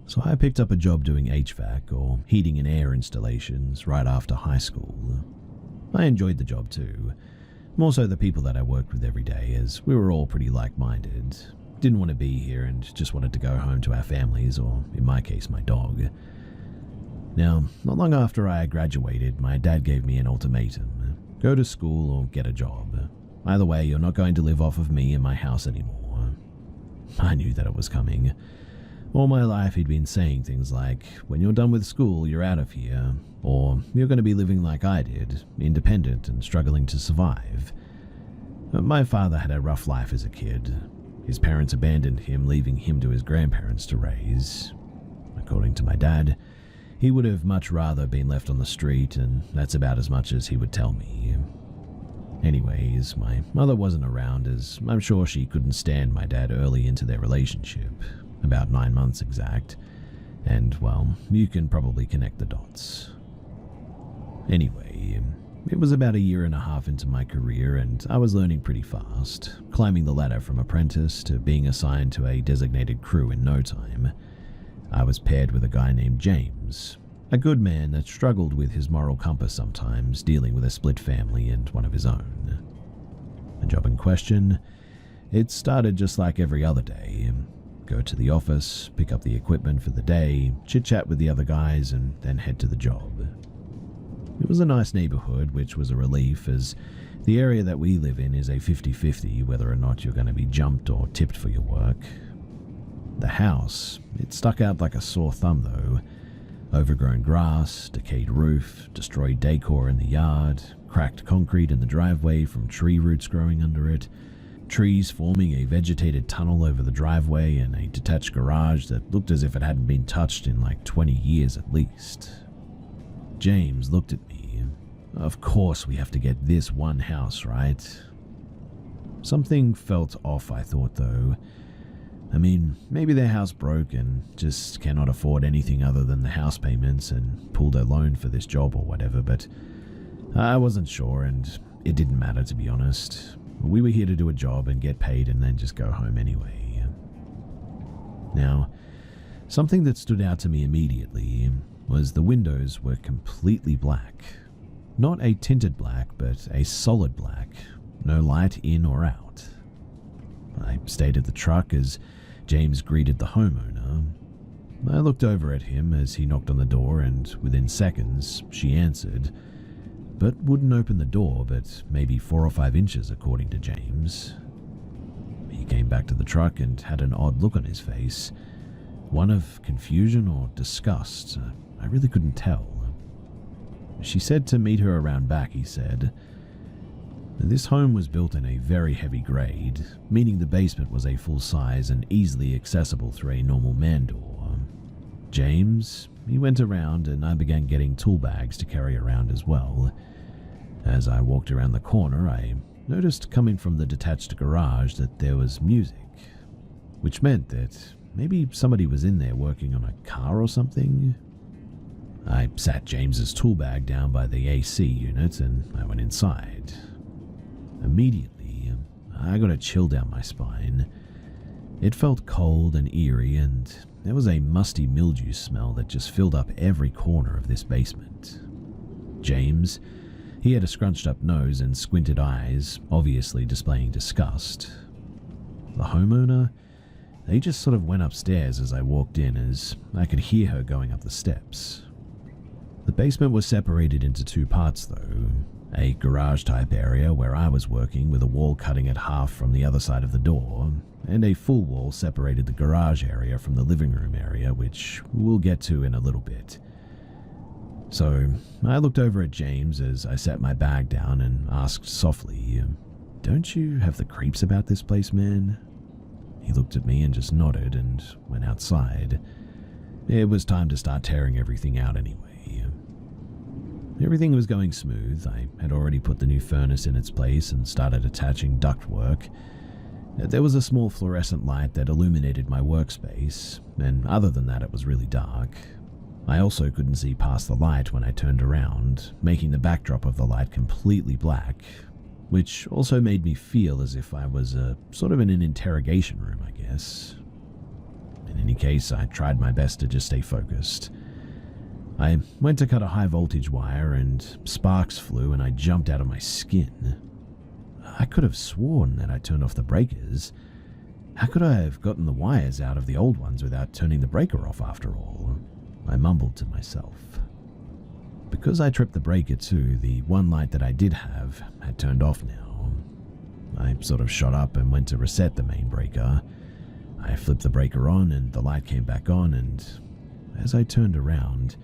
So I picked up a job doing HVAC or heating and air installations right after high school. I enjoyed the job too, more so the people that I worked with every day, as we were all pretty like-minded. Didn't want to be here and just wanted to go home to our families, or in my case, my dog. Now, not long after I graduated, my dad gave me an ultimatum. Go to school or get a job. Either way, you're not going to live off of me and my house anymore. I knew that it was coming. All my life he'd been saying things like, when you're done with school, you're out of here, or you're going to be living like I did, independent and struggling to survive. My father had a rough life as a kid. His parents abandoned him, leaving him to his grandparents to raise. According to my dad, he would have much rather been left on the street, and that's about as much as he would tell me. Anyways, my mother wasn't around, as I'm sure she couldn't stand my dad early into their relationship, about 9 months exact, and, well, you can probably connect the dots. Anyway, it was about 1.5 years into my career, and I was learning pretty fast, climbing the ladder from apprentice to being assigned to a designated crew in no time. I was paired with a guy named James, a good man that struggled with his moral compass sometimes, dealing with a split family and one of his own. The job in question, it started just like every other day. Go to the office, pick up the equipment for the day, chit-chat with the other guys, and then head to the job. It was a nice neighborhood, which was a relief, as the area that we live in is a 50-50 whether or not you're going to be jumped or tipped for your work. The house, it stuck out like a sore thumb though. Overgrown grass, decayed roof, destroyed decor in the yard, cracked concrete in the driveway from tree roots growing under it, trees forming a vegetated tunnel over the driveway, and a detached garage that looked as if it hadn't been touched in like 20 years at least. James looked at me. Of course we have to get this one house, right? Something felt off, I thought though. I mean, maybe their house broke and just cannot afford anything other than the house payments and pulled a loan for this job or whatever, but I wasn't sure, and it didn't matter, to be honest. We were here to do a job and get paid and then just go home anyway. Now, something that stood out to me immediately was the windows were completely black. Not a tinted black, but a solid black. No light in or out. I stayed at the truck as James greeted the homeowner. I looked over at him as he knocked on the door, and within seconds she answered, but wouldn't open the door, but maybe 4 or 5 inches according to James. He came back to the truck and had an odd look on his face, one of confusion or disgust. I really couldn't tell. She said to meet her around back, he said. This home was built in a very heavy grade, meaning the basement was a full size and easily accessible through a normal man door. James, he went around and I began getting tool bags to carry around as well. As I walked around the corner, I noticed coming from the detached garage that there was music, which meant that maybe somebody was in there working on a car or something. I sat James's tool bag down by the AC unit and I went inside. Immediately, I got a chill down my spine. It felt cold and eerie, and there was a musty mildew smell that just filled up every corner of this basement. James, he had a scrunched up nose and squinted eyes, obviously displaying disgust. The homeowner, they just sort of went upstairs as I walked in, as I could hear her going up the steps. The basement was separated into 2 parts though. A garage-type area where I was working with a wall cutting it half from the other side of the door, and a full wall separated the garage area from the living room area, which we'll get to in a little bit. So I looked over at James as I set my bag down and asked softly, "Don't you have the creeps about this place, man?" He looked at me and just nodded and went outside. It was time to start tearing everything out anyway. Everything was going smooth. I had already put the new furnace in its place and started attaching ductwork. There was a small fluorescent light that illuminated my workspace, and other than that it was really dark. I also couldn't see past the light when I turned around, making the backdrop of the light completely black, which also made me feel as if I was sort of in an interrogation room, I guess. In any case, I tried my best to just stay focused. I went to cut a high voltage wire and sparks flew and I jumped out of my skin. I could have sworn that I turned off the breakers. How could I have gotten the wires out of the old ones without turning the breaker off after all? I mumbled to myself. Because I tripped the breaker too, the one light that I did have had turned off now. I sort of shot up and went to reset the main breaker. I flipped the breaker on and the light came back on, and as I turned around,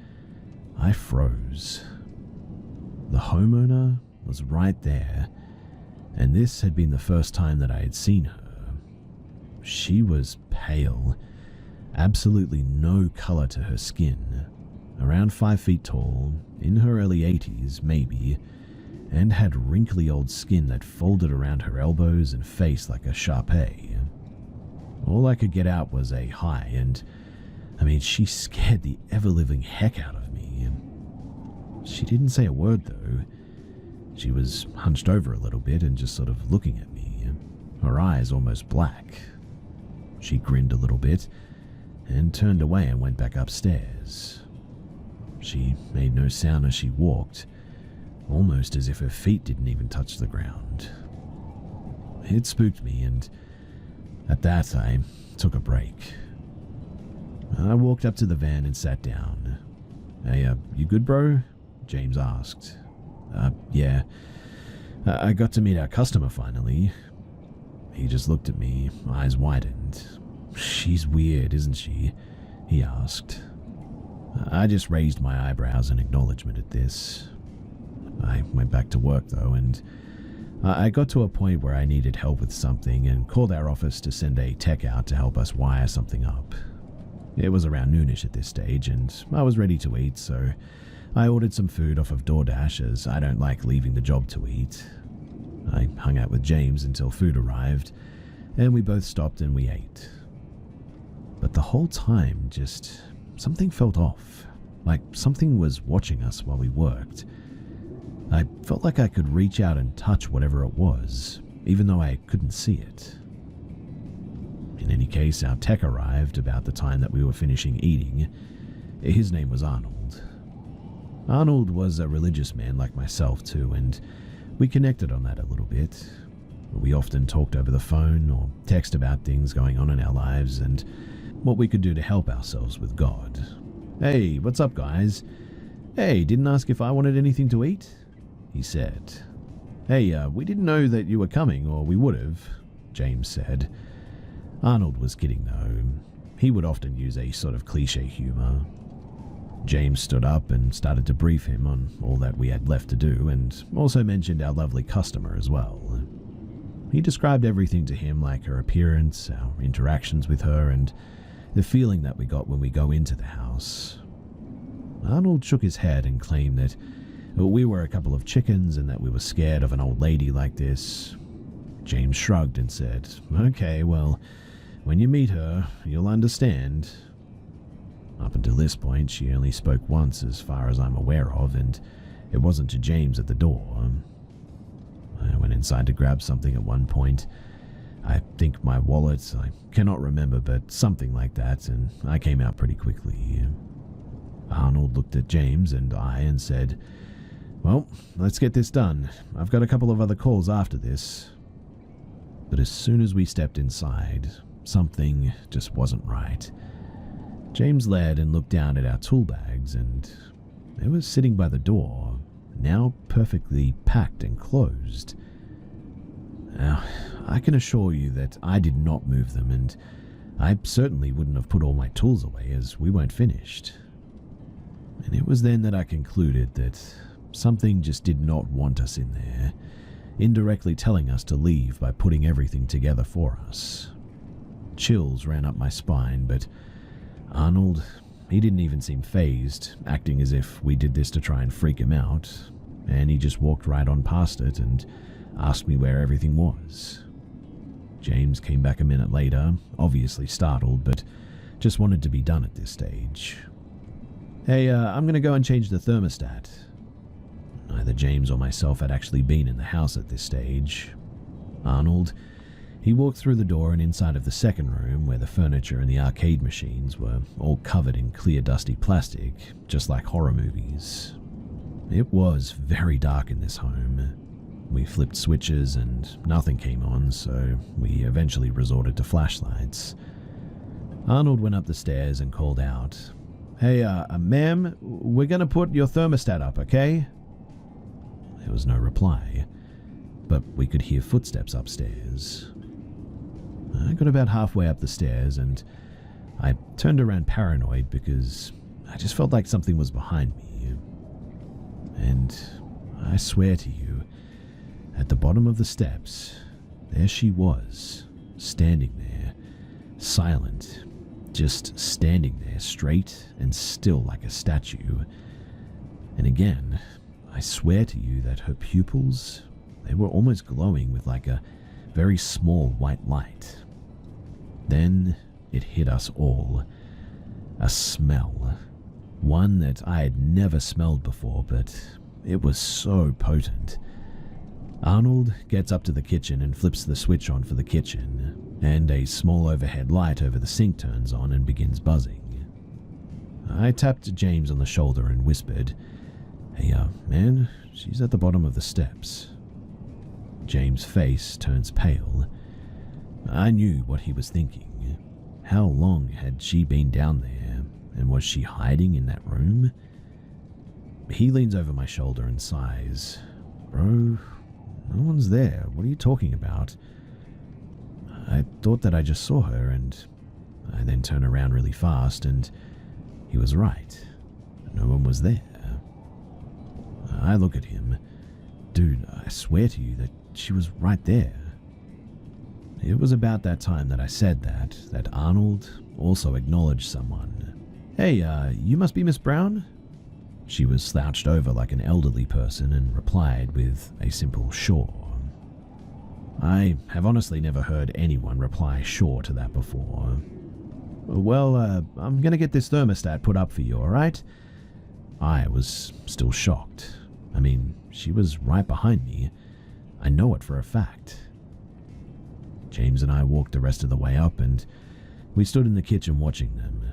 I froze. The homeowner was right there, and this had been the first time that I had seen her. She was pale, absolutely no color to her skin, around 5 feet tall, in her early 80s maybe, and had wrinkly old skin that folded around her elbows and face like a Shar-Pei. All I could get out was a hi, and she scared the ever-living heck out of me. She didn't say a word though. She was hunched over a little bit and just sort of looking at me, her eyes almost black. She grinned a little bit and turned away and went back upstairs. She made no sound as she walked, almost as if her feet didn't even touch the ground. It spooked me, and at that I took a break. I walked up to the van and sat down. Hey, you good, bro? James asked. Yeah. I got to meet our customer finally. He just looked at me, eyes widened. She's weird, isn't she? He asked. I just raised my eyebrows in acknowledgement at this. I went back to work though, and I got to a point where I needed help with something and called our office to send a tech out to help us wire something up. It was around noonish at this stage, and I was ready to eat, so I ordered some food off of DoorDash as I don't like leaving the job to eat. I hung out with James until food arrived, and we both stopped and we ate. But the whole time, just something felt off, like something was watching us while we worked. I felt like I could reach out and touch whatever it was, even though I couldn't see it. In any case, our tech arrived about the time that we were finishing eating. His name was Arnold. Arnold was a religious man like myself too, and we connected on that a little bit. We often talked over the phone or text about things going on in our lives and what we could do to help ourselves with God. Hey, what's up, guys? Hey, didn't ask if I wanted anything to eat? He said. Hey, we didn't know that you were coming, or we would have, James said. Arnold was kidding though. He would often use a sort of cliche humor. James stood up and started to brief him on all that we had left to do, and also mentioned our lovely customer as well. He described everything to him, like her appearance, our interactions with her, and the feeling that we got when we go into the house. Arnold shook his head and claimed that we were a couple of chickens and that we were scared of an old lady like this. James shrugged and said, okay, well, when you meet her, you'll understand. Up until this point, she only spoke once as far as I'm aware of, and it wasn't to James at the door. I went inside to grab something at one point. I think my wallet, I cannot remember, but something like that, and I came out pretty quickly. Arnold looked at James and I and said, well, let's get this done. I've got a couple of other calls after this. But as soon as we stepped inside, something just wasn't right. James led and looked down at our tool bags, and they were sitting by the door, now perfectly packed and closed. Now, I can assure you that I did not move them, and I certainly wouldn't have put all my tools away as we weren't finished. And it was then that I concluded that something just did not want us in there, indirectly telling us to leave by putting everything together for us. Chills ran up my spine, but Arnold, he didn't even seem fazed, acting as if we did this to try and freak him out, and he just walked right on past it and asked me where everything was. James came back a minute later, obviously startled, but just wanted to be done at this stage. Hey, I'm gonna go and change the thermostat. Neither James or myself had actually been in the house at this stage. Arnold, He walked through the door and inside of the second room, where the furniture and the arcade machines were all covered in clear dusty plastic, just like horror movies. It was very dark in this home. We flipped switches and nothing came on, so we eventually resorted to flashlights. Arnold went up the stairs and called out, "Hey, ma'am, we're gonna put your thermostat up, okay?" There was no reply, but we could hear footsteps upstairs. I got about halfway up the stairs and I turned around paranoid because I just felt like something was behind me. And I swear to you, at the bottom of the steps, there she was, standing there, silent, just standing there straight and still like a statue. And again, I swear to you that her pupils, they were almost glowing with like a very small white light. Then it hit us all. A smell. One that I had never smelled before, but it was so potent. Arnold gets up to the kitchen and flips the switch on for the kitchen, and a small overhead light over the sink turns on and begins buzzing. I tapped James on the shoulder and whispered, "Hey, man, she's at the bottom of the steps." James' face turns pale. I knew what he was thinking. How long had she been down there, and was she hiding in that room? He leans over my shoulder and sighs. "Bro, no one's there. What are you talking about?" I thought that I just saw her, and I then turned around really fast, and he was right. No one was there. I look at him. "Dude, I swear to you that she was right there." It was about that time that I said that Arnold also acknowledged someone. "Hey, you must be Miss Brown?" She was slouched over like an elderly person and replied with a simple "sure." I have honestly never heard anyone reply "sure" to that before. "Well, I'm gonna get this thermostat put up for you, alright?" I was still shocked. I mean, she was right behind me. I know it for a fact. James and I walked the rest of the way up, and we stood in the kitchen watching them.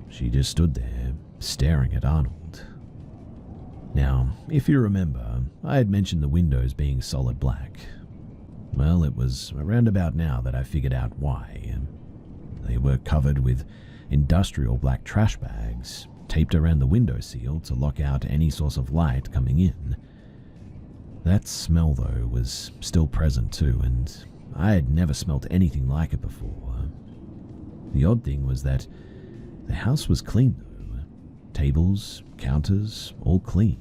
She just stood there, staring at Arnold. Now, if you remember, I had mentioned the windows being solid black. Well, it was around about now that I figured out why. They were covered with industrial black trash bags, taped around the window sill to lock out any source of light coming in. That smell, though, was still present too, and I had never smelt anything like it before. The odd thing was that the house was clean though. Tables, counters, all clean.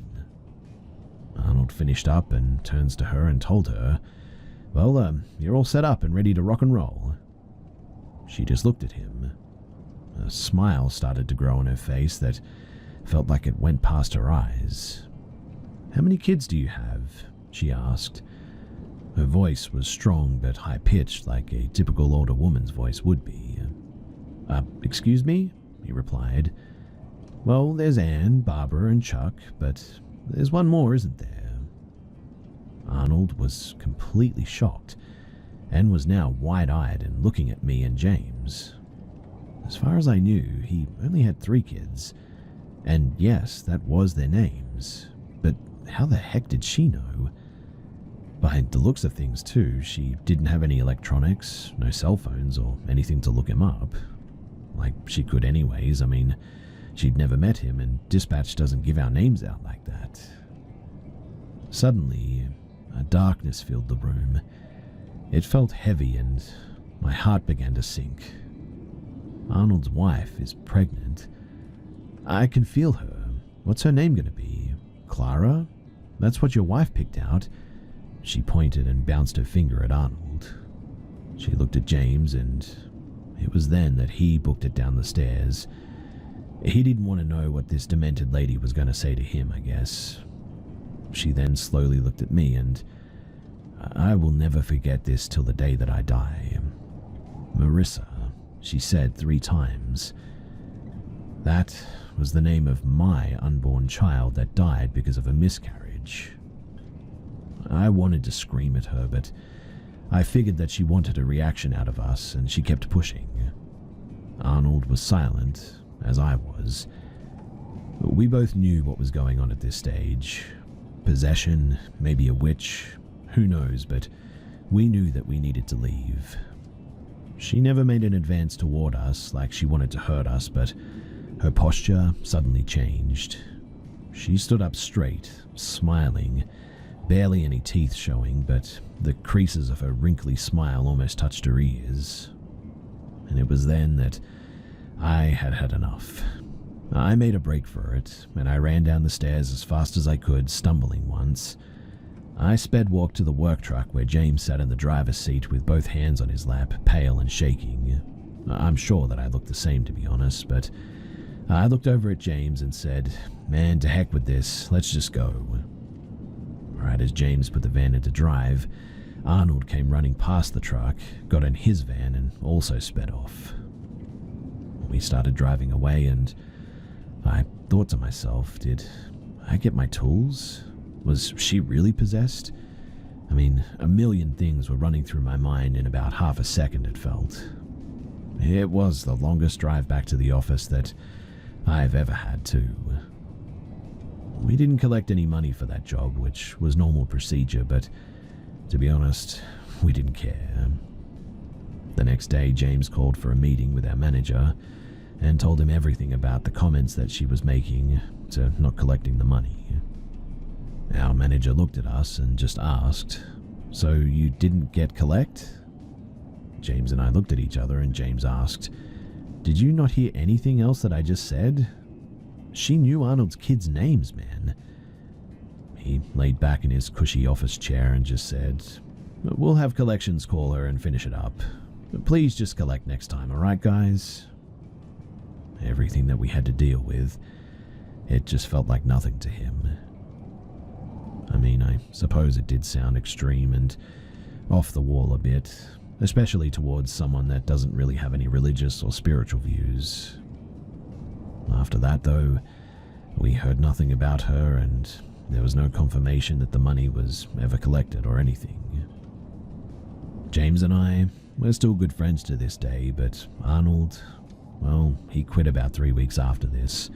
Arnold finished up and turns to her and told her, "Well, you're all set up and ready to rock and roll." She just looked at him. A smile started to grow on her face that felt like it went past her eyes. "How many kids do you have?" she asked. Her voice was strong but high-pitched, like a typical older woman's voice would be. Excuse me?" he replied. "Well, there's Anne, Barbara, and Chuck, but there's one more, isn't there?" Arnold was completely shocked, and was now wide-eyed and looking at me and James. As far as I knew, he only had 3 kids, and yes, that was their names, but how the heck did she know? By the looks of things too, she didn't have any electronics, no cell phones or anything to look him up. Like she could anyways, I mean, she'd never met him and dispatch doesn't give our names out like that. Suddenly, a darkness filled the room. It felt heavy and my heart began to sink. Arnold's wife is pregnant. I can feel her. What's her name gonna be? Clara? That's what your wife picked out. She pointed and bounced her finger at Arnold. She looked at James, and it was then that he booked it down the stairs. He didn't want to know what this demented lady was going to say to him, I guess. She then slowly looked at me, and I will never forget this till the day that I die. "Marissa," she said 3 times. That was the name of my unborn child that died because of a miscarriage. I wanted to scream at her, but I figured that she wanted a reaction out of us, and she kept pushing. Arnold was silent, as I was. We both knew what was going on at this stage. Possession, maybe a witch, who knows, but we knew that we needed to leave. She never made an advance toward us like she wanted to hurt us, but her posture suddenly changed. She stood up straight, smiling, barely any teeth showing, but the creases of her wrinkly smile almost touched her ears. And it was then that I had had enough. I made a break for it, and I ran down the stairs as fast as I could, stumbling once. I sped walked to the work truck where James sat in the driver's seat with both hands on his lap, pale and shaking. I'm sure that I looked the same, to be honest, but I looked over at James and said, "Man, to heck with this, let's just go." Right as James put the van into drive, Arnold came running past the truck, got in his van, and also sped off. We started driving away, and I thought to myself, did I get my tools? Was she really possessed? I mean, a million things were running through my mind in about half a second, it felt. It was the longest drive back to the office that I've ever had, too. We didn't collect any money for that job, which was normal procedure, but to be honest, we didn't care. The next day, James called for a meeting with our manager and told him everything about the comments that she was making to not collecting the money. Our manager looked at us and just asked, "So you didn't get collect?" James and I looked at each other, and James asked, "Did you not hear anything else that I just said? She knew Arnold's kids' names, man." He laid back in his cushy office chair and just said, "We'll have collections call her and finish it up. Please just collect next time, alright, guys?" Everything that we had to deal with, it just felt like nothing to him. I mean, I suppose it did sound extreme and off the wall a bit, especially towards someone that doesn't really have any religious or spiritual views. After that, though, we heard nothing about her, and there was no confirmation that the money was ever collected or anything. James and I, we're still good friends to this day, but Arnold, well, he quit about 3 weeks after this,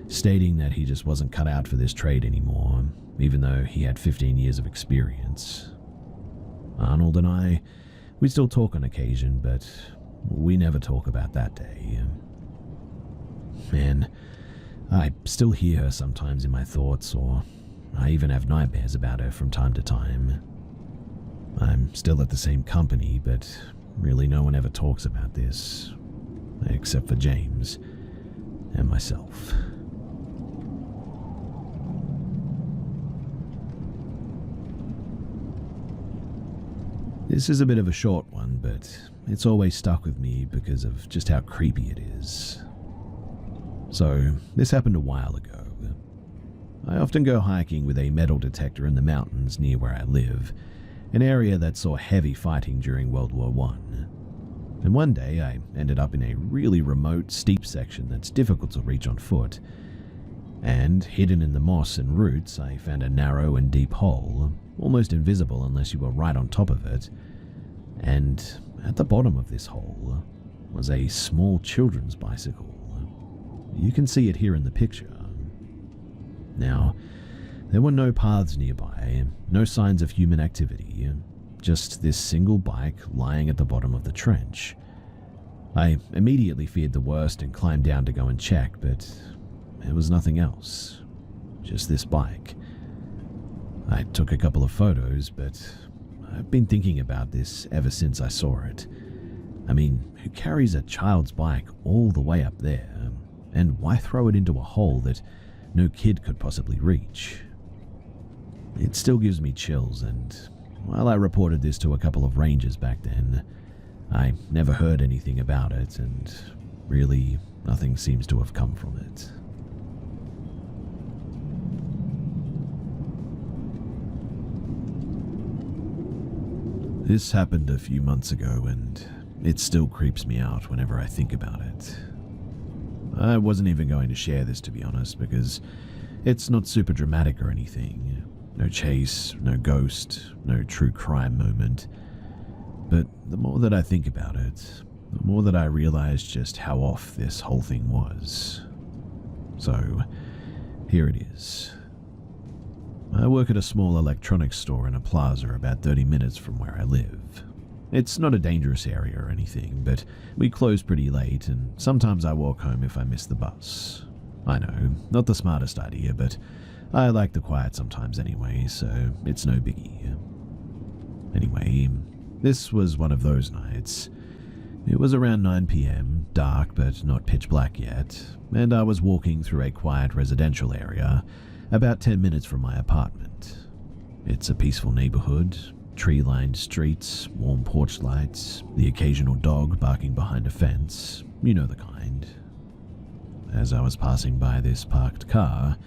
stating that he just wasn't cut out for this trade anymore, even though he had 15 years of experience. Arnold and I, we still talk on occasion, but we never talk about that day. Man, I still hear her sometimes in my thoughts, or I even have nightmares about her from time to time. I'm still at the same company, but really no one ever talks about this, except for James and myself. This is a bit of a short one, but it's always stuck with me because of just how creepy it is. So, this happened a while ago. I often go hiking with a metal detector in the mountains near where I live, an area that saw heavy fighting during World War I. And one day I ended up in a really remote, steep section that's difficult to reach on foot. And hidden in the moss and roots, I found a narrow and deep hole, almost invisible unless you were right on top of it. And at the bottom of this hole was a small children's bicycle. You can see it here in the picture. Now, there were no paths nearby, no signs of human activity, just this single bike lying at the bottom of the trench. I immediately feared the worst and climbed down to go and check, but there was nothing else, just this bike. I took a couple of photos, but I've been thinking about this ever since I saw it. I mean, who carries a child's bike all the way up there, and why throw it into a hole that no kid could possibly reach? It still gives me chills, and while I reported this to a couple of rangers back then, I never heard anything about it, and really nothing seems to have come from it. This happened a few months ago, and it still creeps me out whenever I think about it. I wasn't even going to share this, to be honest, because it's not super dramatic or anything. No chase, no ghost, no true crime moment. But the more that I think about it, the more that I realize just how off this whole thing was. So, here it is. I work at a small electronics store in a plaza about 30 minutes from where I live. It's not a dangerous area or anything, but we close pretty late, and sometimes I walk home if I miss the bus. I know, not the smartest idea, but I like the quiet sometimes anyway, so it's no biggie. Anyway, this was one of those nights. It was around 9 p.m, dark but not pitch black yet, and I was walking through a quiet residential area about 10 minutes from my apartment. It's a peaceful neighborhood, tree-lined streets, warm porch lights, the occasional dog barking behind a fence, you know the kind. As I was passing by this parked car,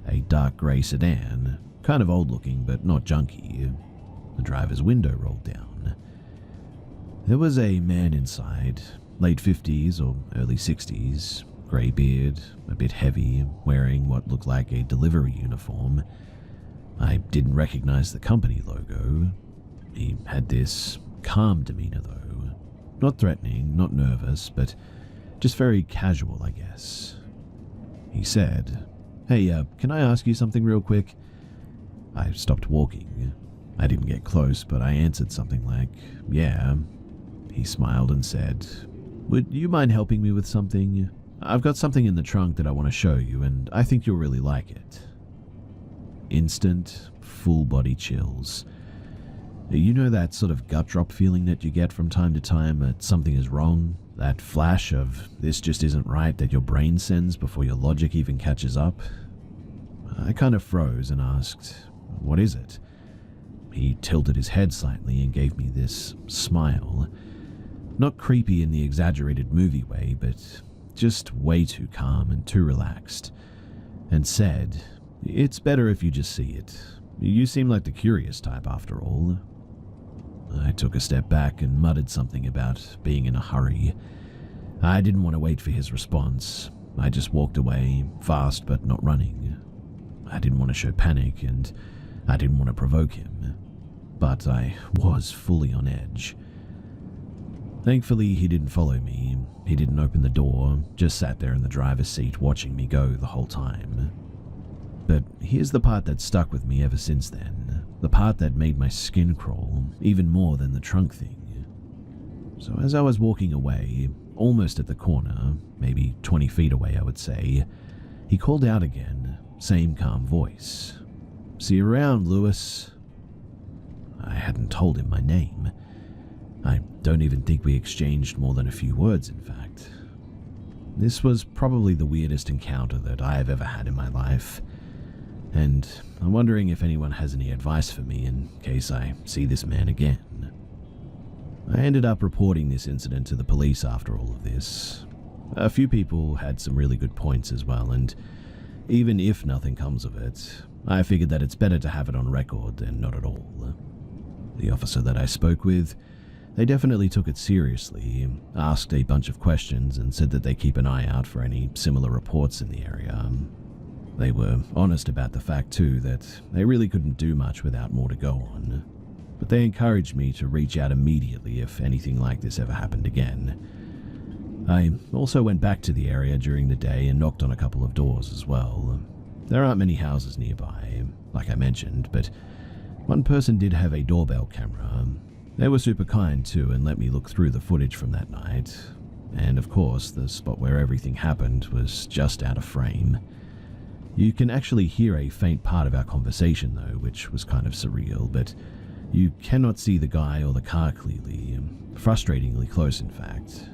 a dark grey sedan, kind of old-looking but not junky, the driver's window rolled down. There was a man inside, late 50s or early 60s, grey beard, a bit heavy, wearing what looked like a delivery uniform. I didn't recognize the company logo. He had this calm demeanor though. Not threatening, not nervous, but just very casual, I guess. He said, "Hey, can I ask you something real quick?" I stopped walking. I didn't get close, but I answered something like, "Yeah." He smiled and said, "Would you mind helping me with something? I've got something in the trunk that I want to show you, and I think you'll really like it." Instant, full-body chills. You know that sort of gut drop feeling that you get from time to time that something is wrong? That flash of this just isn't right that your brain sends before your logic even catches up? I kind of froze and asked, "What is it?" He tilted his head slightly and gave me this smile. Not creepy in the exaggerated movie way, but just way too calm and too relaxed. And said, "It's better if you just see it. You seem like the curious type after all." I took a step back and muttered something about being in a hurry. I didn't want to wait for his response. I just walked away, fast but not running. I didn't want to show panic, and I didn't want to provoke him. But I was fully on edge. Thankfully, he didn't follow me. He didn't open the door, just sat there in the driver's seat watching me go the whole time. But here's the part that stuck with me ever since then. The part that made my skin crawl, even more than the trunk thing. So as I was walking away, almost at the corner, maybe 20 feet away I would say, he called out again, same calm voice. "See you around, Lewis." I hadn't told him my name. I don't even think we exchanged more than a few words, in fact. This was probably the weirdest encounter that I have ever had in my life, and I'm wondering if anyone has any advice for me in case I see this man again. I ended up reporting this incident to the police after all of this. A few people had some really good points as well, and even if nothing comes of it, I figured that it's better to have it on record than not at all. The officer that I spoke with, they definitely took it seriously, asked a bunch of questions, and said that they keep an eye out for any similar reports in the area. They were honest about the fact too that they really couldn't do much without more to go on, but they encouraged me to reach out immediately if anything like this ever happened again. I also went back to the area during the day and knocked on a couple of doors as well. There aren't many houses nearby, like I mentioned, but one person did have a doorbell camera. They were super kind too and let me look through the footage from that night. And of course, the spot where everything happened was just out of frame. You can actually hear a faint part of our conversation though, which was kind of surreal, but you cannot see the guy or the car clearly, frustratingly close in fact.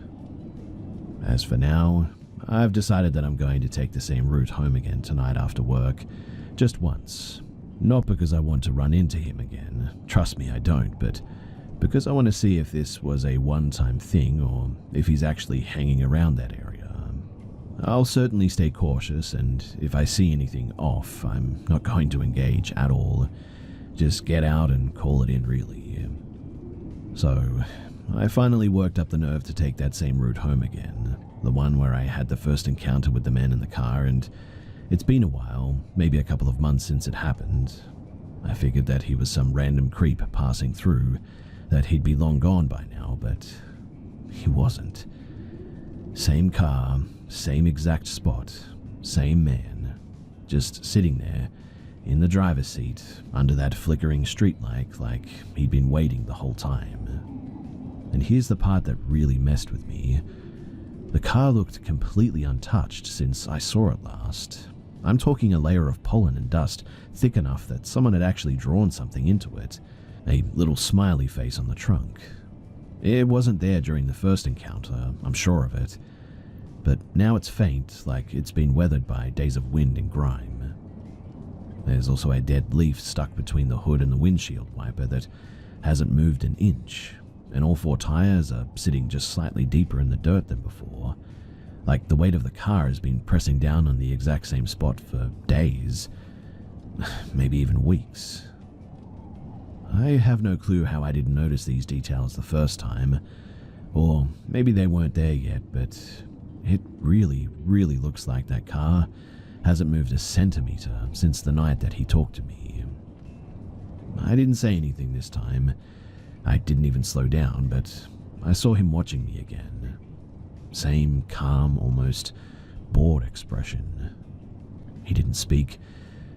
As for now, I've decided that I'm going to take the same route home again tonight after work, just once. Not because I want to run into him again, trust me I don't, but because I want to see if this was a one-time thing or if he's actually hanging around that area. I'll certainly stay cautious, and if I see anything off, I'm not going to engage at all. Just get out and call it in really. So, I finally worked up the nerve to take that same route home again, the one where I had the first encounter with the man in the car, and it's been a while, maybe a couple of months since it happened. I figured that he was some random creep passing through, that he'd be long gone by now, but he wasn't. Same car, same exact spot, same man, just sitting there in the driver's seat under that flickering streetlight like he'd been waiting the whole time. And here's the part that really messed with me. The car looked completely untouched since I saw it last. I'm talking a layer of pollen and dust thick enough that someone had actually drawn something into it, a little smiley face on the trunk. It wasn't there during the first encounter, I'm sure of it, but now it's faint, like it's been weathered by days of wind and grime. There's also a dead leaf stuck between the hood and the windshield wiper that hasn't moved an inch, and all 4 tires are sitting just slightly deeper in the dirt than before, like the weight of the car has been pressing down on the exact same spot for days, maybe even weeks. I have no clue how I didn't notice these details the first time, or maybe they weren't there yet, but it really, really looks like that car hasn't moved a centimeter since the night that he talked to me. I didn't say anything this time. I didn't even slow down, but I saw him watching me again. Same calm, almost bored expression. He didn't speak,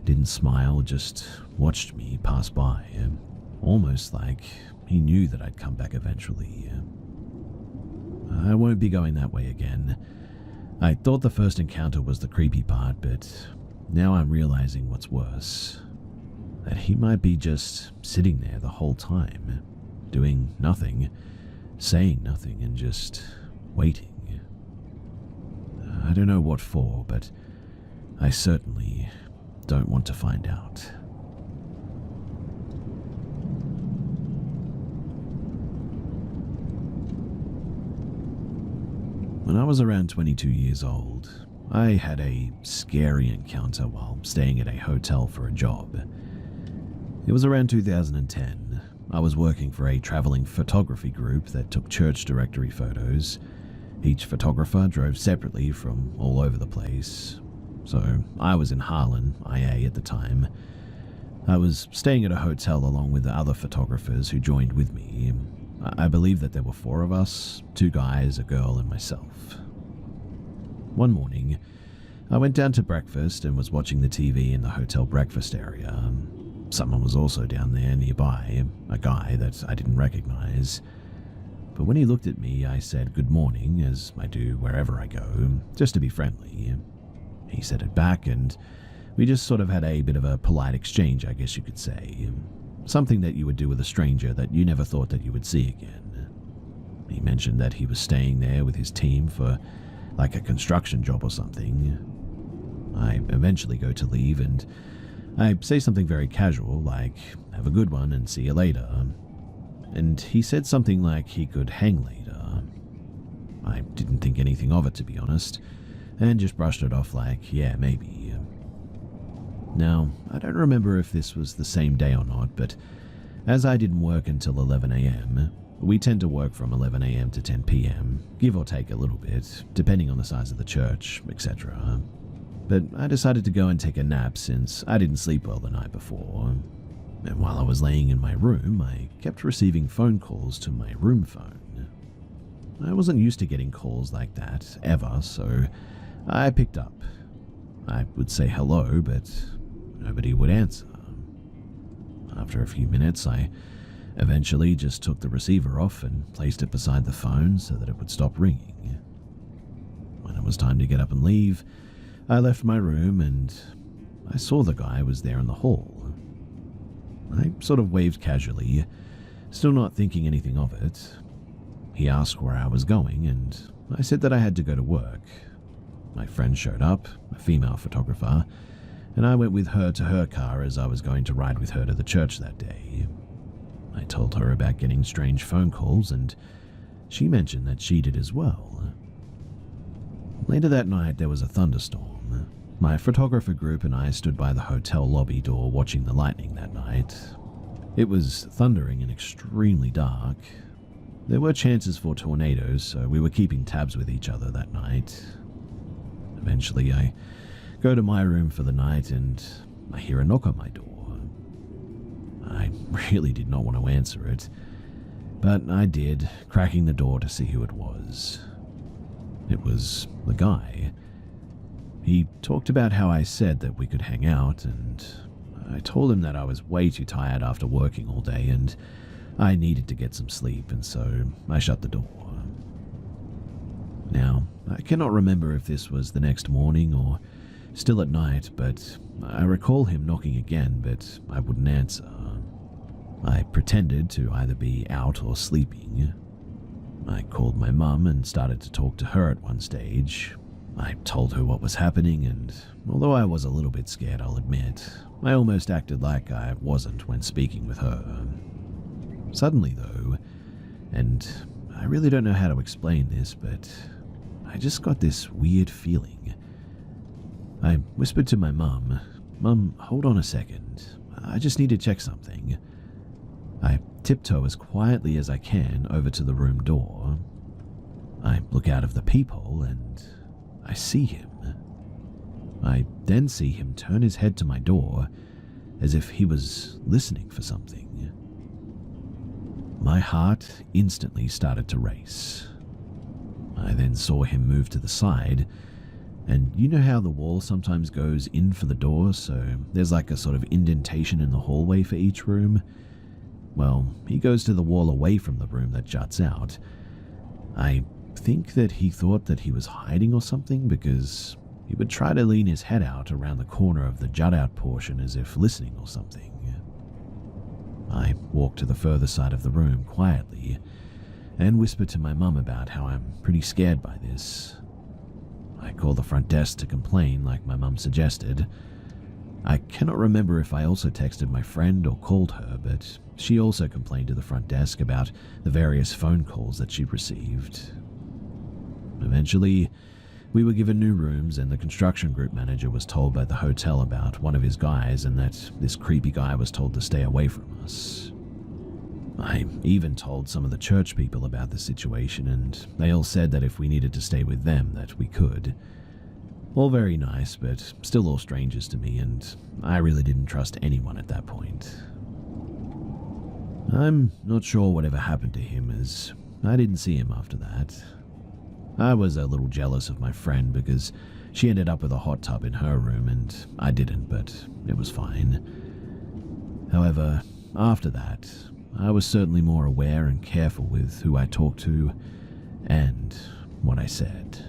didn't smile, just watched me pass by, almost like he knew that I'd come back eventually. I won't be going that way again. I thought the first encounter was the creepy part, but now I'm realizing what's worse. That he might be just sitting there the whole time, doing nothing, saying nothing, and just waiting. I don't know what for, but I certainly don't want to find out. When I was around 22 years old, I had a scary encounter while staying at a hotel for a job. It was around 2010. I was working for a traveling photography group that took church directory photos. Each photographer drove separately from all over the place. So I was in Harlan, IA at the time. I was staying at a hotel along with the other photographers who joined with me. I believe that there were 4 of us, 2 guys, a girl, and myself. One morning, I went down to breakfast and was watching the TV in the hotel breakfast area. Someone was also down there nearby, a guy that I didn't recognize. But when he looked at me, I said good morning, as I do wherever I go, just to be friendly. He said it back, and we just sort of had a bit of a polite exchange, I guess you could say. Something that you would do with a stranger that you never thought that you would see again. He mentioned that he was staying there with his team for like a construction job or something. I eventually go to leave and I say something very casual like, have a good one and see you later. And he said something like he could hang later. I didn't think anything of it, to be honest, and just brushed it off like, yeah, maybe. Now, I don't remember if this was the same day or not, but as I didn't work until 11 a.m., we tend to work from 11 a.m. to 10 p.m., give or take a little bit, depending on the size of the church, etc. But I decided to go and take a nap since I didn't sleep well the night before. And while I was laying in my room, I kept receiving phone calls to my room phone. I wasn't used to getting calls like that, ever, so I picked up. I would say hello, but nobody would answer. After a few minutes, I eventually just took the receiver off and placed it beside the phone so that it would stop ringing. When it was time to get up and leave, I left my room and I saw the guy was there in the hall. I sort of waved casually, still not thinking anything of it. He asked where I was going, and I said that I had to go to work. My friend showed up, a female photographer, and I went with her to her car as I was going to ride with her to the church that day. I told her about getting strange phone calls, and she mentioned that she did as well. Later that night, there was a thunderstorm. My photographer group and I stood by the hotel lobby door watching the lightning that night. It was thundering and extremely dark. There were chances for tornadoes, so we were keeping tabs with each other that night. Eventually, I go to my room for the night and I hear a knock on my door. I really did not want to answer it. But I did, cracking the door to see who it was. It was the guy. He talked about how I said that we could hang out, and I told him that I was way too tired after working all day and I needed to get some sleep, and so I shut the door. Now, I cannot remember if this was the next morning or still at night, but I recall him knocking again, but I wouldn't answer. I pretended to either be out or sleeping. I called my mum and started to talk to her at one stage. I told her what was happening, and although I was a little bit scared, I'll admit, I almost acted like I wasn't when speaking with her. Suddenly, though, and I really don't know how to explain this, but I just got this weird feeling. I whispered to my mum, "Mum, hold on a second. I just need to check something." I tiptoe as quietly as I can over to the room door. I look out of the peephole and I see him. I then see him turn his head to my door as if he was listening for something. My heart instantly started to race. I then saw him move to the side, and you know how the wall sometimes goes in for the door, so there's like a sort of indentation in the hallway for each room? Well, he goes to the wall away from the room that juts out. I think that he thought that he was hiding or something, because he would try to lean his head out around the corner of the jut-out portion as if listening or something. I walked to the further side of the room quietly and whispered to my mum about how I'm pretty scared by this. I called the front desk to complain like my mum suggested. I cannot remember if I also texted my friend or called her, but she also complained to the front desk about the various phone calls that she'd received. Eventually, we were given new rooms, and the construction group manager was told by the hotel about one of his guys and that this creepy guy was told to stay away from us. I even told some of the church people about the situation, and they all said that if we needed to stay with them, that we could. All very nice, but still all strangers to me, and I really didn't trust anyone at that point. I'm not sure whatever happened to him, as I didn't see him after that. I was a little jealous of my friend because she ended up with a hot tub in her room and I didn't, but it was fine. However, after that, I was certainly more aware and careful with who I talked to and what I said.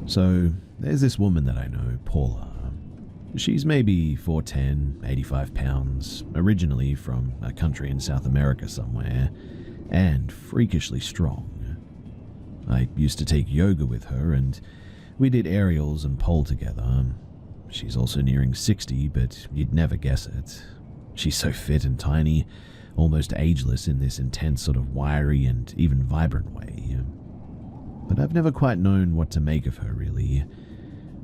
So, there's this woman that I know, Paula. She's maybe 4'10", 85 pounds, originally from a country in South America somewhere, and freakishly strong. I used to take yoga with her, and we did aerials and pole together. She's also nearing 60, but you'd never guess it. She's so fit and tiny, almost ageless in this intense sort of wiry and even vibrant way. But I've never quite known what to make of her, really.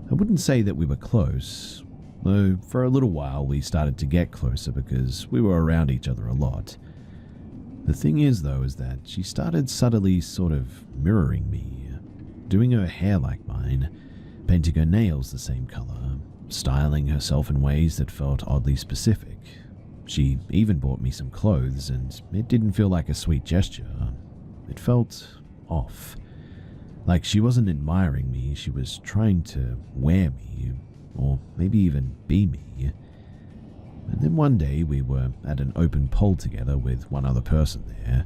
I wouldn't say that we were close, though for a little while we started to get closer because we were around each other a lot. The thing is, though, is that she started subtly sort of mirroring me, doing her hair like mine, painting her nails the same color, styling herself in ways that felt oddly specific. She even bought me some clothes, and it didn't feel like a sweet gesture. It felt off. Like she wasn't admiring me, she was trying to wear me, or maybe even be me. And then one day we were at an open pole together with one other person there.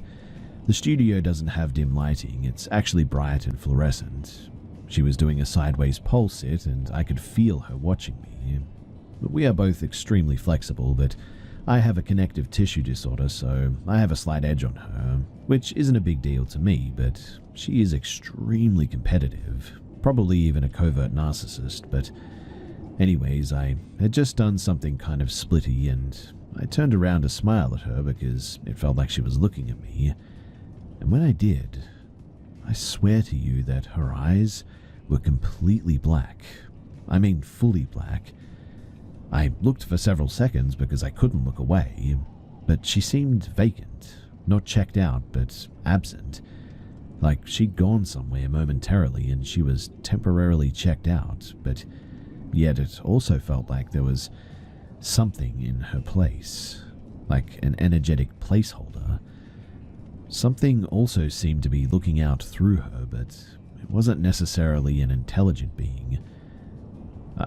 The studio doesn't have dim lighting, it's actually bright and fluorescent. She was doing a sideways pole sit and I could feel her watching me. We are both extremely flexible, but I have a connective tissue disorder, so I have a slight edge on her, which isn't a big deal to me, but she is extremely competitive, probably even a covert narcissist. But anyways, I had just done something kind of splitty, and I turned around to smile at her because it felt like she was looking at me. And when I did, I swear to you that her eyes were completely black. I mean fully black. I looked for several seconds because I couldn't look away, but she seemed vacant, not checked out, but absent. Like she'd gone somewhere momentarily and she was temporarily checked out, but yet it also felt like there was something in her place, like an energetic placeholder. Something also seemed to be looking out through her, but it wasn't necessarily an intelligent being.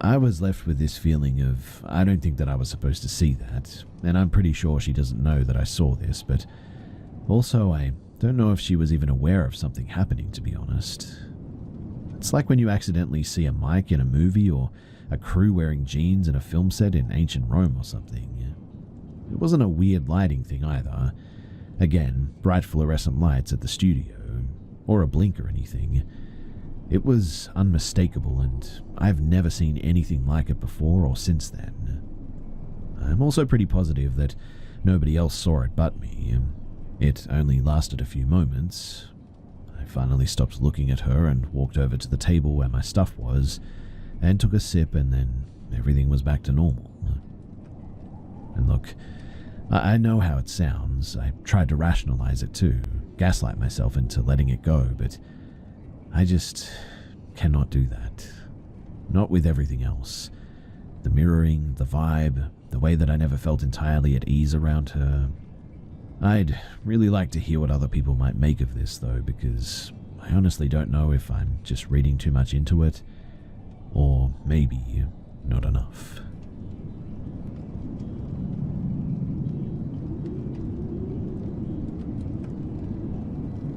I was left with this feeling of, I don't think that I was supposed to see that, and I'm pretty sure she doesn't know that I saw this, but also I don't know if she was even aware of something happening, to be honest. It's like when you accidentally see a mic in a movie or a crew wearing jeans in a film set in ancient Rome or something. It wasn't a weird lighting thing either. Again, bright fluorescent lights at the studio, or a blink or anything. It was unmistakable, and I've never seen anything like it before or since then. I'm also pretty positive that nobody else saw it but me. It only lasted a few moments. I finally stopped looking at her and walked over to the table where my stuff was, and took a sip, and then everything was back to normal. And look, I know how it sounds. I tried to rationalize it too, gaslight myself into letting it go, but I just cannot do that. Not with everything else. The mirroring, the vibe, the way that I never felt entirely at ease around her. I'd really like to hear what other people might make of this, though, because I honestly don't know if I'm just reading too much into it, or maybe not enough.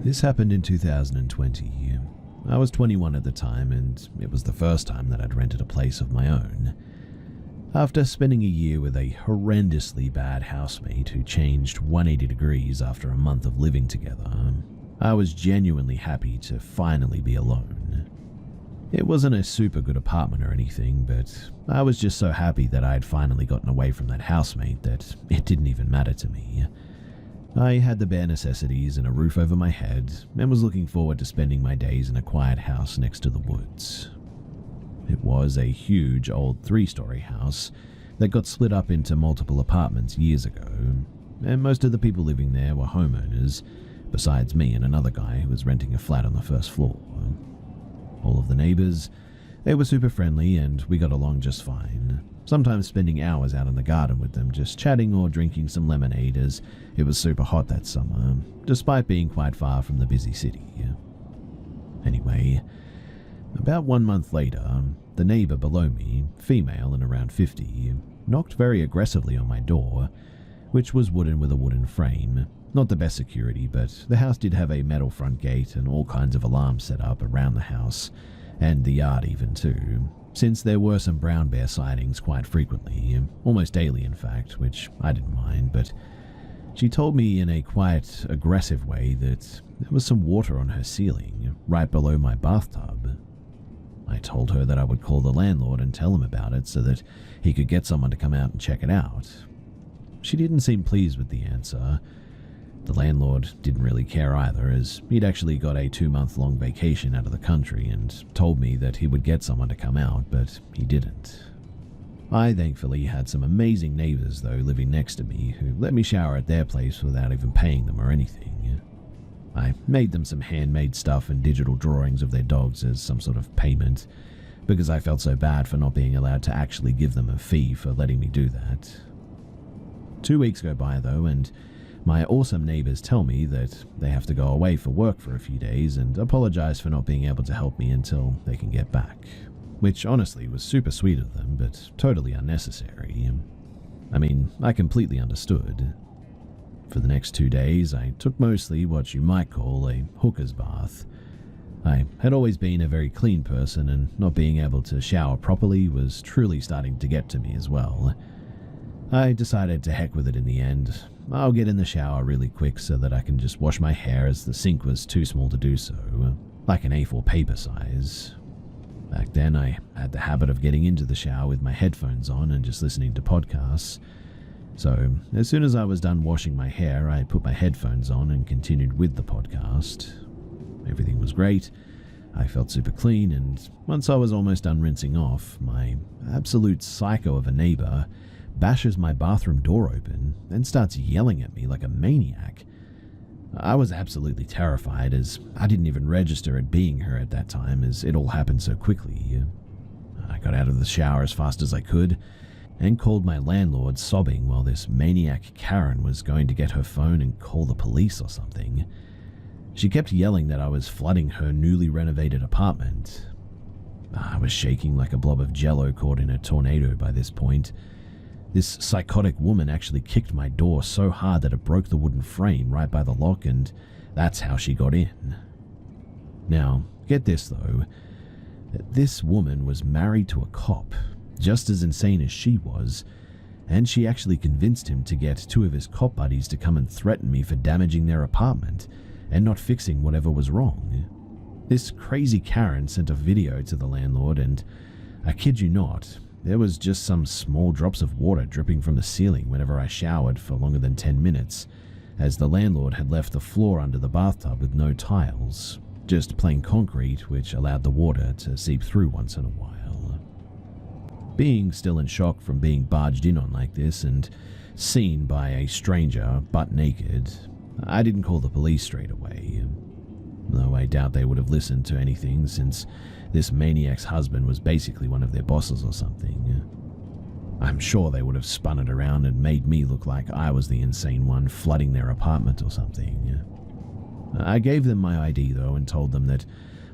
This happened in 2020. I was 21 at the time, and it was the first time that I'd rented a place of my own. After spending a year with a horrendously bad housemate who changed 180 degrees after a month of living together, I was genuinely happy to finally be alone. It wasn't a super good apartment or anything, but I was just so happy that I had finally gotten away from that housemate that it didn't even matter to me. I had the bare necessities and a roof over my head, and was looking forward to spending my days in a quiet house next to the woods. It was a huge old 3-story house that got split up into multiple apartments years ago, and most of the people living there were homeowners, besides me and another guy who was renting a flat on the first floor. All of the neighbors, they were super friendly, and we got along just fine, sometimes spending hours out in the garden with them just chatting or drinking some lemonade as it was super hot that summer, despite being quite far from the busy city. Anyway, about 1 month later, the neighbor below me, female and around 50, knocked very aggressively on my door, which was wooden with a wooden frame. Not the best security, but the house did have a metal front gate and all kinds of alarms set up around the house, and the yard even too, since there were some brown bear sightings quite frequently, almost daily in fact, which I didn't mind, but she told me in a quite aggressive way that there was some water on her ceiling, right below my bathtub. I told her that I would call the landlord and tell him about it so that he could get someone to come out and check it out. She didn't seem pleased with the answer. The landlord didn't really care either, as he'd actually got a 2-month-long vacation out of the country and told me that he would get someone to come out, but he didn't. I thankfully had some amazing neighbors, though, living next to me who let me shower at their place without even paying them or anything. I made them some handmade stuff and digital drawings of their dogs as some sort of payment, because I felt so bad for not being allowed to actually give them a fee for letting me do that. 2 weeks go by, though, and my awesome neighbors tell me that they have to go away for work for a few days and apologize for not being able to help me until they can get back, which honestly was super sweet of them, but totally unnecessary. I mean, I completely understood. For the next 2 days, I took mostly what you might call a hooker's bath. I had always been a very clean person, and not being able to shower properly was truly starting to get to me as well. I decided to heck with it in the end. I'll get in the shower really quick so that I can just wash my hair, as the sink was too small to do so, like an A4 paper size. Back then, I had the habit of getting into the shower with my headphones on and just listening to podcasts. So, as soon as I was done washing my hair, I put my headphones on and continued with the podcast. Everything was great. I felt super clean, and once I was almost done rinsing off, my absolute psycho of a neighbor bashes my bathroom door open and starts yelling at me like a maniac. I was absolutely terrified, as I didn't even register it being her at that time, as it all happened so quickly. I got out of the shower as fast as I could, and called my landlord sobbing while this maniac Karen was going to get her phone and call the police or something. She kept yelling that I was flooding her newly renovated apartment. I was shaking like a blob of jello caught in a tornado by this point. This psychotic woman actually kicked my door so hard that it broke the wooden frame right by the lock, and that's how she got in. Now, get this though. This woman was married to a cop, just as insane as she was, and she actually convinced him to get two of his cop buddies to come and threaten me for damaging their apartment and not fixing whatever was wrong. This crazy Karen sent a video to the landlord, and I kid you not, there was just some small drops of water dripping from the ceiling whenever I showered for longer than 10 minutes, as the landlord had left the floor under the bathtub with no tiles, just plain concrete which allowed the water to seep through once in a while. Being still in shock from being barged in on like this and seen by a stranger butt naked, I didn't call the police straight away, though I doubt they would have listened to anything since this maniac's husband was basically one of their bosses or something. I'm sure they would have spun it around and made me look like I was the insane one flooding their apartment or something. I gave them my ID though and told them that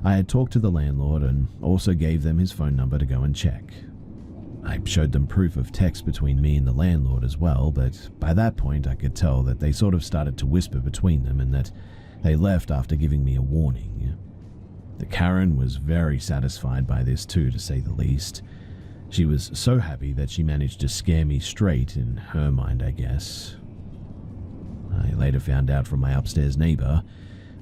I had talked to the landlord and also gave them his phone number to go and check. I showed them proof of text between me and the landlord as well, but by that point I could tell that they sort of started to whisper between them and that they left after giving me a warning. The Karen was very satisfied by this too, to say the least. She was so happy that she managed to scare me straight in her mind, I guess. I later found out from my upstairs neighbor,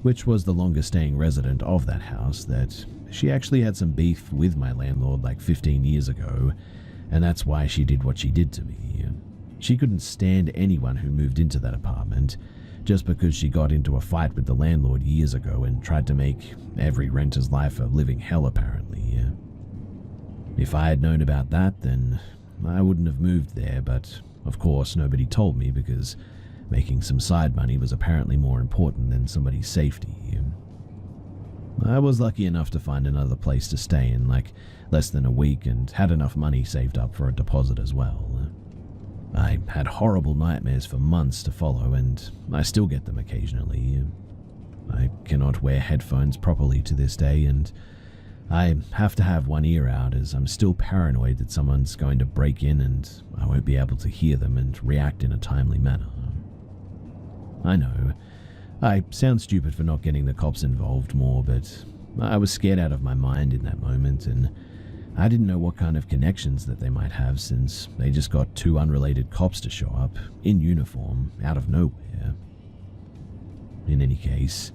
which was the longest staying resident of that house, that she actually had some beef with my landlord like 15 years ago, and that's why she did what she did to me. She couldn't stand anyone who moved into that apartment, just because she got into a fight with the landlord years ago and tried to make every renter's life a living hell apparently. If I had known about that, then I wouldn't have moved there, but of course nobody told me because making some side money was apparently more important than somebody's safety. I was lucky enough to find another place to stay in like less than a week and had enough money saved up for a deposit as well. I had horrible nightmares for months to follow, and I still get them occasionally. I cannot wear headphones properly to this day, and I have to have one ear out as I'm still paranoid that someone's going to break in and I won't be able to hear them and react in a timely manner. I know, I sound stupid for not getting the cops involved more, but I was scared out of my mind in that moment, and I didn't know what kind of connections that they might have since they just got two unrelated cops to show up, in uniform, out of nowhere. In any case,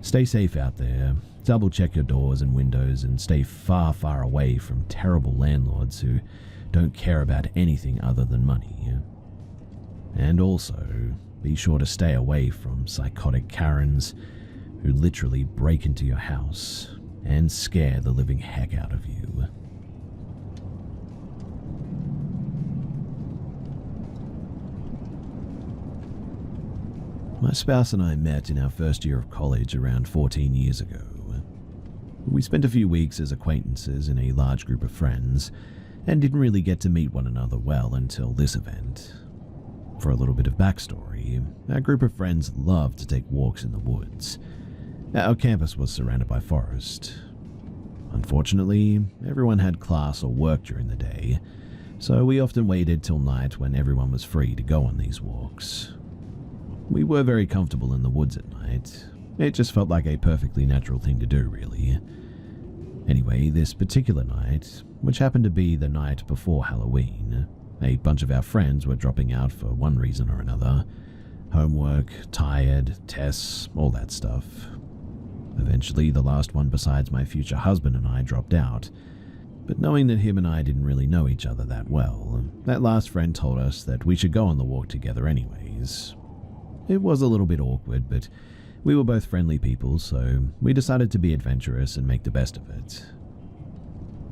stay safe out there, double check your doors and windows, and stay far, far away from terrible landlords who don't care about anything other than money. And also, be sure to stay away from psychotic Karens who literally break into your house and scare the living heck out of you. My spouse and I met in our first year of college around 14 years ago. We spent a few weeks as acquaintances in a large group of friends and didn't really get to meet one another well until this event. For a little bit of backstory, our group of friends loved to take walks in the woods. Our campus was surrounded by forest. Unfortunately, everyone had class or work during the day, so we often waited till night when everyone was free to go on these walks. We were very comfortable in the woods at night. It just felt like a perfectly natural thing to do, really. Anyway, this particular night, which happened to be the night before Halloween, a bunch of our friends were dropping out for one reason or another. Homework, tired, tests, all that stuff. Eventually, the last one besides my future husband and I dropped out. But knowing that him and I didn't really know each other that well, that last friend told us that we should go on the walk together anyways. It was a little bit awkward, but we were both friendly people, so we decided to be adventurous and make the best of it.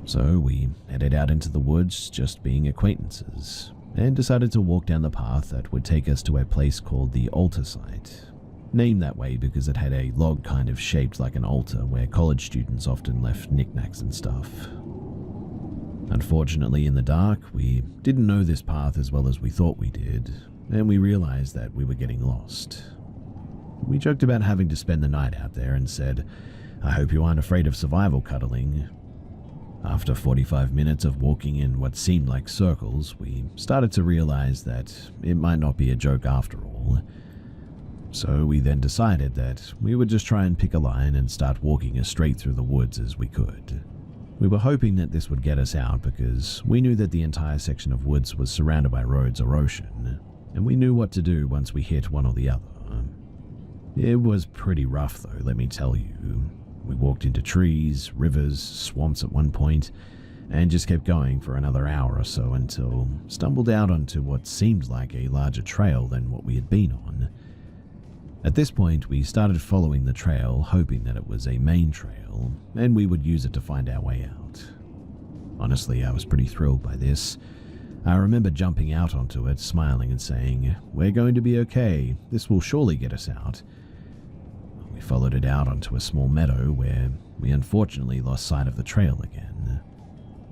So we headed out into the woods, just being acquaintances, and decided to walk down the path that would take us to a place called the altar site. Named that way because it had a log kind of shaped like an altar where college students often left knickknacks and stuff. Unfortunately, in the dark, we didn't know this path as well as we thought we did, and we realized that we were getting lost. We joked about having to spend the night out there and said, "I hope you aren't afraid of survival cuddling." After 45 minutes of walking in what seemed like circles, we started to realize that it might not be a joke after all. So we then decided that we would just try and pick a line and start walking as straight through the woods as we could. We were hoping that this would get us out because we knew that the entire section of woods was surrounded by roads or ocean, and we knew what to do once we hit one or the other. It was pretty rough though, let me tell you. We walked into trees, rivers, swamps at one point, and just kept going for another hour or so until stumbled out onto what seemed like a larger trail than what we had been on. At this point, we started following the trail, hoping that it was a main trail, and we would use it to find our way out. Honestly, I was pretty thrilled by this. I remember jumping out onto it, smiling and saying, "We're going to be okay, this will surely get us out." We followed it out onto a small meadow where we unfortunately lost sight of the trail again.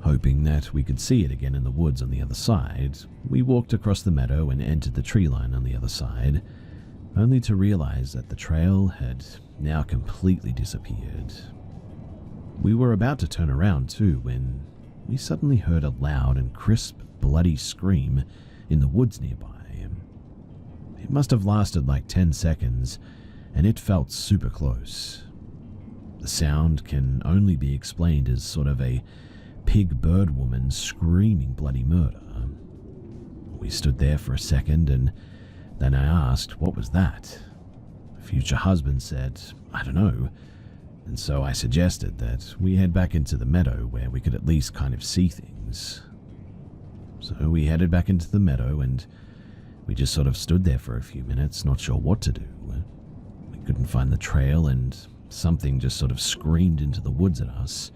Hoping that we could see it again in the woods on the other side, we walked across the meadow and entered the tree line on the other side, only to realize that the trail had now completely disappeared. We were about to turn around too when we suddenly heard a loud and crisp, bloody scream in the woods nearby. It must have lasted like 10 seconds, and it felt super close. The sound can only be explained as sort of a pig bird woman screaming bloody murder. We stood there for a second, and then I asked, "What was that?" Future husband said, "I don't know," and so I suggested that we head back into the meadow where we could at least kind of see things. So we headed back into the meadow, and we just sort of stood there for a few minutes, not sure what to do. We couldn't find the trail, and something just sort of screamed into the woods at us.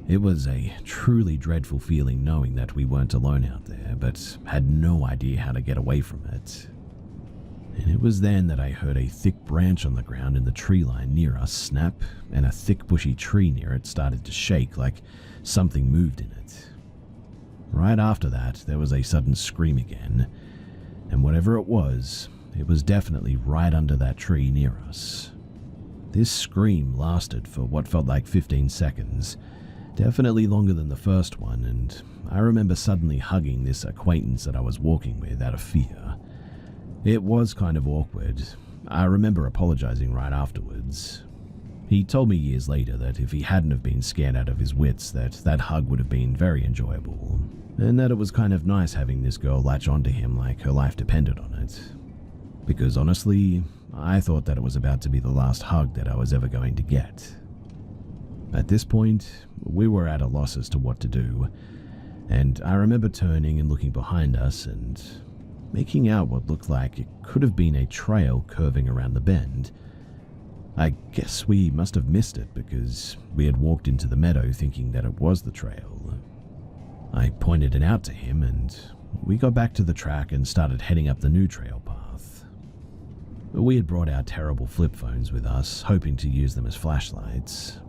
It was a truly dreadful feeling knowing that we weren't alone out there, but had no idea how to get away from it. And it was then that I heard a thick branch on the ground in the tree line near us snap, and a thick bushy tree near it started to shake like something moved in it. Right after that, there was a sudden scream again, and whatever it was definitely right under that tree near us. This scream lasted for what felt like 15 seconds, definitely longer than the first one, and I remember suddenly hugging this acquaintance that I was walking with out of fear. It was kind of awkward. I remember apologizing right afterwards. He told me years later that if he hadn't have been scared out of his wits, that hug would have been very enjoyable, and that it was kind of nice having this girl latch onto him like her life depended on it. Because honestly, I thought that it was about to be the last hug that I was ever going to get. At this point, we were at a loss as to what to do, and I remember turning and looking behind us and making out what looked like it could have been a trail curving around the bend. I guess we must have missed it because we had walked into the meadow thinking that it was the trail. I pointed it out to him, and we got back to the track and started heading up the new trail path. We had brought our terrible flip phones with us, hoping to use them as flashlights.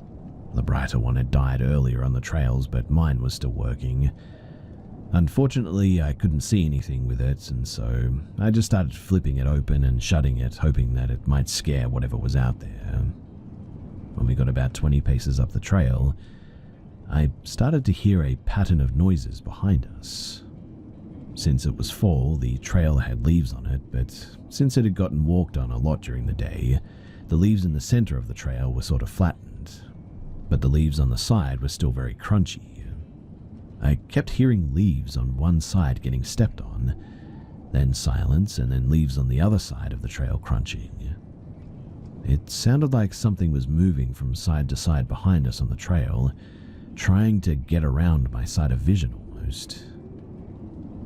The brighter one had died earlier on the trails, but mine was still working. Unfortunately, I couldn't see anything with it, and so I just started flipping it open and shutting it, hoping that it might scare whatever was out there. When we got about 20 paces up the trail, I started to hear a pattern of noises behind us. Since it was fall, the trail had leaves on it, but since it had gotten walked on a lot during the day, the leaves in the center of the trail were sort of flattened, but the leaves on the side were still very crunchy. I kept hearing leaves on one side getting stepped on, then silence, and then leaves on the other side of the trail crunching. It sounded like something was moving from side to side behind us on the trail, trying to get around my side of vision almost.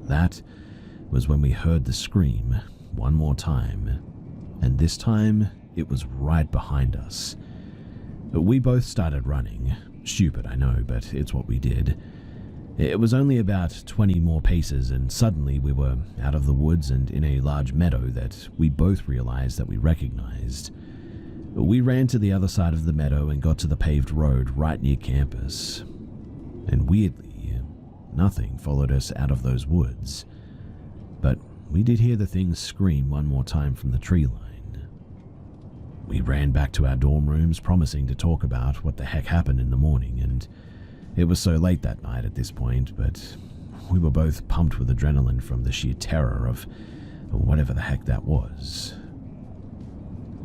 That was when we heard the scream one more time, and this time it was right behind us. We both started running. Stupid, I know, but it's what we did. It was only about 20 more paces, and suddenly we were out of the woods and in a large meadow that we both realized that we recognized. We ran to the other side of the meadow and got to the paved road right near campus. And weirdly, nothing followed us out of those woods. But we did hear the thing scream one more time from the tree line. We ran back to our dorm rooms, promising to talk about what the heck happened in the morning, and it was so late that night at this point, but we were both pumped with adrenaline from the sheer terror of whatever the heck that was.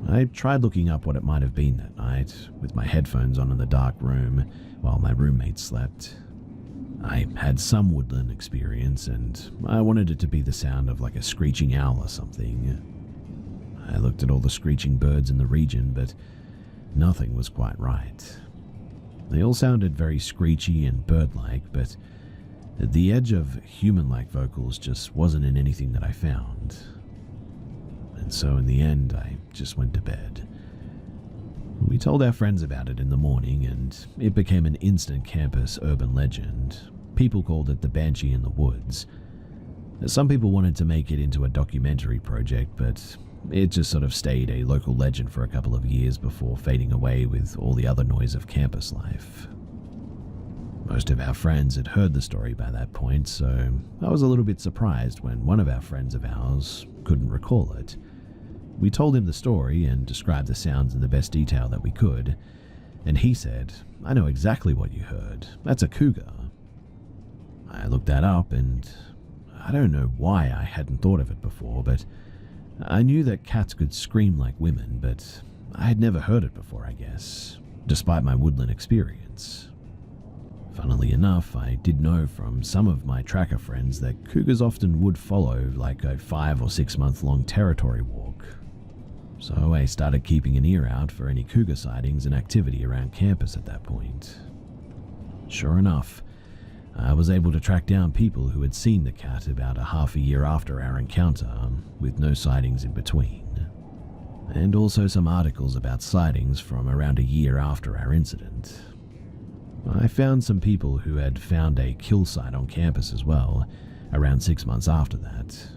I tried looking up what it might have been that night, with my headphones on in the dark room while my roommate slept. I had some woodland experience, and I wanted it to be the sound of like a screeching owl or something. I looked at all the screeching birds in the region, but nothing was quite right. They all sounded very screechy and bird-like, but the edge of human-like vocals just wasn't in anything that I found. And so in the end, I just went to bed. We told our friends about it in the morning, and it became an instant campus urban legend. People called it the Banshee in the Woods. Some people wanted to make it into a documentary project, but it just sort of stayed a local legend for a couple of years before fading away with all the other noise of campus life. Most of our friends had heard the story by that point, so I was a little bit surprised when one of our friends of ours couldn't recall it. We told him the story and described the sounds in the best detail that we could, and he said, "I know exactly what you heard. That's a cougar." I looked that up, and I don't know why I hadn't thought of it before, but I knew that cats could scream like women, but I had never heard it before, I guess, despite my woodland experience. Funnily enough, I did know from some of my tracker friends that cougars often would follow like a 5 or 6 month long territory walk. So I started keeping an ear out for any cougar sightings and activity around campus at that point. Sure enough, I was able to track down people who had seen the cat about a half a year after our encounter, with no sightings in between. And also some articles about sightings from around a year after our incident. I found some people who had found a kill site on campus as well, around 6 months after that.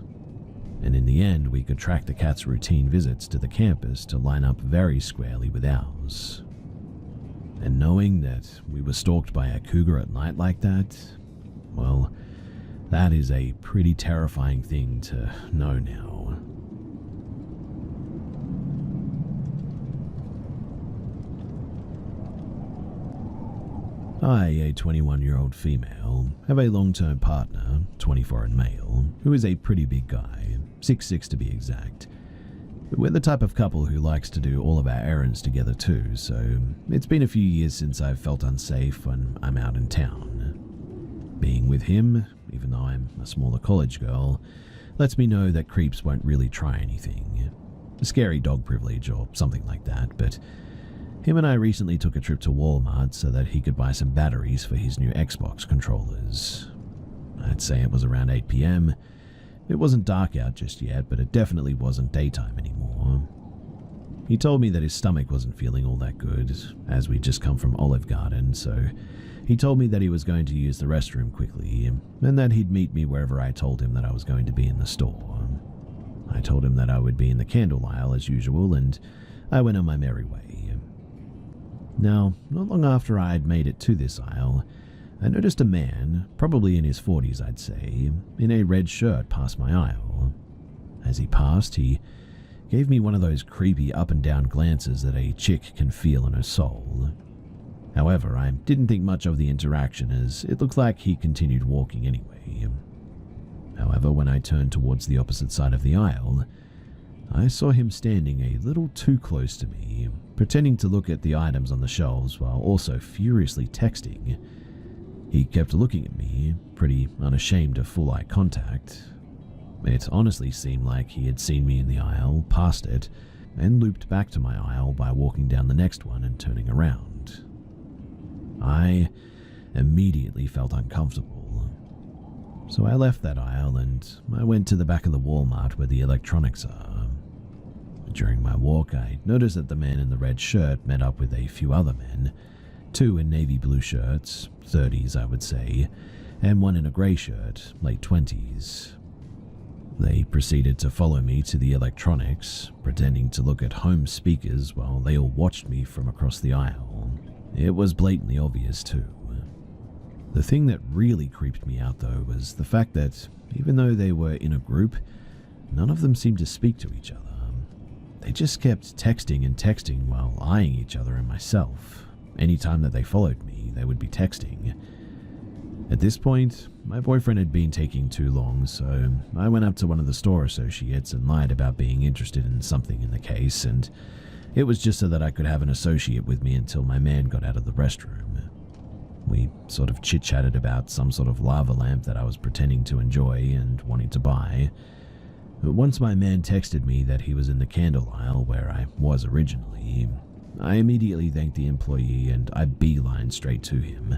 And in the end, we could track the cat's routine visits to the campus to line up very squarely with ours. And knowing that we were stalked by a cougar at night like that, well, that is a pretty terrifying thing to know now. I, a 21-year-old female, have a long-term partner, 24 and male, who is a pretty big guy, 6'6" to be exact. We're the type of couple who likes to do all of our errands together too, so it's been a few years since I've felt unsafe when I'm out in town. Being with him, even though I'm a smaller college girl, lets me know that creeps won't really try anything. Scary dog privilege or something like that, but him and I recently took a trip to Walmart so that he could buy some batteries for his new Xbox controllers. I'd say it was around 8 p.m. It wasn't dark out just yet, but it definitely wasn't daytime anymore. He told me that his stomach wasn't feeling all that good, as we'd just come from Olive Garden, so he told me that he was going to use the restroom quickly, and that he'd meet me wherever I told him that I was going to be in the store. I told him that I would be in the candle aisle as usual, and I went on my merry way. Now, not long after I had made it to this aisle, I noticed a man, probably in his 40s I'd say, in a red shirt pass my aisle. As he passed, he gave me one of those creepy up and down glances that a chick can feel in her soul. However, I didn't think much of the interaction as it looked like he continued walking anyway. However, when I turned towards the opposite side of the aisle, I saw him standing a little too close to me, pretending to look at the items on the shelves while also furiously texting. He kept looking at me, pretty unashamed of full eye contact. It honestly seemed like he had seen me in the aisle, passed it, and looped back to my aisle by walking down the next one and turning around. I immediately felt uncomfortable. So I left that aisle and I went to the back of the Walmart where the electronics are. During my walk, I noticed that the man in the red shirt met up with a few other men, 2 in navy blue shirts, 30s I would say, and 1 in a grey shirt, late 20s. They proceeded to follow me to the electronics, pretending to look at home speakers while they all watched me from across the aisle. It was blatantly obvious too. The thing that really creeped me out, though, was the fact that even though they were in a group, none of them seemed to speak to each other. They just kept texting and texting while eyeing each other and myself. Anytime that they followed me, they would be texting. At this point, my boyfriend had been taking too long, so I went up to one of the store associates and lied about being interested in something in the case, and it was just so that I could have an associate with me until my man got out of the restroom. We sort of chit-chatted about some sort of lava lamp that I was pretending to enjoy and wanting to buy. But once my man texted me that he was in the candle aisle where I was originally, I immediately thanked the employee and I beelined straight to him.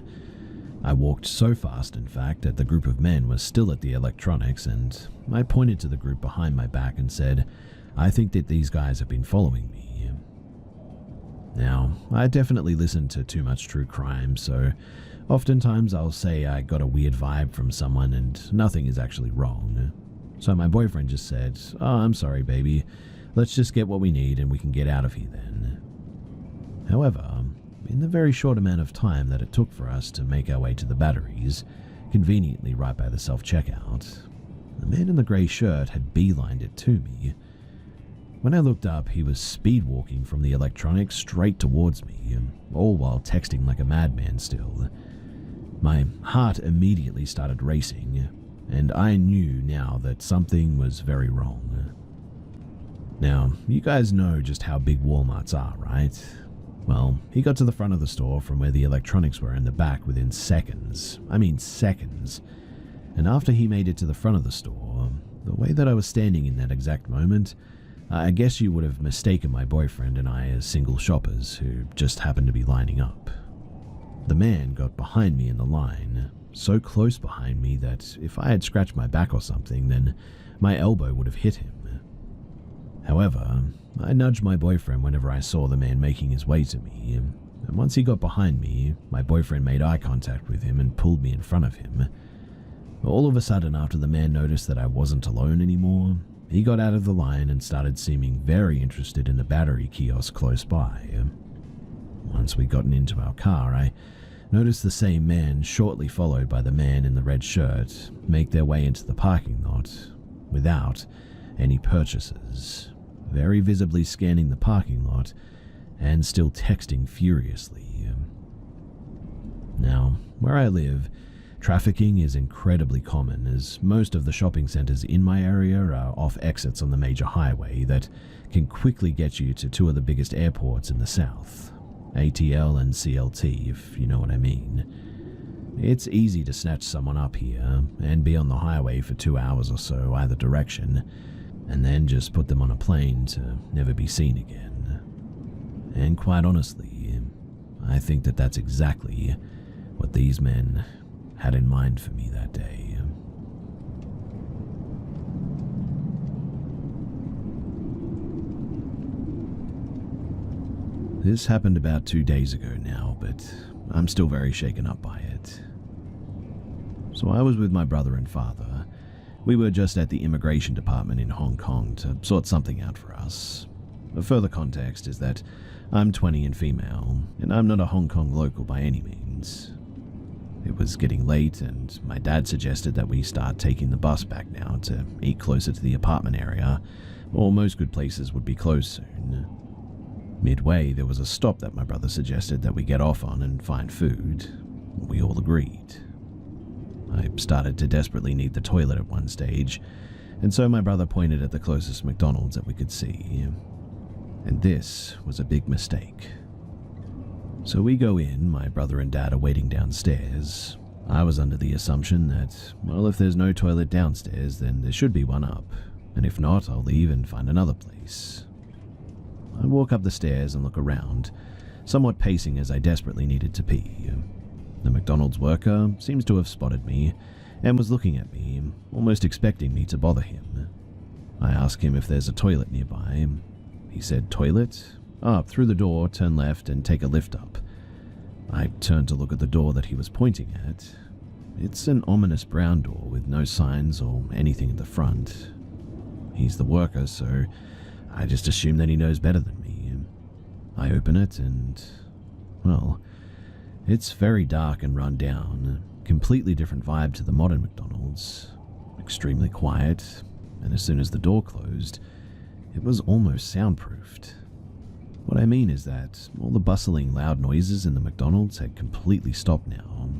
I walked so fast, in fact, that the group of men was still at the electronics, and I pointed to the group behind my back and said, "I think that these guys have been following me." Now, I definitely listen to too much true crime, so oftentimes I'll say I got a weird vibe from someone and nothing is actually wrong. So my boyfriend just said, "Oh, I'm sorry, baby. Let's just get what we need and we can get out of here then." However, in the very short amount of time that it took for us to make our way to the batteries, conveniently right by the self-checkout, the man in the grey shirt had beelined it to me. When I looked up, he was speed-walking from the electronics straight towards me, all while texting like a madman still. My heart immediately started racing, and I knew now that something was very wrong. Now, you guys know just how big Walmarts are, right? Well, he got to the front of the store from where the electronics were in the back within seconds. I mean seconds. And after he made it to the front of the store, the way that I was standing in that exact moment, I guess you would have mistaken my boyfriend and I as single shoppers who just happened to be lining up. The man got behind me in the line, so close behind me that if I had scratched my back or something, then my elbow would have hit him. However, I nudged my boyfriend whenever I saw the man making his way to me, and once he got behind me, my boyfriend made eye contact with him and pulled me in front of him. All of a sudden, after the man noticed that I wasn't alone anymore, he got out of the line and started seeming very interested in the battery kiosk close by. Once we'd gotten into our car, I noticed the same man, shortly followed by the man in the red shirt, make their way into the parking lot without any purchases, very visibly scanning the parking lot and still texting furiously. Now, where I live, trafficking is incredibly common, as most of the shopping centers in my area are off exits on the major highway that can quickly get you to two of the biggest airports in the south, ATL and CLT, if you know what I mean. It's easy to snatch someone up here and be on the highway for 2 hours or so either direction, and then just put them on a plane to never be seen again. And quite honestly, I think that that's exactly what these men had in mind for me that day. This happened about 2 days ago now, but I'm still very shaken up by it. So I was with my brother and father. We were just at the immigration department in Hong Kong to sort something out for us. A further context is that I'm 20 and female, and I'm not a Hong Kong local by any means. It was getting late, and my dad suggested that we start taking the bus back now to eat closer to the apartment area, or most good places would be closed soon. Midway, there was a stop that my brother suggested that we get off on and find food. We all agreed. I started to desperately need the toilet at one stage, and so my brother pointed at the closest McDonald's that we could see. And this was a big mistake. So we go in, my brother and dad are waiting downstairs. I was under the assumption that, well, if there's no toilet downstairs, then there should be one up, and if not, I'll leave and find another place. I walk up the stairs and look around, somewhat pacing as I desperately needed to pee. The McDonald's worker seems to have spotted me and was looking at me, almost expecting me to bother him. I ask him if there's a toilet nearby. He said, "Toilet? Up through the door, turn left, and take a lift up." I turned to look at the door that he was pointing at. It's an ominous brown door with no signs or anything at the front. He's the worker, so I just assume that he knows better than me. I open it and, well, it's very dark and run down. completely different vibe to the modern McDonald's. Extremely quiet, and as soon as the door closed, it was almost soundproofed. What I mean is that all the bustling, loud noises in the McDonald's had completely stopped now.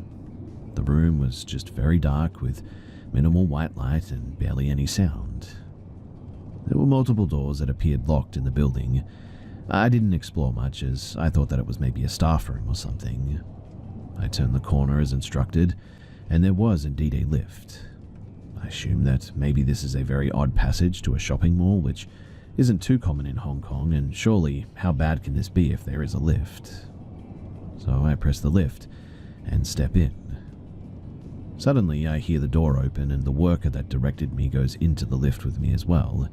The room was just very dark with minimal white light and barely any sound. There were multiple doors that appeared locked in the building. I didn't explore much as I thought that it was maybe a staff room or something. I turned the corner as instructed, and there was indeed a lift. I assume that maybe this is a very odd passage to a shopping mall, which isn't too common in Hong Kong, and surely how bad can this be if there is a lift? So I press the lift and step in. Suddenly I hear the door open and the worker that directed me goes into the lift with me as well.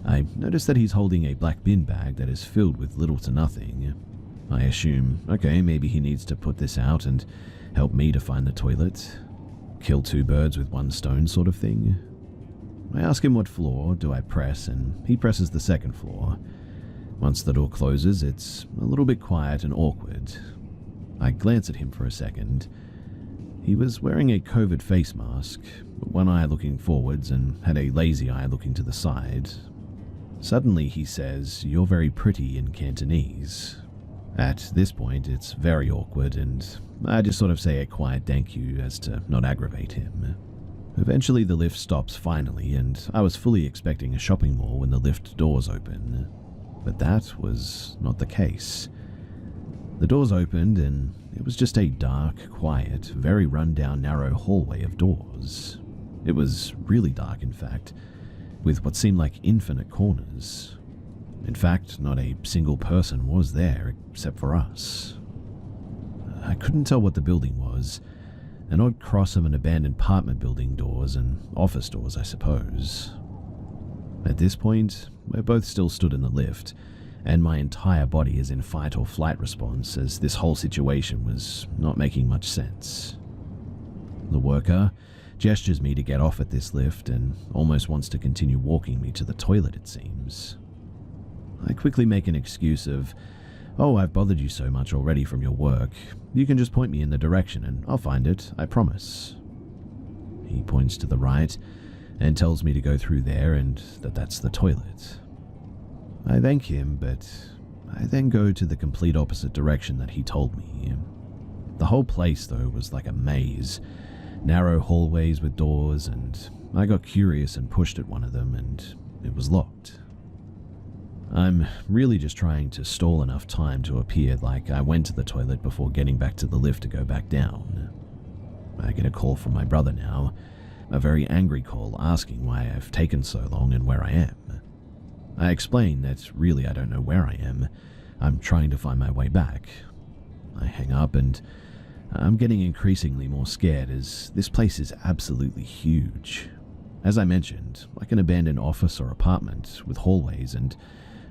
I notice that he's holding a black bin bag that is filled with little to nothing. I assume, okay, maybe he needs to put this out and help me to find the toilet. Kill two birds with one stone sort of thing. I ask him what floor do I press, and he presses the second floor. Once the door closes, it's a little bit quiet and awkward. I glance at him for a second. He was wearing a COVID face mask, one eye looking forwards and had a lazy eye looking to the side. Suddenly he says, "You're very pretty" in Cantonese. At this point, it's very awkward, and I just sort of say a quiet thank you as to not aggravate him. Eventually the lift stops finally, and I was fully expecting a shopping mall when the lift doors open. But that was not the case. The doors opened, and it was just a dark, quiet, very run-down, narrow hallway of doors. It was really dark, in fact, with what seemed like infinite corners. In fact, not a single person was there except for us. I couldn't tell what the building was. An odd cross of an abandoned apartment building doors and office doors, I suppose. At this point, we're both still stood in the lift, and my entire body is in fight or flight response as this whole situation was not making much sense. The worker gestures me to get off at this lift and almost wants to continue walking me to the toilet, it seems. I quickly make an excuse of, "Oh, I've bothered you so much already from your work. You can just point me in the direction and I'll find it, I promise." He points to the right and tells me to go through there and that's the toilet. I thank him, but I then go to the complete opposite direction that he told me. The whole place, though, was like a maze. Narrow hallways with doors, and I got curious and pushed at one of them, and it was locked. I'm really just trying to stall enough time to appear like I went to the toilet before getting back to the lift to go back down. I get a call from my brother now, a very angry call asking why I've taken so long and where I am. I explain that really I don't know where I am. I'm trying to find my way back. I hang up and I'm getting increasingly more scared as this place is absolutely huge. As I mentioned, like an abandoned office or apartment with hallways and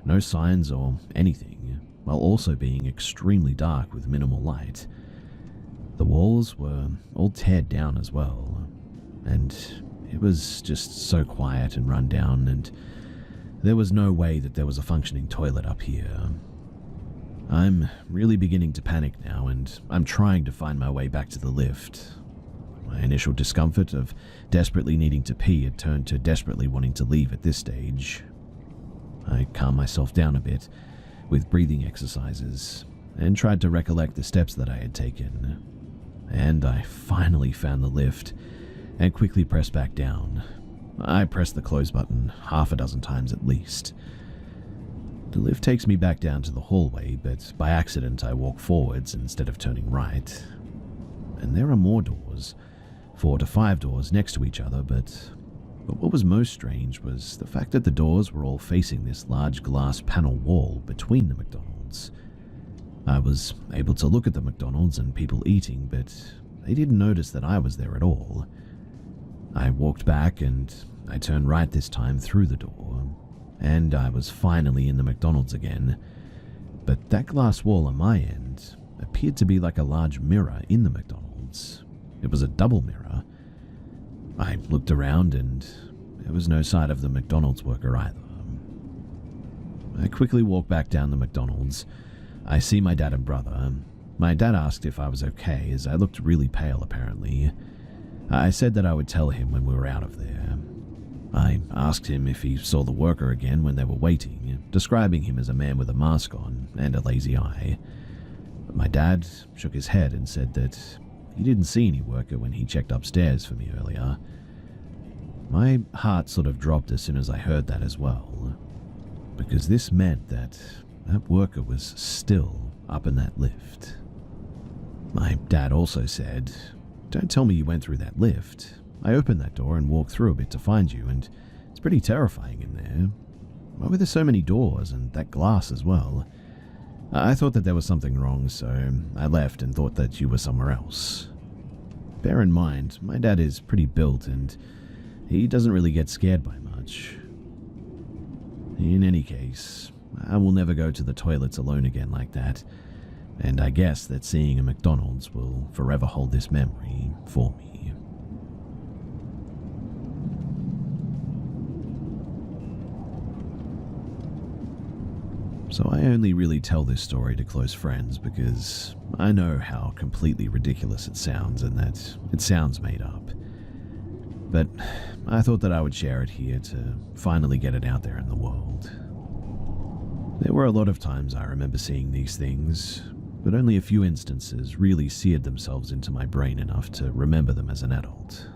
no signs or anything, while also being extremely dark with minimal light. The walls were all teared down as well, and it was just so quiet and run down, and there was no way that there was a functioning toilet up here. I'm really beginning to panic now, and I'm trying to find my way back to the lift. My initial discomfort of desperately needing to pee had turned to desperately wanting to leave at this stage. I calmed myself down a bit with breathing exercises and tried to recollect the steps that I had taken. And I finally found the lift and quickly pressed back down. I pressed the close button half a dozen times at least. The lift takes me back down to the hallway, but by accident I walk forwards instead of turning right. And there are more doors, 4 to 5 doors next to each other, but what was most strange was the fact that the doors were all facing this large glass panel wall between the McDonald's. I was able to look at the McDonald's and people eating, but they didn't notice that I was there at all. I walked back and I turned right this time through the door, and I was finally in the McDonald's again. But that glass wall on my end appeared to be like a large mirror in the McDonald's. It was a double mirror. I looked around and there was no sight of the McDonald's worker either. I quickly walk back down the McDonald's. I see my dad and brother. My dad asked if I was okay, as I looked really pale apparently. I said that I would tell him when we were out of there. I asked him if he saw the worker again when they were waiting, describing him as a man with a mask on and a lazy eye. My dad shook his head and said that he didn't see any worker when he checked upstairs for me earlier. My heart sort of dropped as soon as I heard that as well, because this meant that worker was still up in that lift. My dad also said, "Don't tell me you went through that lift. I opened that door and walked through a bit to find you, and it's pretty terrifying in there. Why were there so many doors and that glass as well? I thought that there was something wrong, so I left and thought that you were somewhere else." Bear in mind, my dad is pretty built and he doesn't really get scared by much. In any case, I will never go to the toilets alone again like that, and I guess that seeing a McDonald's will forever hold this memory for me. So I only really tell this story to close friends because I know how completely ridiculous it sounds and that it sounds made up. But I thought that I would share it here to finally get it out there in the world. There were a lot of times I remember seeing these things, but only a few instances really seared themselves into my brain enough to remember them as an adult.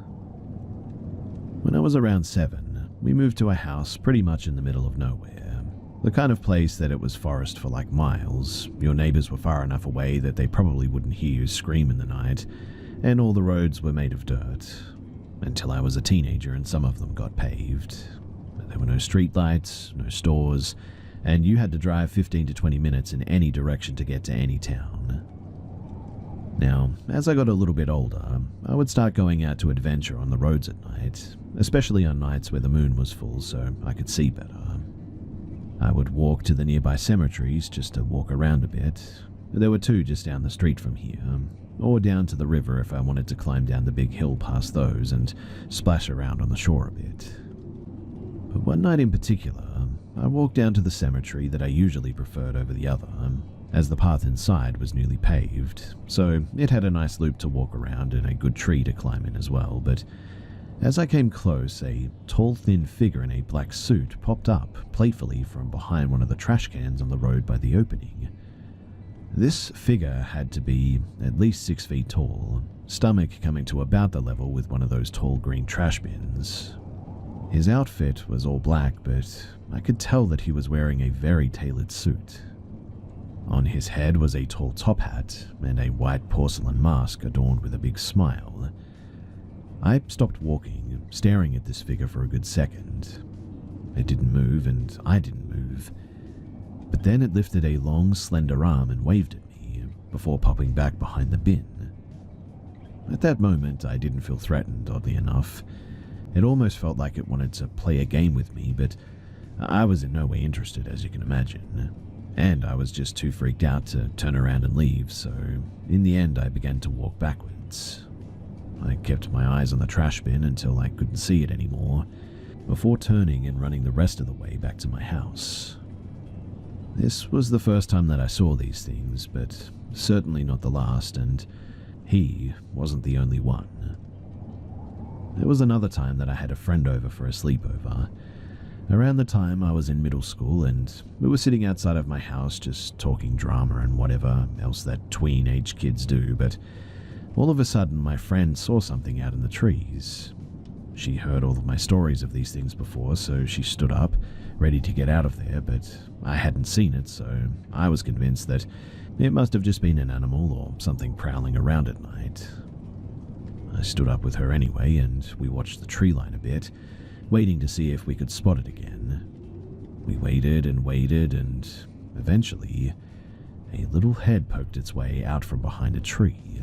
When I was around 7, we moved to a house pretty much in the middle of nowhere. The kind of place that it was forest for like miles, your neighbors were far enough away that they probably wouldn't hear you scream in the night, and all the roads were made of dirt. Until I was a teenager and some of them got paved. There were no streetlights, no stores, and you had to drive 15 to 20 minutes in any direction to get to any town. Now, as I got a little bit older, I would start going out to adventure on the roads at night, especially on nights where the moon was full so I could see better. I would walk to the nearby cemeteries just to walk around a bit. There were 2 just down the street from here, or down to the river if I wanted to climb down the big hill past those and splash around on the shore a bit. But one night in particular, I walked down to the cemetery that I usually preferred over the other, as the path inside was newly paved, so it had a nice loop to walk around and a good tree to climb in as well, but as I came close, a tall, thin figure in a black suit popped up playfully from behind one of the trash cans on the road by the opening. This figure had to be at least 6 feet tall, stomach coming to about the level with one of those tall green trash bins. His outfit was all black, but I could tell that he was wearing a very tailored suit. On his head was a tall top hat and a white porcelain mask adorned with a big smile. I stopped walking, staring at this figure for a good second. It didn't move, and I didn't move. But then it lifted a long, slender arm and waved at me, before popping back behind the bin. At that moment, I didn't feel threatened, oddly enough. It almost felt like it wanted to play a game with me, but I was in no way interested, as you can imagine. And I was just too freaked out to turn around and leave, so in the end I began to walk backwards. I kept my eyes on the trash bin until I couldn't see it anymore, before turning and running the rest of the way back to my house. This was the first time that I saw these things, but certainly not the last, and he wasn't the only one. There was another time that I had a friend over for a sleepover. Around the time I was in middle school, and we were sitting outside of my house just talking drama and whatever else that tween-age kids do, but all of a sudden my friend saw something out in the trees. She heard all of my stories of these things before, so she stood up, ready to get out of there, but I hadn't seen it, so I was convinced that it must have just been an animal or something prowling around at night. I stood up with her anyway, and we watched the tree line a bit, waiting to see if we could spot it again. We waited, and eventually, a little head poked its way out from behind a tree.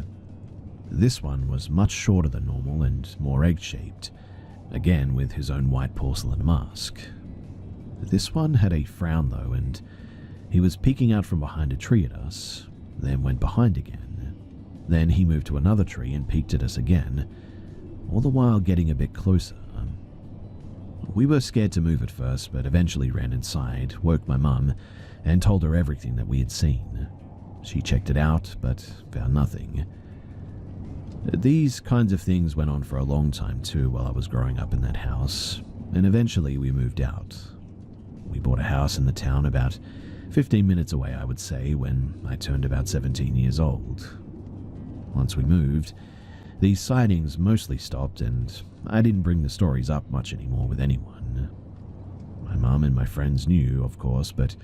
This one was much shorter than normal and more egg-shaped, again with his own white porcelain mask. This one had a frown though, and he was peeking out from behind a tree at us, then went behind again. Then he moved to another tree and peeked at us again, all the while getting a bit closer. We were scared to move at first, but eventually ran inside, woke my mum, and told her everything that we had seen. She checked it out, but found nothing. These kinds of things went on for a long time too while I was growing up in that house, and eventually we moved out. We bought a house in the town about 15 minutes away, I would say, when I turned about 17 years old. Once we moved, these sightings mostly stopped, and I didn't bring the stories up much anymore with anyone. My mum and my friends knew, of course, but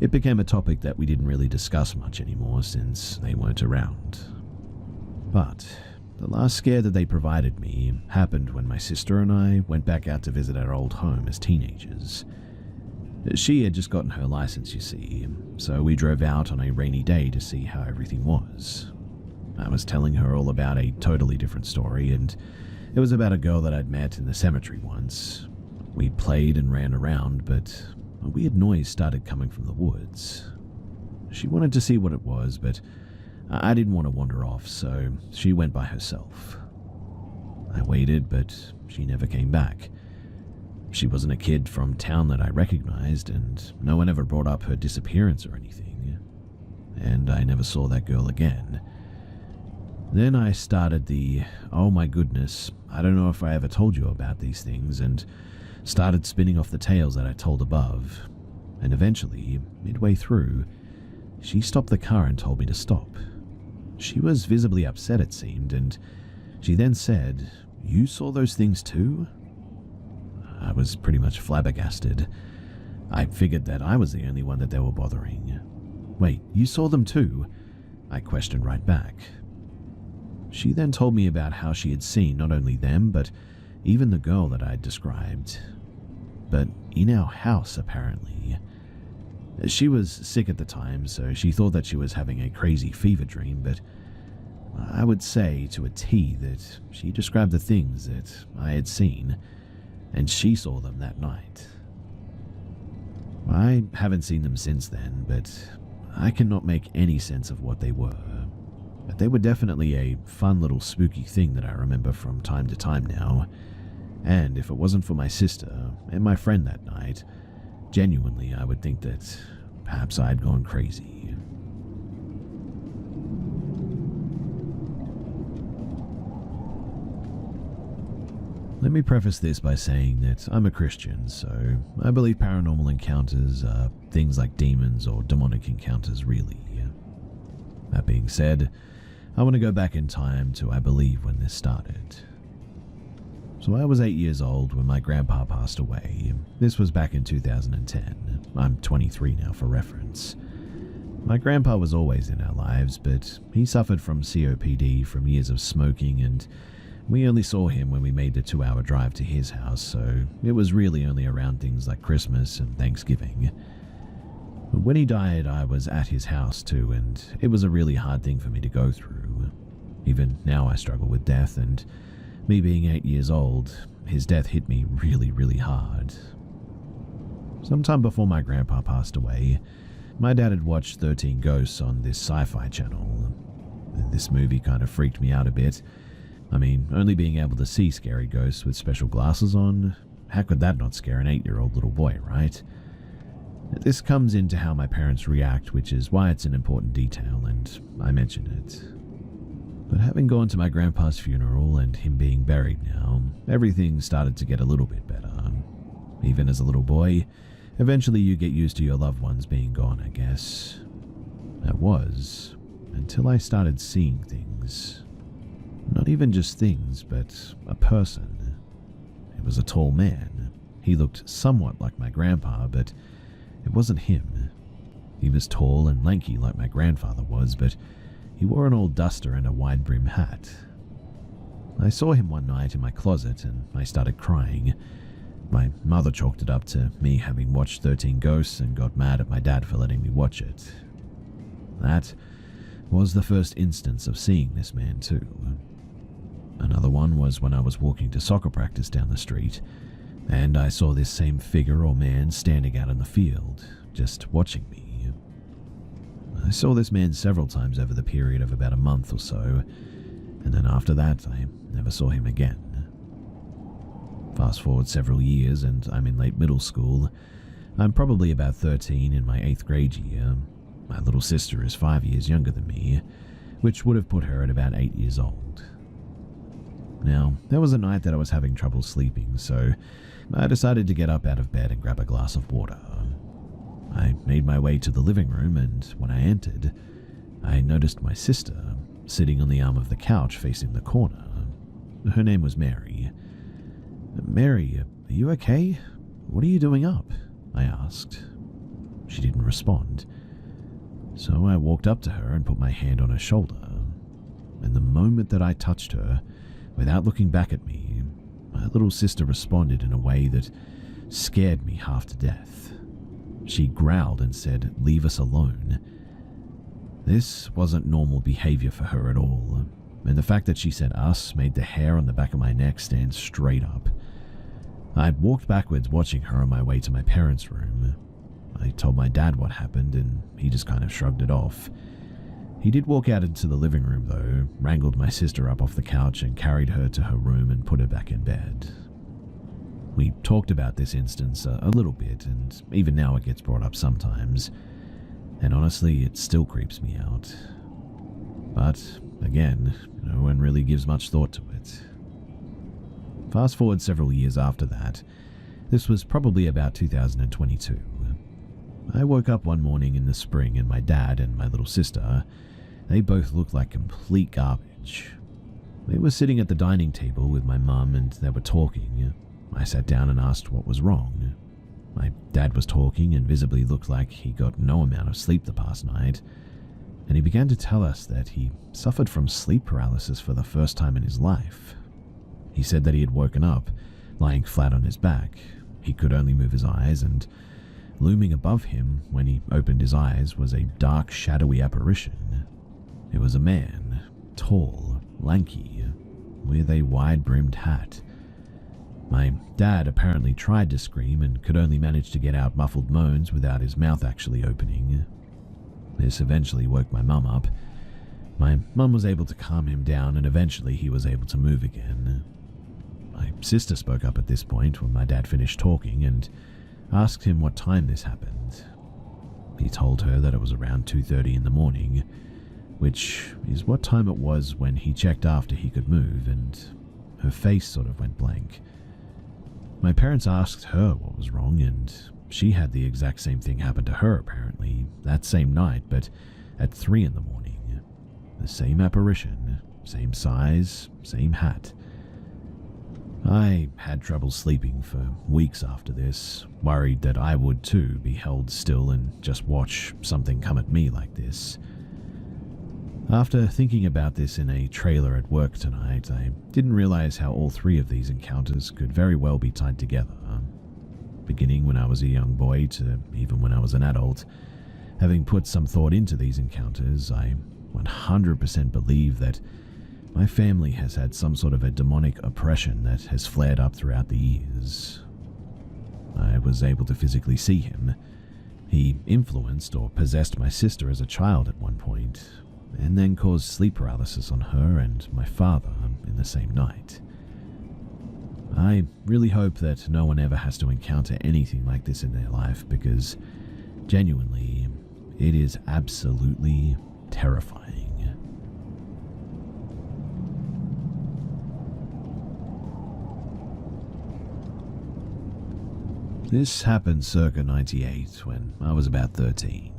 it became a topic that we didn't really discuss much anymore since they weren't around. But the last scare that they provided me happened when my sister and I went back out to visit our old home as teenagers. She had just gotten her license, you see, so we drove out on a rainy day to see how everything was. I was telling her all about a totally different story, and it was about a girl that I'd met in the cemetery once. We played and ran around, but a weird noise started coming from the woods. She wanted to see what it was, but I didn't want to wander off, so she went by herself. I waited, but she never came back. She wasn't a kid from town that I recognized, and no one ever brought up her disappearance or anything. And I never saw that girl again. Then I started the, oh my goodness, I don't know if I ever told you about these things, and started spinning off the tales that I told above. And eventually, midway through, she stopped the car and told me to stop. She was visibly upset, it seemed, and she then said, "You saw those things too?" I was pretty much flabbergasted. I figured that I was the only one that they were bothering. "Wait, you saw them too?" I questioned right back. She then told me about how she had seen not only them, but even the girl that I had described. But in our house, apparently. She was sick at the time, so she thought that she was having a crazy fever dream, but I would say to a T that she described the things that I had seen, and she saw them that night. I haven't seen them since then, but I cannot make any sense of what they were. But they were definitely a fun little spooky thing that I remember from time to time now. And if it wasn't for my sister and my friend that night, genuinely I would think that perhaps I'd gone crazy. Let me preface this by saying that I'm a Christian, so I believe paranormal encounters are things like demons or demonic encounters, really. That being said, I want to go back in time to, I believe, when this started. So I was 8 years old when my grandpa passed away. This was back in 2010. I'm 23 now for reference. My grandpa was always in our lives, but he suffered from COPD from years of smoking, and we only saw him when we made the 2-hour drive to his house, so it was really only around things like Christmas and Thanksgiving. But when he died, I was at his house too, and it was a really hard thing for me to go through. Even now I struggle with death, and me being 8 years old, his death hit me really, really hard. Sometime before my grandpa passed away, my dad had watched 13 Ghosts on this sci-fi channel. This movie kind of freaked me out a bit. I mean, only being able to see scary ghosts with special glasses on, how could that not scare an 8-year-old little boy, right? This comes into how my parents react, which is why it's an important detail, and I mention it. But having gone to my grandpa's funeral and him being buried now, everything started to get a little bit better. Even as a little boy, eventually you get used to your loved ones being gone, I guess. That was, until I started seeing things. Not even just things, but a person. It was a tall man. He looked somewhat like my grandpa, but it wasn't him. He was tall and lanky like my grandfather was, but he wore an old duster and a wide-brim hat. I saw him one night in my closet and I started crying. My mother chalked it up to me having watched 13 Ghosts and got mad at my dad for letting me watch it. That was the first instance of seeing this man too. Another one was when I was walking to soccer practice down the street, and I saw this same figure or man standing out in the field, just watching me. I saw this man several times over the period of about a month or so, and then after that I never saw him again. Fast forward several years and I'm in late middle school. I'm probably about 13 in my 8th grade year. My little sister is 5 years younger than me, which would have put her at about 8 years old. Now, there was a night that I was having trouble sleeping, so I decided to get up out of bed and grab a glass of water. I made my way to the living room, and when I entered, I noticed my sister sitting on the arm of the couch facing the corner. Her name was Mary. "Mary, are you okay? What are you doing up?" I asked. She didn't respond. So I walked up to her and put my hand on her shoulder. And the moment that I touched her, without looking back at me, my little sister responded in a way that scared me half to death. She growled and said, "Leave us alone." This wasn't normal behavior for her at all, and the fact that she said "us" made the hair on the back of my neck stand straight up. I walked backwards watching her on my way to my parents' room. I told my dad what happened, and he just kind of shrugged it off. He did walk out into the living room though, wrangled my sister up off the couch and carried her to her room and put her back in bed. We talked about this instance a little bit, and even now it gets brought up sometimes, and honestly it still creeps me out. But again, no one really gives much thought to it. Fast forward several years after that. This was probably about 2022. I woke up one morning in the spring and my dad and my little sister, they both looked like complete garbage. They were sitting at the dining table with my mum and they were talking. I sat down and asked what was wrong. My dad was talking and visibly looked like he got no amount of sleep the past night, and he began to tell us that he suffered from sleep paralysis for the first time in his life. He said that he had woken up, lying flat on his back. He could only move his eyes, and looming above him when he opened his eyes was a dark, shadowy apparition. It was a man, tall, lanky, with a wide-brimmed hat. My dad apparently tried to scream and could only manage to get out muffled moans without his mouth actually opening. This eventually woke my mum up. My mum was able to calm him down and eventually he was able to move again. My sister spoke up at this point when my dad finished talking and asked him what time this happened. He told her that it was around 2:30 in the morning, which is what time it was when he checked after he could move, and her face sort of went blank. My parents asked her what was wrong, and she had the exact same thing happen to her apparently that same night, but at 3 in the morning. The same apparition, same size, same hat. I had trouble sleeping for weeks after this, worried that I would too be held still and just watch something come at me like this. After thinking about this in a trailer at work tonight, I didn't realize how all 3 of these encounters could very well be tied together. Beginning when I was a young boy to even when I was an adult, having put some thought into these encounters, I 100% believe that my family has had some sort of a demonic oppression that has flared up throughout the years. I was able to physically see him. He influenced or possessed my sister as a child at one point, and then caused sleep paralysis on her and my father in the same night. I really hope that no one ever has to encounter anything like this in their life because, genuinely, it is absolutely terrifying. This happened circa 98 when I was about 13.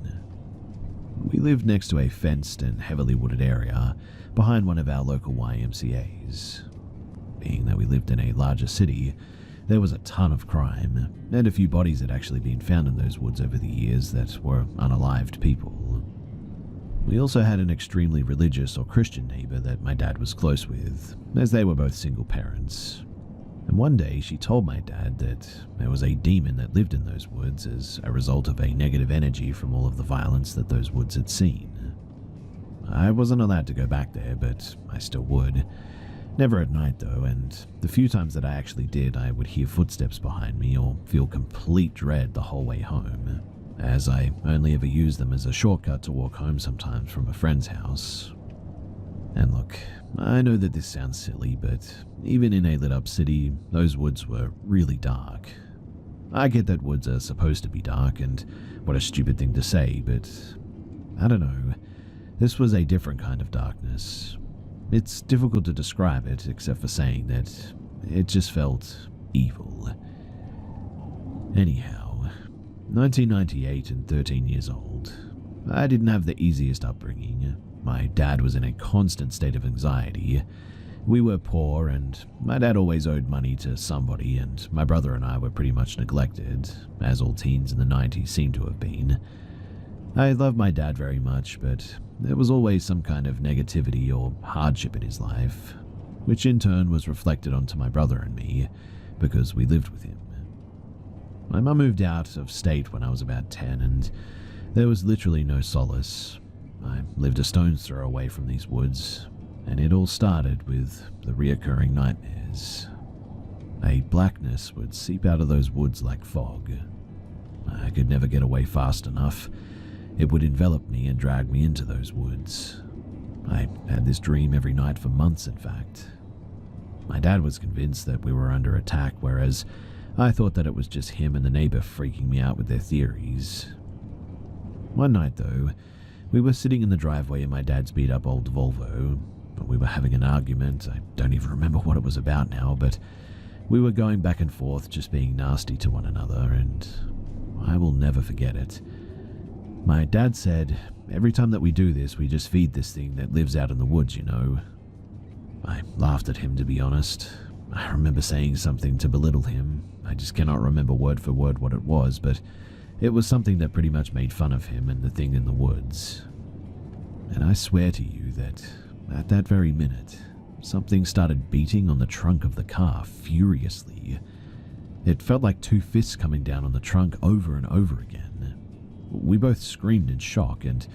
We lived next to a fenced and heavily wooded area behind one of our local YMCAs. Being that we lived in a larger city, there was a ton of crime, and a few bodies had actually been found in those woods over the years that were unalived people. We also had an extremely religious or Christian neighbor that my dad was close with, as they were both single parents. And one day she told my dad that there was a demon that lived in those woods as a result of a negative energy from all of the violence that those woods had seen. I wasn't allowed to go back there, but I still would. Never at night though, and the few times that I actually did, I would hear footsteps behind me or feel complete dread the whole way home, as I only ever used them as a shortcut to walk home sometimes from a friend's house. And look, I know that this sounds silly, but even in a lit-up city, those woods were really dark. I get that woods are supposed to be dark, and what a stupid thing to say, but I don't know. This was a different kind of darkness. It's difficult to describe it, except for saying that it just felt evil. Anyhow, 1998 and 13 years old. I didn't have the easiest upbringing. My dad was in a constant state of anxiety. We were poor, and my dad always owed money to somebody, and my brother and I were pretty much neglected, as all teens in the 90s seem to have been. I loved my dad very much, but there was always some kind of negativity or hardship in his life, which in turn was reflected onto my brother and me, because we lived with him. My mum moved out of state when I was about 10, and there was literally no solace. I lived a stone's throw away from these woods, and it all started with the reoccurring nightmares. A blackness would seep out of those woods like fog. I could never get away fast enough. It would envelop me and drag me into those woods. I had this dream every night for months, in fact. My dad was convinced that we were under attack, whereas I thought that it was just him and the neighbor freaking me out with their theories. One night, though, we were sitting in the driveway in my dad's beat-up old Volvo. We were having an argument. I don't even remember what it was about now, but we were going back and forth, just being nasty to one another, and I will never forget it. My dad said, "Every time that we do this, we just feed this thing that lives out in the woods, you know." I laughed at him, to be honest. I remember saying something to belittle him. I just cannot remember word for word what it was, but it was something that pretty much made fun of him and the thing in the woods. And I swear to you that at that very minute, something started beating on the trunk of the car furiously. It felt like two fists coming down on the trunk over and over again. We both screamed in shock, and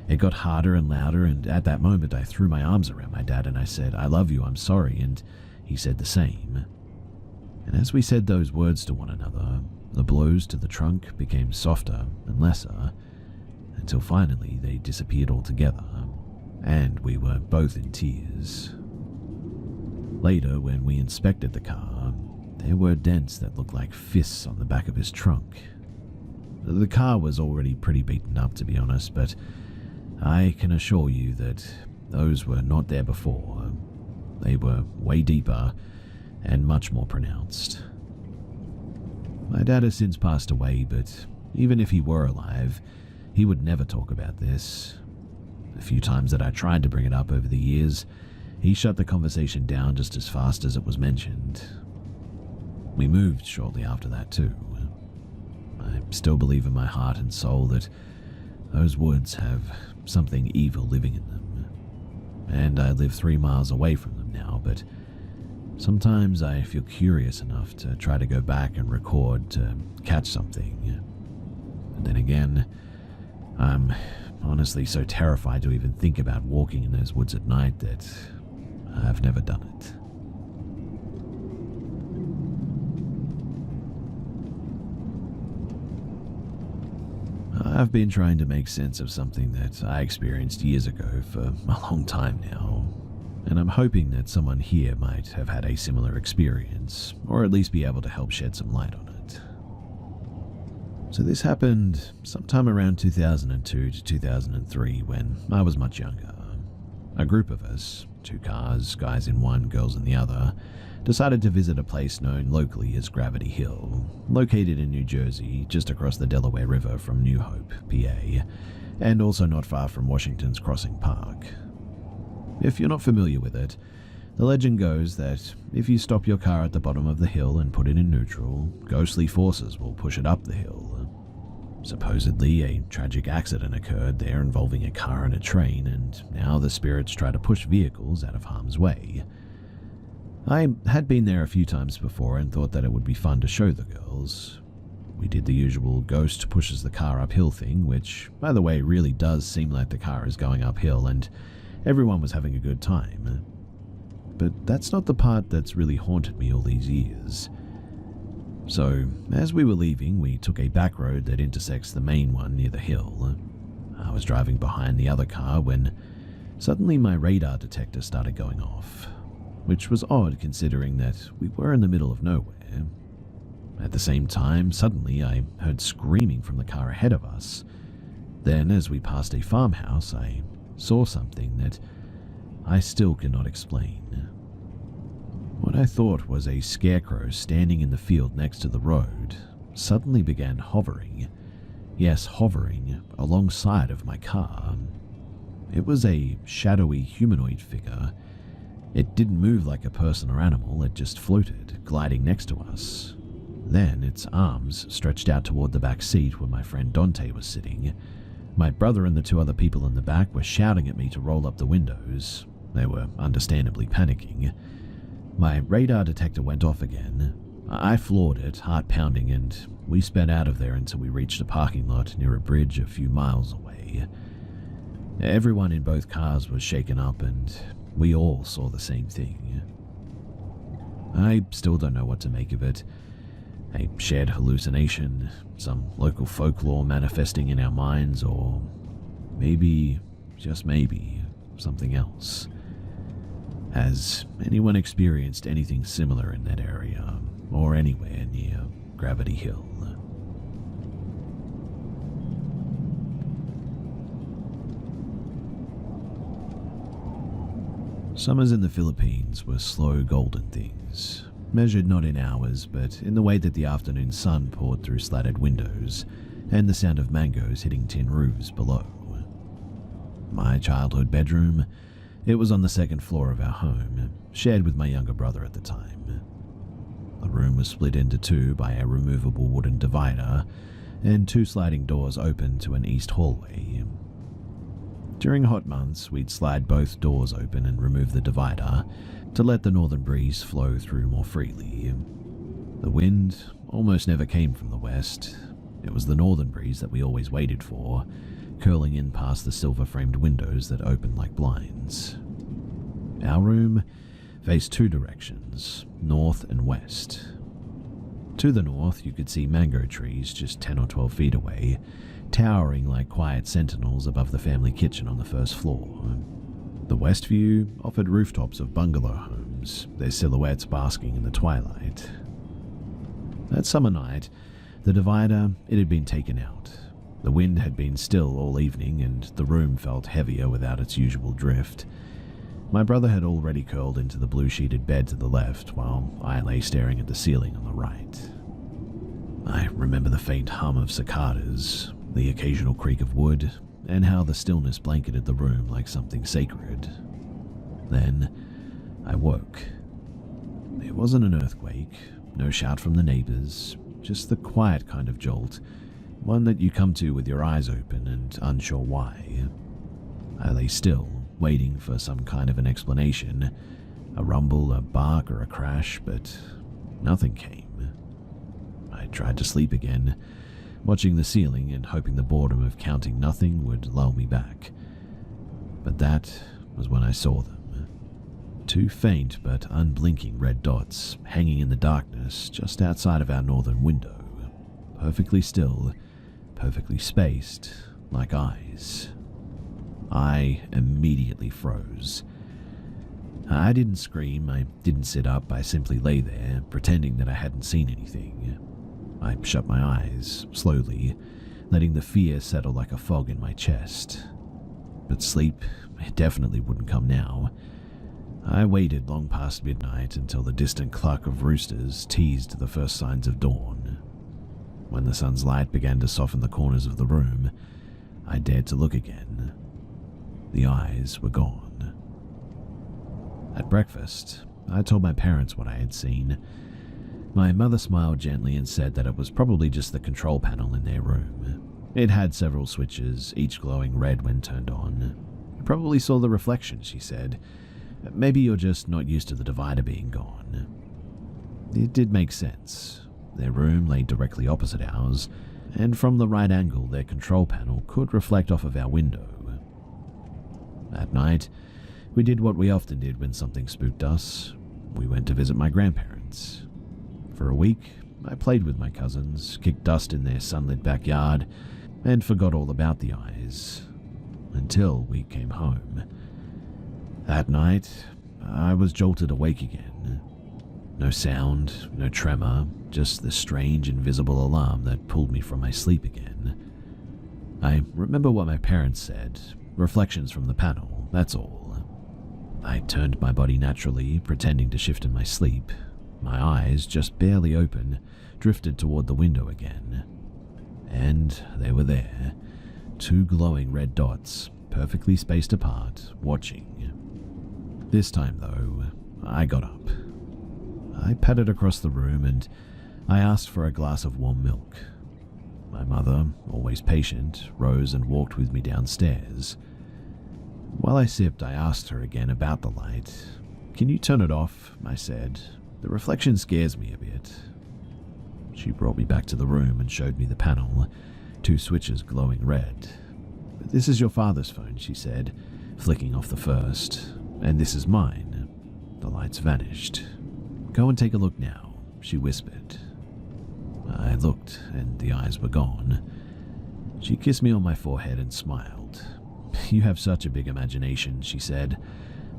it got harder and louder, and at that moment I threw my arms around my dad and I said, "I love you, I'm sorry," and he said the same. And as we said those words to one another, the blows to the trunk became softer and lesser, until finally they disappeared altogether, and we were both in tears. Later, when we inspected the car, there were dents that looked like fists on the back of his trunk. The car was already pretty beaten up, to be honest, but I can assure you that those were not there before. They were way deeper and much more pronounced. My dad has since passed away, but even if he were alive, he would never talk about this. A few times that I tried to bring it up over the years, he shut the conversation down just as fast as it was mentioned. We moved shortly after that too. I still believe in my heart and soul that those woods have something evil living in them. And I live 3 miles away from them now, but sometimes I feel curious enough to try to go back and record to catch something. But then again, I'm honestly so terrified to even think about walking in those woods at night that I've never done it. I've been trying to make sense of something that I experienced years ago for a long time now, and I'm hoping that someone here might have had a similar experience, or at least be able to help shed some light on it. So this happened sometime around 2002 to 2003 when I was much younger. A group of us, 2 cars, guys in one, girls in the other, decided to visit a place known locally as Gravity Hill, located in New Jersey, just across the Delaware River from New Hope, PA, and also not far from Washington's Crossing Park. If you're not familiar with it, the legend goes that if you stop your car at the bottom of the hill and put it in neutral, ghostly forces will push it up the hill. Supposedly, a tragic accident occurred there involving a car and a train, and now the spirits try to push vehicles out of harm's way. I had been there a few times before and thought that it would be fun to show the girls. We did the usual ghost pushes the car uphill thing, which, by the way, really does seem like the car is going uphill and everyone was having a good time. But that's not the part that's really haunted me all these years. So, as we were leaving, we took a back road that intersects the main one near the hill. I was driving behind the other car when suddenly my radar detector started going off, which was odd considering that we were in the middle of nowhere. At the same time, suddenly I heard screaming from the car ahead of us. Then, as we passed a farmhouse, I saw something that I still cannot explain. What I thought was a scarecrow standing in the field next to the road suddenly began hovering, yes, hovering, alongside of my car. It was a shadowy humanoid figure. It didn't move like a person or animal, it just floated, gliding next to us. Then its arms stretched out toward the back seat where my friend Dante was sitting. My brother and the two other people in the back were shouting at me to roll up the windows. They were understandably panicking. My radar detector went off again. I floored it, heart pounding, and we sped out of there until we reached a parking lot near a bridge a few miles away. Everyone in both cars was shaken up, and we all saw the same thing. I still don't know what to make of it. A shared hallucination, some local folklore manifesting in our minds, or maybe, just maybe, something else. Has anyone experienced anything similar in that area, or anywhere near Gravity Hill? Summers in the Philippines were slow golden things, measured not in hours, but in the way that the afternoon sun poured through slatted windows, and the sound of mangoes hitting tin roofs below. My childhood bedroom, it was on the second floor of our home, shared with my younger brother at the time. The room was split into two by a removable wooden divider, and two sliding doors opened to an east hallway. During hot months, we'd slide both doors open and remove the divider to let the northern breeze flow through more freely. The wind almost never came from the west. It was the northern breeze that we always waited for, curling in past the silver-framed windows that opened like blinds. Our room faced two directions, north and west. To the north, you could see mango trees just 10 or 12 feet away, towering like quiet sentinels above the family kitchen on the first floor. The west view offered rooftops of bungalow homes, their silhouettes basking in the twilight. That summer night, the divider, it had been taken out. The wind had been still all evening, and the room felt heavier without its usual drift. My brother had already curled into the blue-sheeted bed to the left, while I lay staring at the ceiling on the right. I remember the faint hum of cicadas, the occasional creak of wood, and how the stillness blanketed the room like something sacred. Then I woke. It wasn't an earthquake, no shout from the neighbors, just the quiet kind of jolt, one that you come to with your eyes open and unsure why. I lay still, waiting for some kind of an explanation, a rumble, a bark, or a crash, but nothing came. I tried to sleep again, watching the ceiling and hoping the boredom of counting nothing would lull me back. But that was when I saw them. Two faint but unblinking red dots hanging in the darkness just outside of our northern window, perfectly still, perfectly spaced, like eyes. I immediately froze. I didn't scream, I didn't sit up, I simply lay there, pretending that I hadn't seen anything. I shut my eyes, slowly, letting the fear settle like a fog in my chest. But sleep, it definitely wouldn't come now. I waited long past midnight until the distant cluck of roosters teased the first signs of dawn. When the sun's light began to soften the corners of the room, I dared to look again. The eyes were gone. At breakfast, I told my parents what I had seen. My mother smiled gently and said that it was probably just the control panel in their room. It had several switches, each glowing red when turned on. You probably saw the reflection, she said. Maybe you're just not used to the divider being gone. It did make sense. Their room lay directly opposite ours, and from the right angle their control panel could reflect off of our window. That night, we did what we often did when something spooked us. We went to visit my grandparents. For a week, I played with my cousins, kicked dust in their sunlit backyard, and forgot all about the eyes. Until we came home. That night, I was jolted awake again. No sound, no tremor, just the strange invisible alarm that pulled me from my sleep again. I remember what my parents said, reflections from the panel, that's all. I turned my body naturally, pretending to shift in my sleep. My eyes, just barely open, drifted toward the window again. And they were there, 2 glowing red dots, perfectly spaced apart, watching. This time, though, I got up. I padded across the room and I asked for a glass of warm milk. My mother, always patient, rose and walked with me downstairs. While I sipped, I asked her again about the light. "Can you turn it off?" I said. "The reflection scares me a bit." She brought me back to the room and showed me the panel, 2 switches glowing red. "This is your father's phone," she said, flicking off the first. "And this is mine." The lights vanished. "Go and take a look now," she whispered. I looked, and the eyes were gone. She kissed me on my forehead and smiled. "You have such a big imagination," she said.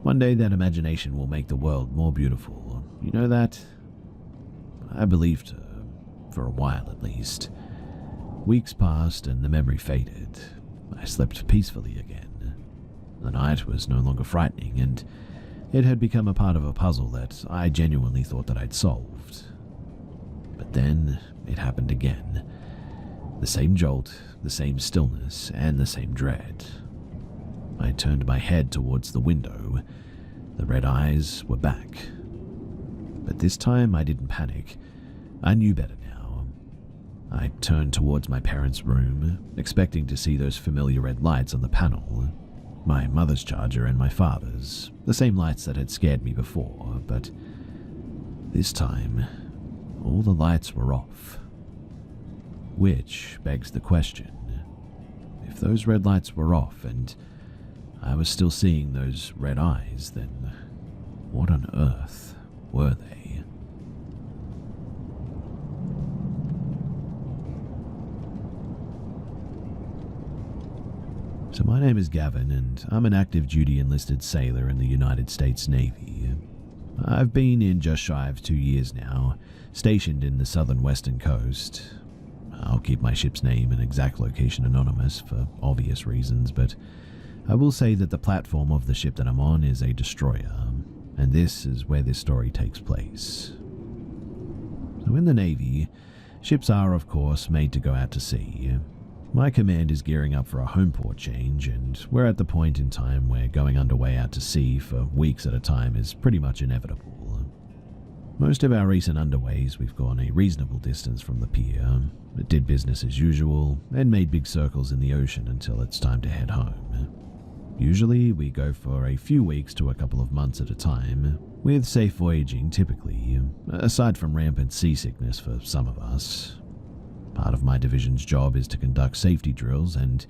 "One day that imagination will make the world more beautiful. You know that?" I believed her, for a while at least. Weeks passed and the memory faded. I slept peacefully again. The night was no longer frightening, and it had become a part of a puzzle that I genuinely thought that I'd solved. But then it happened again. The same jolt, the same stillness, and the same dread. I turned my head towards the window. The red eyes were back. But this time I didn't panic. I knew better now. I turned towards my parents' room, expecting to see those familiar red lights on the panel. My mother's charger and my father's, the same lights that had scared me before, but this time, all the lights were off. Which begs the question, if those red lights were off and I was still seeing those red eyes, then what on earth were they? So my name is Gavin, and I'm an active duty enlisted sailor in the United States Navy. I've been in just shy of 2 years now, stationed in the southern western coast. I'll keep my ship's name and exact location anonymous for obvious reasons, but I will say that the platform of the ship that I'm on is a destroyer, and this is where this story takes place. So in the Navy, ships are, of course, made to go out to sea. My command is gearing up for a home port change, and we're at the point in time where going underway out to sea for weeks at a time is pretty much inevitable. Most of our recent underways, we've gone a reasonable distance from the pier, did business as usual, and made big circles in the ocean until it's time to head home. Usually, we go for a few weeks to a couple of months at a time, with safe voyaging typically, aside from rampant seasickness for some of us. Part of my division's job is to conduct safety drills and,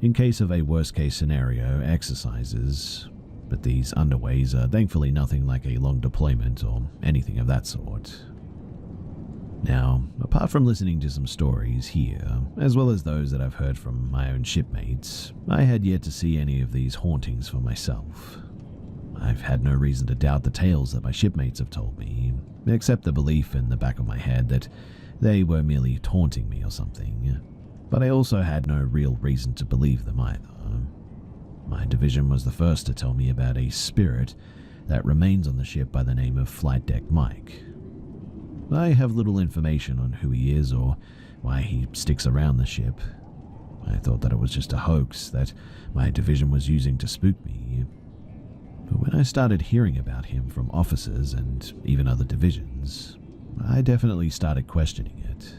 in case of a worst-case scenario, exercises. But these underways are thankfully nothing like a long deployment or anything of that sort. Now, apart from listening to some stories here, as well as those that I've heard from my own shipmates, I had yet to see any of these hauntings for myself. I've had no reason to doubt the tales that my shipmates have told me, except the belief in the back of my head that they were merely taunting me or something. But I also had no real reason to believe them either. My division was the first to tell me about a spirit that remains on the ship by the name of Flight Deck Mike. I have little information on who he is or why he sticks around the ship. I thought that it was just a hoax that my division was using to spook me. But when I started hearing about him from officers and even other divisions, I definitely started questioning it.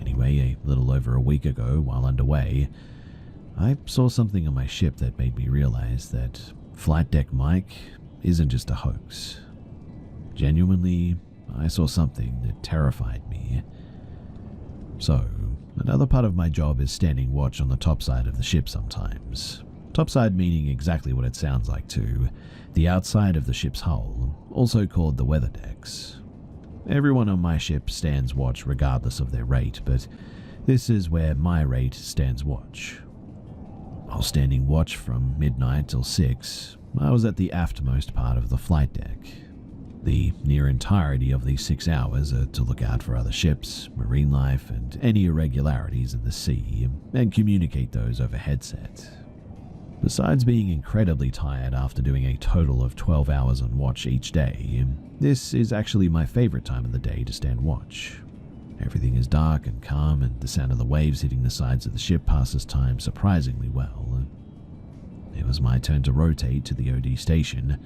Anyway, a little over a week ago, while underway, I saw something on my ship that made me realize that Flight Deck Mike isn't just a hoax. Genuinely, I saw something that terrified me. So, another part of my job is standing watch on the topside of the ship sometimes. Topside meaning exactly what it sounds like too, the outside of the ship's hull, also called the weather decks. Everyone on my ship stands watch regardless of their rate, but this is where my rate stands watch. While standing watch from midnight till 6, I was at the aftmost part of the flight deck. The near entirety of these 6 hours are to look out for other ships, marine life, and any irregularities in the sea, and communicate those over headset. Besides being incredibly tired after doing a total of 12 hours on watch each day, this is actually my favorite time of the day to stand watch. Everything is dark and calm, and the sound of the waves hitting the sides of the ship passes time surprisingly well. It was my turn to rotate to the OD station,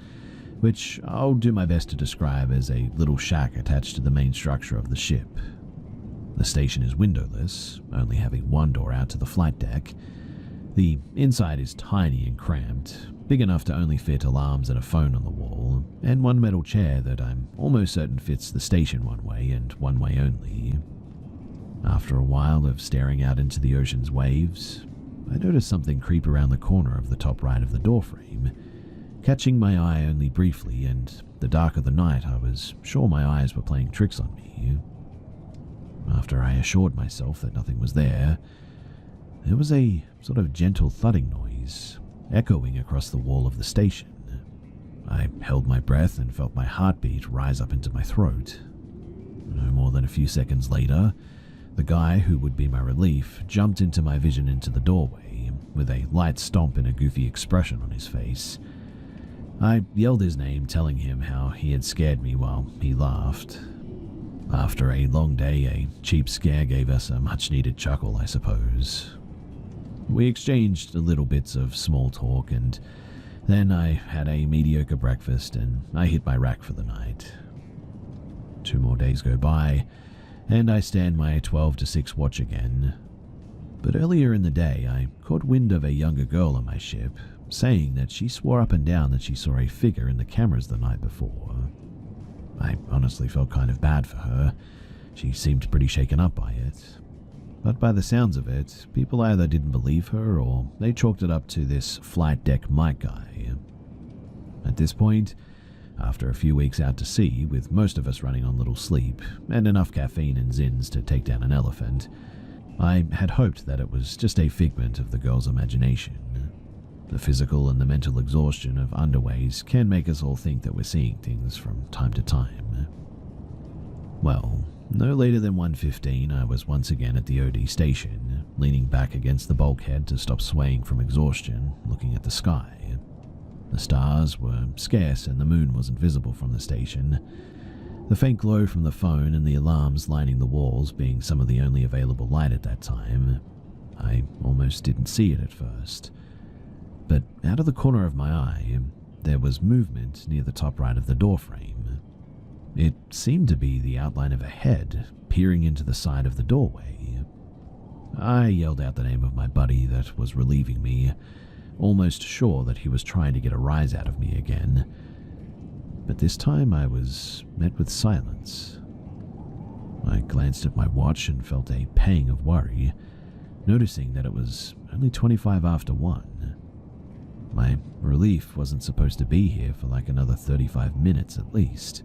which I'll do my best to describe as a little shack attached to the main structure of the ship. The station is windowless, only having one door out to the flight deck. The inside is tiny and cramped, big enough to only fit alarms and a phone on the wall, and one metal chair that I'm almost certain fits the station one way and one way only. After a while of staring out into the ocean's waves, I noticed something creep around the corner of the top right of the doorframe, catching my eye only briefly, and the dark of the night I was sure my eyes were playing tricks on me. After I assured myself that nothing was there was a sort of gentle thudding noise, echoing across the wall of the station. I held my breath and felt my heartbeat rise up into my throat. No more than a few seconds later, the guy who would be my relief jumped into my vision into the doorway, with a light stomp and a goofy expression on his face. I yelled his name, telling him how he had scared me while he laughed. After a long day, a cheap scare gave us a much-needed chuckle, I suppose. We exchanged little bits of small talk, and then I had a mediocre breakfast and I hit my rack for the night. 2 more days go by, and I stand my 12 to 6 watch again. But earlier in the day, I caught wind of a younger girl on my ship, saying that she swore up and down that she saw a figure in the cameras the night before. I honestly felt kind of bad for her. She seemed pretty shaken up by it. But by the sounds of it, people either didn't believe her or they chalked it up to this flight deck Mike guy. At this point, after a few weeks out to sea, with most of us running on little sleep and enough caffeine and zins to take down an elephant, I had hoped that it was just a figment of the girl's imagination. The physical and the mental exhaustion of underways can make us all think that we're seeing things from time to time. Well, no later than 1:15, I was once again at the OD station, leaning back against the bulkhead to stop swaying from exhaustion, looking at the sky. The stars were scarce and the moon wasn't visible from the station, the faint glow from the phone and the alarms lining the walls being some of the only available light at that time. I almost didn't see it at first. But out of the corner of my eye, there was movement near the top right of the doorframe. It seemed to be the outline of a head peering into the side of the doorway. I yelled out the name of my buddy that was relieving me, almost sure that he was trying to get a rise out of me again. But this time I was met with silence. I glanced at my watch and felt a pang of worry, noticing that it was only 25 after 1. My relief wasn't supposed to be here for like another 35 minutes at least.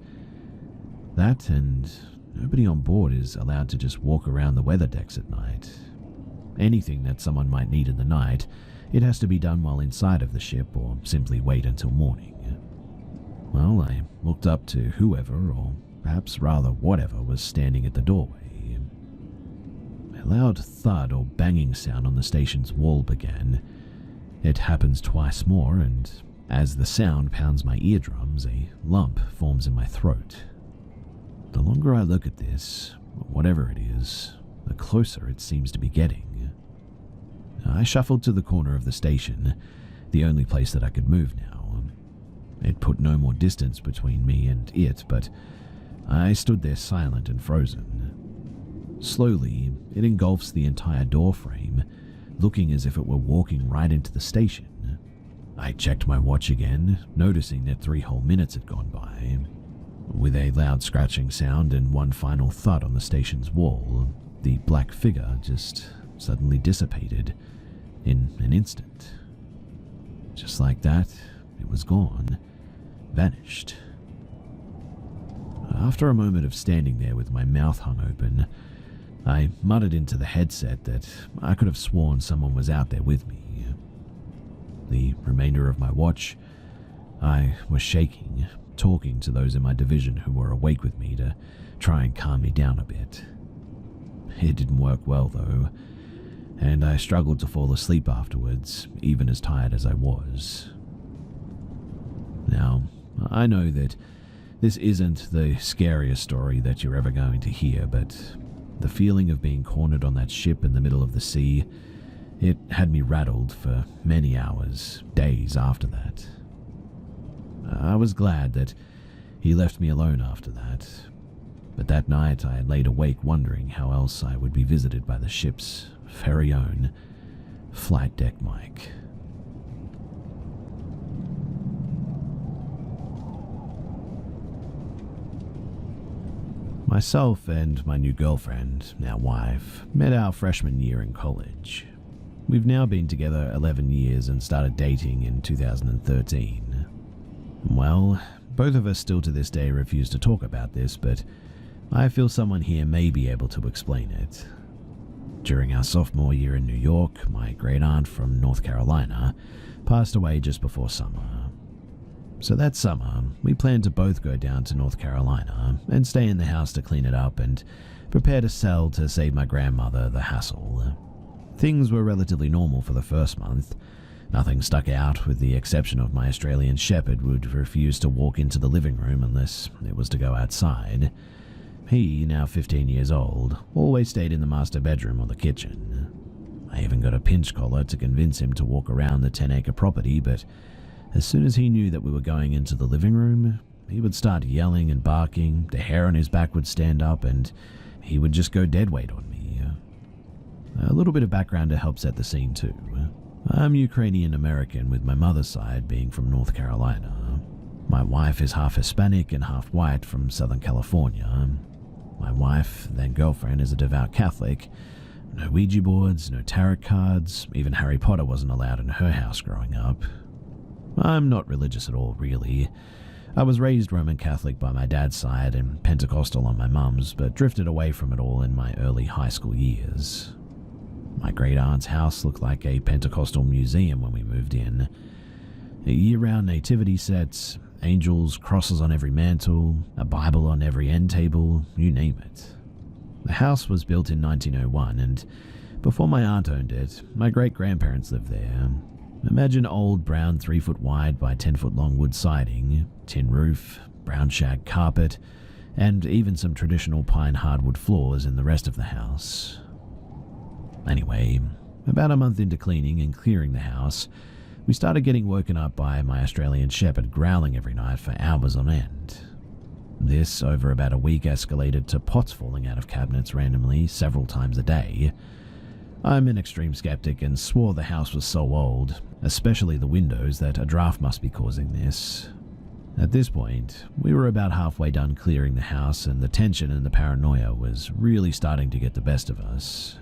That, and nobody on board is allowed to just walk around the weather decks at night. Anything that someone might need in the night, it has to be done while inside of the ship or simply wait until morning. Well, I looked up to whoever, or perhaps rather whatever, was standing at the doorway. A loud thud or banging sound on the station's wall began. It happens twice more, and as the sound pounds my eardrums, a lump forms in my throat. The longer I look at this, whatever it is, the closer it seems to be getting. I shuffled to the corner of the station, the only place that I could move now. It put no more distance between me and it, but I stood there silent and frozen. Slowly, it engulfs the entire doorframe, looking as if it were walking right into the station. I checked my watch again, noticing that 3 whole minutes had gone by. With a loud scratching sound and one final thud on the station's wall, the black figure just suddenly dissipated in an instant. Just like that, it was gone, vanished. After a moment of standing there with my mouth hung open, I muttered into the headset that I could have sworn someone was out there with me. The remainder of my watch, I was shaking, talking to those in my division who were awake with me to try and calm me down a bit. It didn't work well though, and I struggled to fall asleep afterwards, even as tired as I was. Now, I know that this isn't the scariest story that you're ever going to hear, but the feeling of being cornered on that ship in the middle of the sea, it had me rattled for many hours, days after that. I was glad that he left me alone after that, but that night I laid awake wondering how else I would be visited by the ship's very own flight deck Mike. Myself and my new girlfriend, now wife, met our freshman year in college. We've now been together 11 years and started dating in 2013. Well, both of us still to this day refuse to talk about this, but I feel someone here may be able to explain it. During our sophomore year in New York, my great aunt from North Carolina passed away just before summer. So that summer, we planned to both go down to North Carolina and stay in the house to clean it up and prepare to sell to save my grandmother the hassle. Things were relatively normal for the first month. Nothing stuck out, with the exception of my Australian Shepherd would refuse to walk into the living room unless it was to go outside. He, now 15 years old, always stayed in the master bedroom or the kitchen. I even got a pinch collar to convince him to walk around the 10-acre property, but as soon as he knew that we were going into the living room, he would start yelling and barking, the hair on his back would stand up, and he would just go dead weight on me. A little bit of background to help set the scene too. I'm Ukrainian American, with my mother's side being from North Carolina. My wife is half Hispanic and half white from Southern California. My wife, then girlfriend, is a devout Catholic. No Ouija boards, no tarot cards, even Harry Potter wasn't allowed in her house growing up. I'm not religious at all, really. I was raised Roman Catholic by my dad's side and Pentecostal on my mum's, but drifted away from it all in my early high school years. My great aunt's house looked like a Pentecostal museum when we moved in. Year-round nativity sets, angels, crosses on every mantle, a Bible on every end table, you name it. The house was built in 1901, and before my aunt owned it, my great-grandparents lived there. Imagine old brown 3-foot wide by 10-foot long wood siding, tin roof, brown shag carpet, and even some traditional pine hardwood floors in the rest of the house. Anyway, about a month into cleaning and clearing the house, we started getting woken up by my Australian Shepherd growling every night for hours on end. This, over about a week, escalated to pots falling out of cabinets randomly several times a day. I'm an extreme skeptic and swore the house was so old, especially the windows, that a draft must be causing this. At this point, we were about halfway done clearing the house, and the tension and the paranoia was really starting to get the best of us.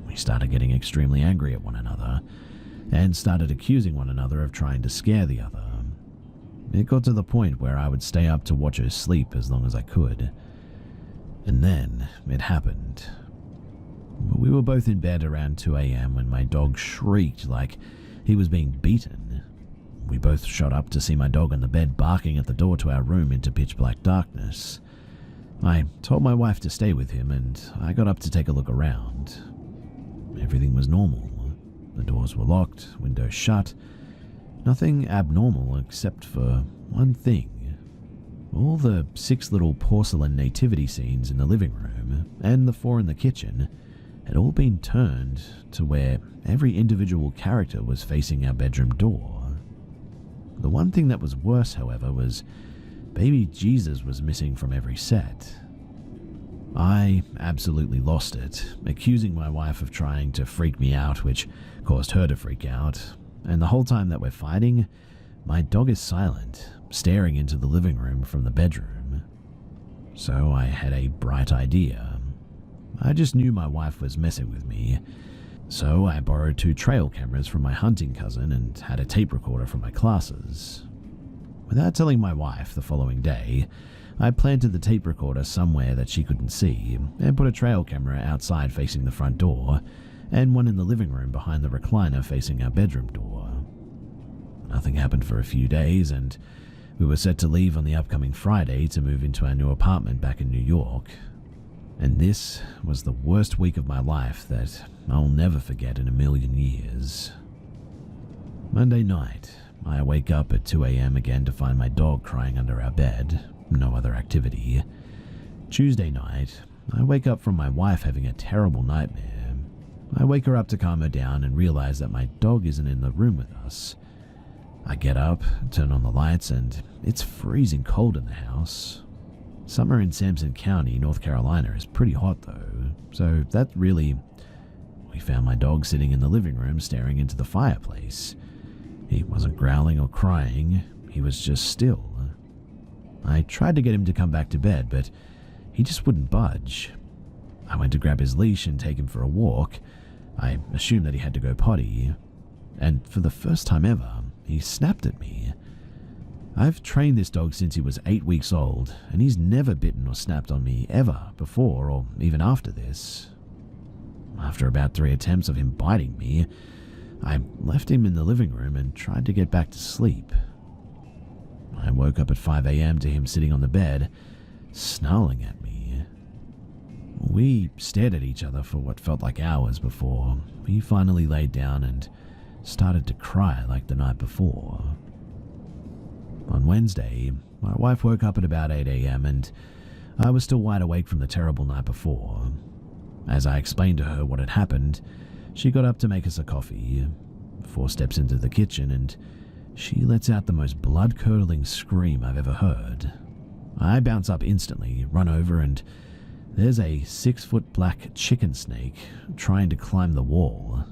We started getting extremely angry at one another, and started accusing one another of trying to scare the other. It got to the point where I would stay up to watch her sleep as long as I could. And then it happened. We were both in bed around 2 a.m. when my dog shrieked like he was being beaten. We both shot up to see my dog on the bed barking at the door to our room into pitch black darkness. I told my wife to stay with him, and I got up to take a look around. Everything was normal. The doors were locked, windows shut. Nothing abnormal except for one thing. All the 6 little porcelain nativity scenes in the living room and the 4 in the kitchen had all been turned to where every individual character was facing our bedroom door. The one thing that was worse, however, was baby Jesus was missing from every set. I absolutely lost it, accusing my wife of trying to freak me out, which caused her to freak out, and the whole time that we're fighting, my dog is silent, staring into the living room from the bedroom. So I had a bright idea. I just knew my wife was messing with me, so I borrowed 2 trail cameras from my hunting cousin and had a tape recorder from my classes. Without telling my wife the following day, I planted the tape recorder somewhere that she couldn't see and put a trail camera outside facing the front door and one in the living room behind the recliner facing our bedroom door. Nothing happened for a few days, and We were set to leave on the upcoming Friday to move into our new apartment back in New York. And this was the worst week of my life that I'll never forget in a million years. Monday night, I wake up at 2 a.m. again to find my dog crying under our bed, no other activity. Tuesday night, I wake up from my wife having a terrible nightmare. I wake her up to calm her down and realize that my dog isn't in the room with us. I get up, turn on the lights, and it's freezing cold in the house. Summer in Sampson County, North Carolina is pretty hot though, so that really... We found my dog sitting in the living room staring into the fireplace. He wasn't growling or crying, he was just still. I tried to get him to come back to bed, but he just wouldn't budge. I went to grab his leash and take him for a walk. I assumed that he had to go potty, and for the first time ever, he snapped at me. I've trained this dog since he was 8 weeks old, and he's never bitten or snapped on me ever before or even after this. After about 3 attempts of him biting me, I left him in the living room and tried to get back to sleep. I woke up at 5 a.m. to him sitting on the bed, snarling at me. We stared at each other for what felt like hours before he finally laid down and started to cry like the night before. On Wednesday, my wife woke up at about 8 a.m. and I was still wide awake from the terrible night before. As I explained to her what had happened, she got up to make us a coffee, 4 steps into the kitchen, and she lets out the most blood-curdling scream I've ever heard. I bounce up instantly, run over, and there's a 6-foot black chicken snake trying to climb the wall.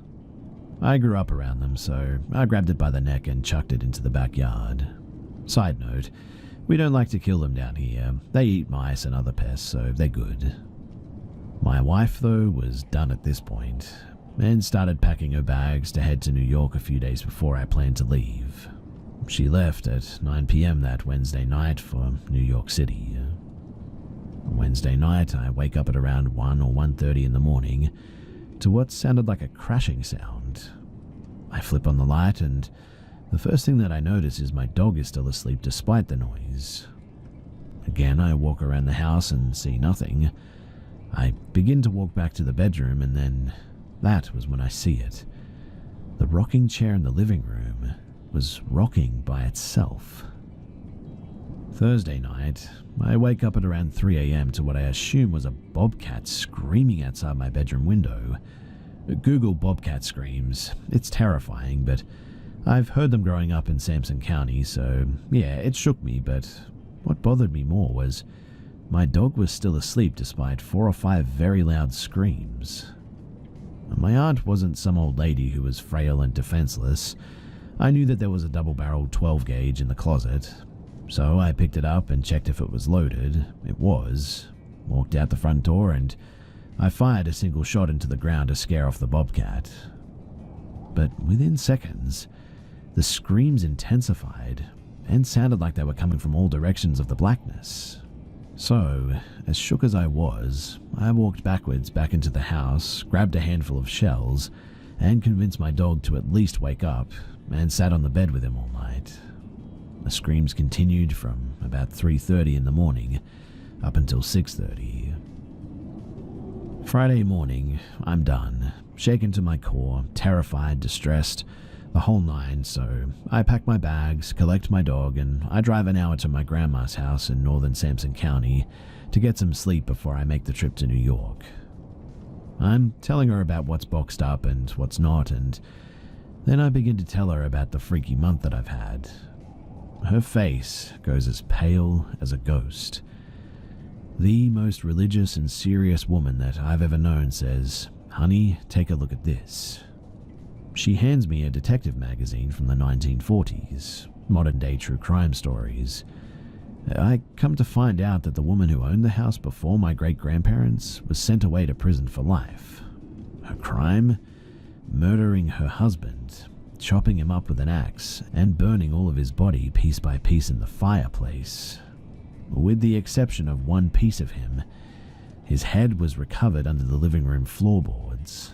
I grew up around them, so I grabbed it by the neck and chucked it into the backyard. Side note, we don't like to kill them down here. They eat mice and other pests, so they're good. My wife, though, was done at this point, and started packing her bags to head to New York a few days before I planned to leave. She left at 9 p.m. that Wednesday night for New York City. Wednesday night, I wake up at around 1 or 1:30 in the morning to what sounded like a crashing sound. I flip on the light, and the first thing that I notice is my dog is still asleep despite the noise. Again, I walk around the house and see nothing. I begin to walk back to the bedroom, and then that was when I see it. The rocking chair in the living room was rocking by itself. Thursday night, I wake up at around 3 a.m. to what I assume was a bobcat screaming outside my bedroom window. Google bobcat screams. It's terrifying, but I've heard them growing up in Sampson County, so yeah, it shook me, but what bothered me more was my dog was still asleep despite 4 or 5 very loud screams. My aunt wasn't some old lady who was frail and defenseless. I knew that there was a double-barreled 12-gauge in the closet, so I picked it up and checked if it was loaded. It was. Walked out the front door, and I fired a single shot into the ground to scare off the bobcat. But within seconds, the screams intensified and sounded like they were coming from all directions of the blackness. So, as shook as I was, I walked backwards back into the house, grabbed a handful of shells, and convinced my dog to at least wake up, and sat on the bed with him all night. The screams continued from about 3:30 in the morning up until 6:30. Friday morning, I'm done, shaken to my core, terrified, distressed, the whole nine, so I pack my bags, collect my dog, and I drive an hour to my grandma's house in northern Sampson County to get some sleep before I make the trip to New York. I'm telling her about what's boxed up and what's not, and then I begin to tell her about the freaky month that I've had. Her face goes as pale as a ghost. The most religious and serious woman that I've ever known says, "Honey, take a look at this." She hands me a detective magazine from the 1940s, modern-day true crime stories. I come to find out that the woman who owned the house before my great-grandparents was sent away to prison for life. Her crime? Murdering her husband, chopping him up with an axe, and burning all of his body piece by piece in the fireplace. With the exception of one piece of him, his head was recovered under the living room floorboards.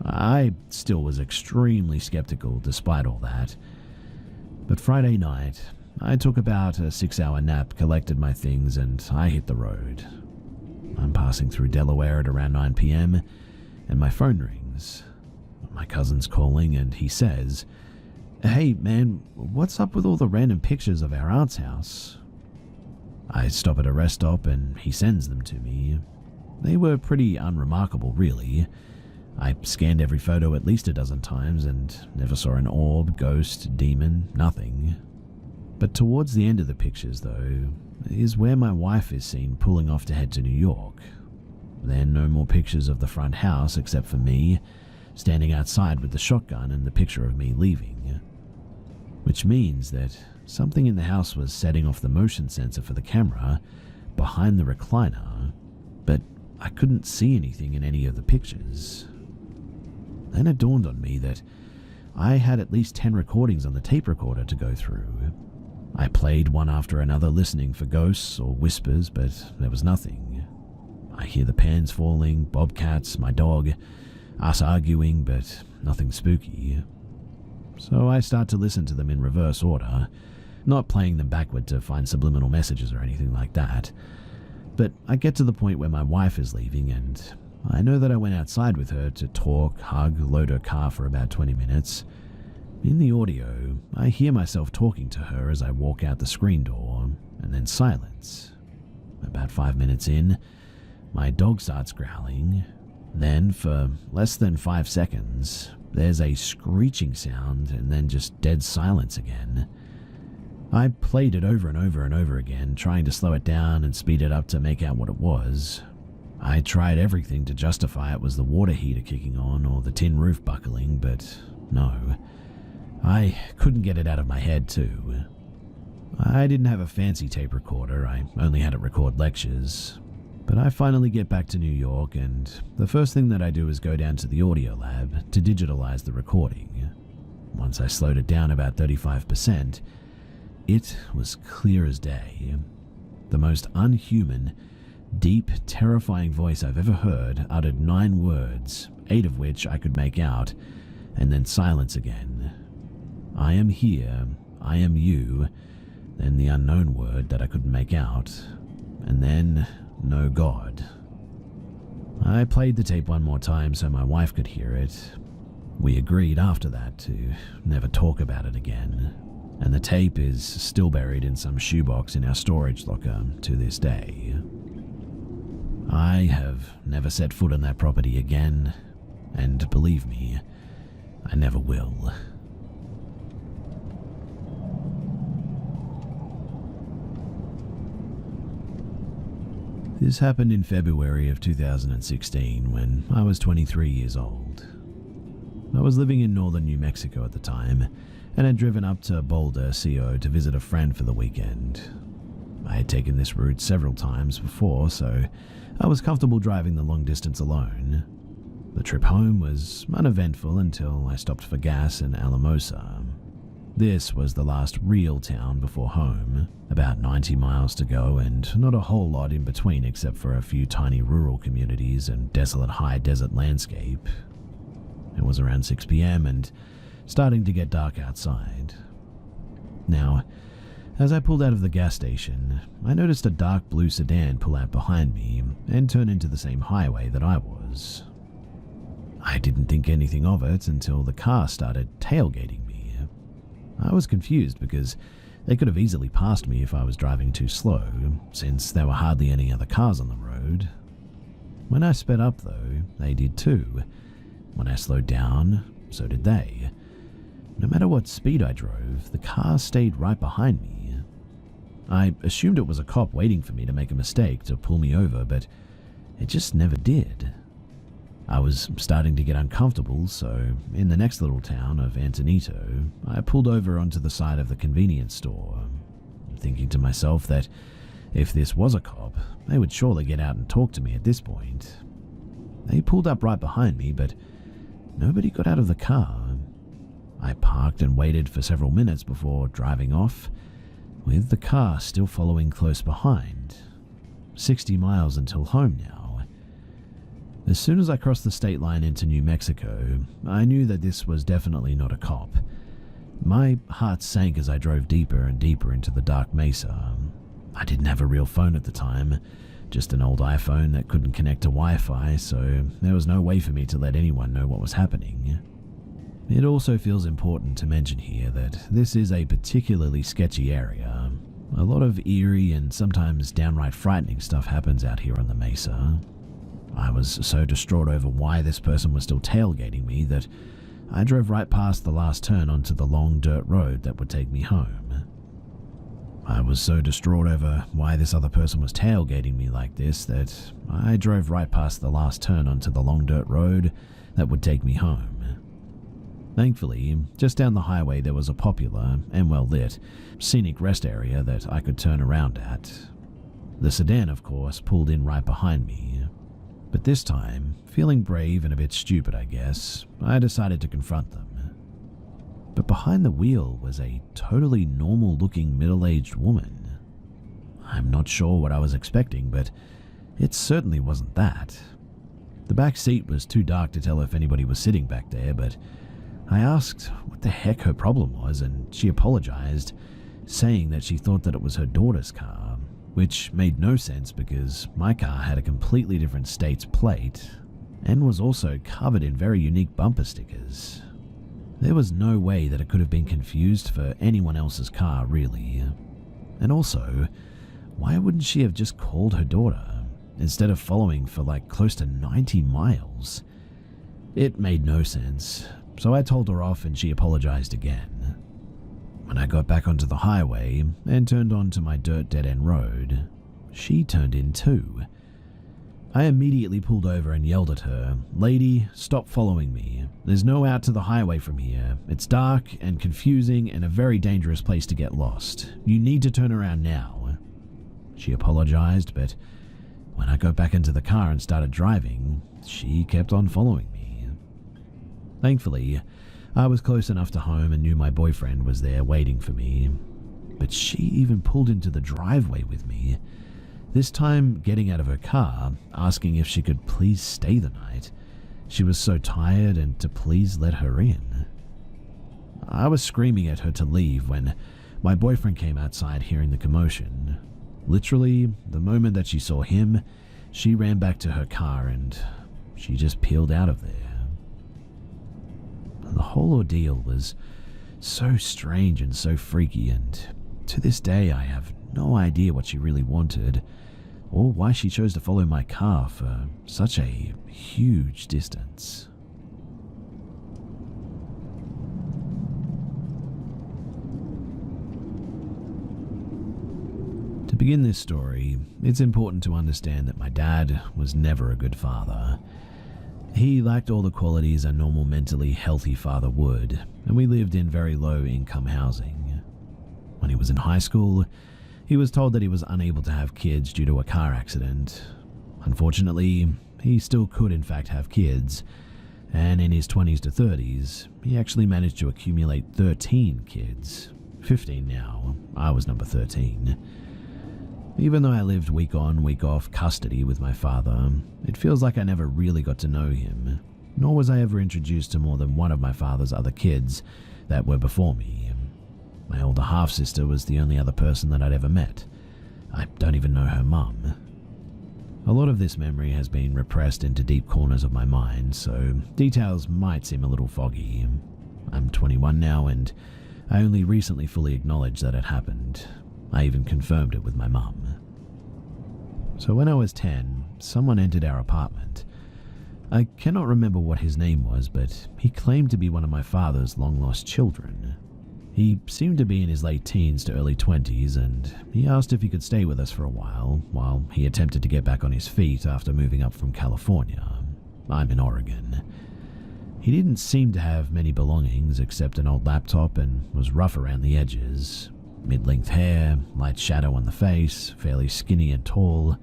I still was extremely skeptical despite all that. But Friday night, I took about a 6-hour nap, collected my things, and I hit the road. I'm passing through Delaware at around 9 p.m, and my phone rings. My cousin's calling, and he says, "Hey man, what's up with all the random pictures of our aunt's house?" I stop at a rest stop and he sends them to me. They were pretty unremarkable, really. I scanned every photo at least a dozen times and never saw an orb, ghost, demon, nothing. But towards the end of the pictures, though, is where my wife is seen pulling off to head to New York. Then no more pictures of the front house except for me, standing outside with the shotgun and the picture of me leaving. Which means that something in the house was setting off the motion sensor for the camera behind the recliner, but I couldn't see anything in any of the pictures. Then it dawned on me that I had at least 10 recordings on the tape recorder to go through. I played one after another, listening for ghosts or whispers, but there was nothing. I hear the pans falling, bobcats, my dog, us arguing, but nothing spooky. So I start to listen to them in reverse order, not playing them backward to find subliminal messages or anything like that. But I get to the point where my wife is leaving, and I know that I went outside with her to talk, hug, load her car for about 20 minutes. In the audio, I hear myself talking to her as I walk out the screen door, and then silence. About 5 minutes in, my dog starts growling. Then, for less than 5 seconds, there's a screeching sound and then just dead silence again. I played it over and over and over again, trying to slow it down and speed it up to make out what it was. I tried everything to justify it was the water heater kicking on or the tin roof buckling, but no. I couldn't get it out of my head too. I didn't have a fancy tape recorder, I only had it record lectures. But I finally get back to New York, and the first thing that I do is go down to the audio lab to digitalize the recording. Once I slowed it down about 35%, it was clear as day. The most unhuman, deep, terrifying voice I've ever heard uttered 9 words, 8 of which I could make out, and then silence again. I am here, I am you, then the unknown word that I couldn't make out, and then no God. I played the tape one more time so my wife could hear it. We agreed after that to never talk about it again, and the tape is still buried in some shoebox in our storage locker to this day. I have never set foot on that property again, and believe me, I never will. This happened in February of 2016 when I was 23 years old. I was living in northern New Mexico at the time and had driven up to Boulder, CO to visit a friend for the weekend. I had taken this route several times before, so I was comfortable driving the long distance alone. The trip home was uneventful until I stopped for gas in Alamosa. This was the last real town before home, about 90 miles to go and not a whole lot in between except for a few tiny rural communities and desolate high desert landscape. It was around 6 p.m. and starting to get dark outside. Now, as I pulled out of the gas station, I noticed a dark blue sedan pull out behind me and turn into the same highway that I was. I didn't think anything of it until the car started tailgating me. I was confused because they could have easily passed me if I was driving too slow, since there were hardly any other cars on the road. When I sped up though, they did too. When I slowed down, so did they. No matter what speed I drove, the car stayed right behind me. I assumed it was a cop waiting for me to make a mistake to pull me over, but it just never did. I was starting to get uncomfortable, so in the next little town of Antonito, I pulled over onto the side of the convenience store, thinking to myself that if this was a cop, they would surely get out and talk to me at this point. They pulled up right behind me, but nobody got out of the car. I parked and waited for several minutes before driving off, with the car still following close behind. 60 miles until home now. As soon as I crossed the state line into New Mexico, I knew that this was definitely not a cop. My heart sank as I drove deeper and deeper into the dark mesa. I didn't have a real phone at the time, just an old iPhone that couldn't connect to Wi-Fi, so there was no way for me to let anyone know what was happening. It also feels important to mention here that this is a particularly sketchy area. A lot of eerie and sometimes downright frightening stuff happens out here on the mesa. I was so distraught over why this person was still tailgating me that I drove right past the last turn onto the long dirt road that would take me home. I was so distraught over why this other person was tailgating me like this that I drove right past the last turn onto the long dirt road that would take me home. Thankfully, just down the highway there was a popular and well-lit, scenic rest area that I could turn around at. The sedan, of course, pulled in right behind me. But this time, feeling brave and a bit stupid I guess, I decided to confront them. But behind the wheel was a totally normal-looking middle-aged woman. I'm not sure what I was expecting, but it certainly wasn't that. The back seat was too dark to tell if anybody was sitting back there, but I asked what the heck her problem was, and she apologized, saying that she thought that it was her daughter's car, which made no sense because my car had a completely different state's plate and was also covered in very unique bumper stickers. There was no way that it could have been confused for anyone else's car, really. And also, why wouldn't she have just called her daughter instead of following for like close to 90 miles? It made no sense, so I told her off and she apologized again. When I got back onto the highway and turned onto my dirt dead-end road, she turned in too. I immediately pulled over and yelled at her, "Lady, stop following me. There's no out to the highway from here. It's dark and confusing and a very dangerous place to get lost. You need to turn around now." She apologized, but when I got back into the car and started driving, she kept on following me. Thankfully, I was close enough to home and knew my boyfriend was there waiting for me. But she even pulled into the driveway with me, this time getting out of her car, asking if she could please stay the night. She was so tired and to please let her in. I was screaming at her to leave when my boyfriend came outside hearing the commotion. Literally, the moment that she saw him, she ran back to her car and she just peeled out of there. The whole ordeal was so strange and so freaky, and to this day I have no idea what she really wanted or why she chose to follow my car for such a huge distance. To begin this story, it's important to understand that my dad was never a good father. He lacked all the qualities a normal mentally healthy father would, and we lived in very low-income housing. When he was in high school, he was told that he was unable to have kids due to a car accident. Unfortunately, he still could in fact have kids, and in his 20s to 30s, he actually managed to accumulate 13 kids. 15 now. I was number 13. Even though I lived week on, week off custody with my father, it feels like I never really got to know him, nor was I ever introduced to more than one of my father's other kids that were before me. My older half-sister was the only other person that I'd ever met. I don't even know her mum. A lot of this memory has been repressed into deep corners of my mind, so details might seem a little foggy. I'm 21 now, and I only recently fully acknowledged that it happened. I even confirmed it with my mum. So when I was 10, someone entered our apartment. I cannot remember what his name was, but he claimed to be one of my father's long-lost children. He seemed to be in his late teens to early 20s, and he asked if he could stay with us for a while he attempted to get back on his feet after moving up from California. I'm in Oregon. He didn't seem to have many belongings except an old laptop and was rough around the edges. Mid-length hair, light shadow on the face, fairly skinny and tall.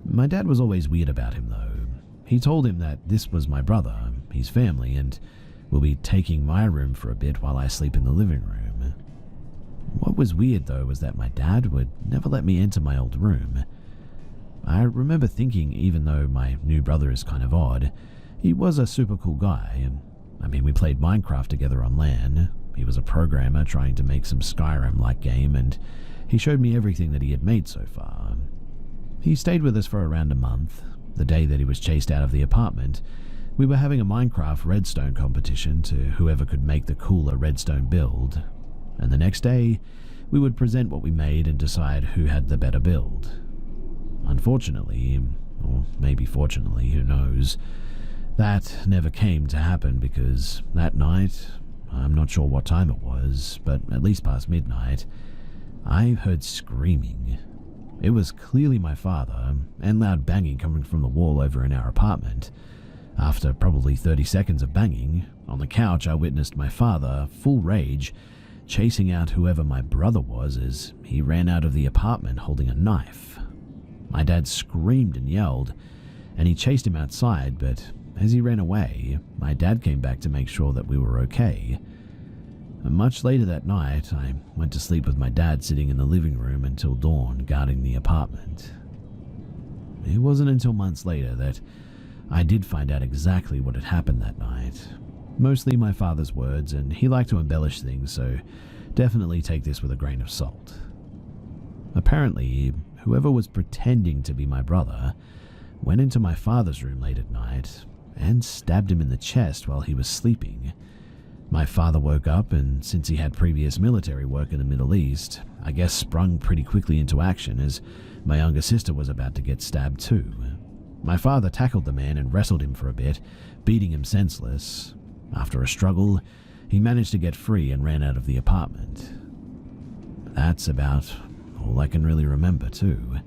My dad was always weird about him though. He told him that this was my brother, his family, and will be taking my room for a bit while I sleep in the living room. What was weird though was that my dad would never let me enter my old room. I remember thinking even though my new brother is kind of odd, he was a super cool guy. I mean, we played Minecraft together on LAN. He was a programmer trying to make some Skyrim-like game, and he showed me everything that he had made so far. He stayed with us for around a month. The day that he was chased out of the apartment, we were having a Minecraft redstone competition to whoever could make the cooler redstone build, and the next day, we would present what we made and decide who had the better build. Unfortunately, or maybe fortunately, who knows, that never came to happen because that night, I'm not sure what time it was, but at least past midnight, I heard screaming. It was clearly my father, and loud banging coming from the wall over in our apartment. After probably 30 seconds of banging, on the couch I witnessed my father, full rage, chasing out whoever my brother was as he ran out of the apartment holding a knife. My dad screamed and yelled, and he chased him outside, but as he ran away, my dad came back to make sure that we were okay. Much later that night, I went to sleep with my dad sitting in the living room until dawn, guarding the apartment. It wasn't until months later that I did find out exactly what had happened that night. Mostly my father's words, and he liked to embellish things, so definitely take this with a grain of salt. Apparently, whoever was pretending to be my brother went into my father's room late at night and stabbed him in the chest while he was sleeping. My father woke up, and since he had previous military work in the Middle East, I guess sprung pretty quickly into action as my younger sister was about to get stabbed too. My father tackled the man and wrestled him for a bit, beating him senseless. After a struggle, he managed to get free and ran out of the apartment. That's about all I can really remember too.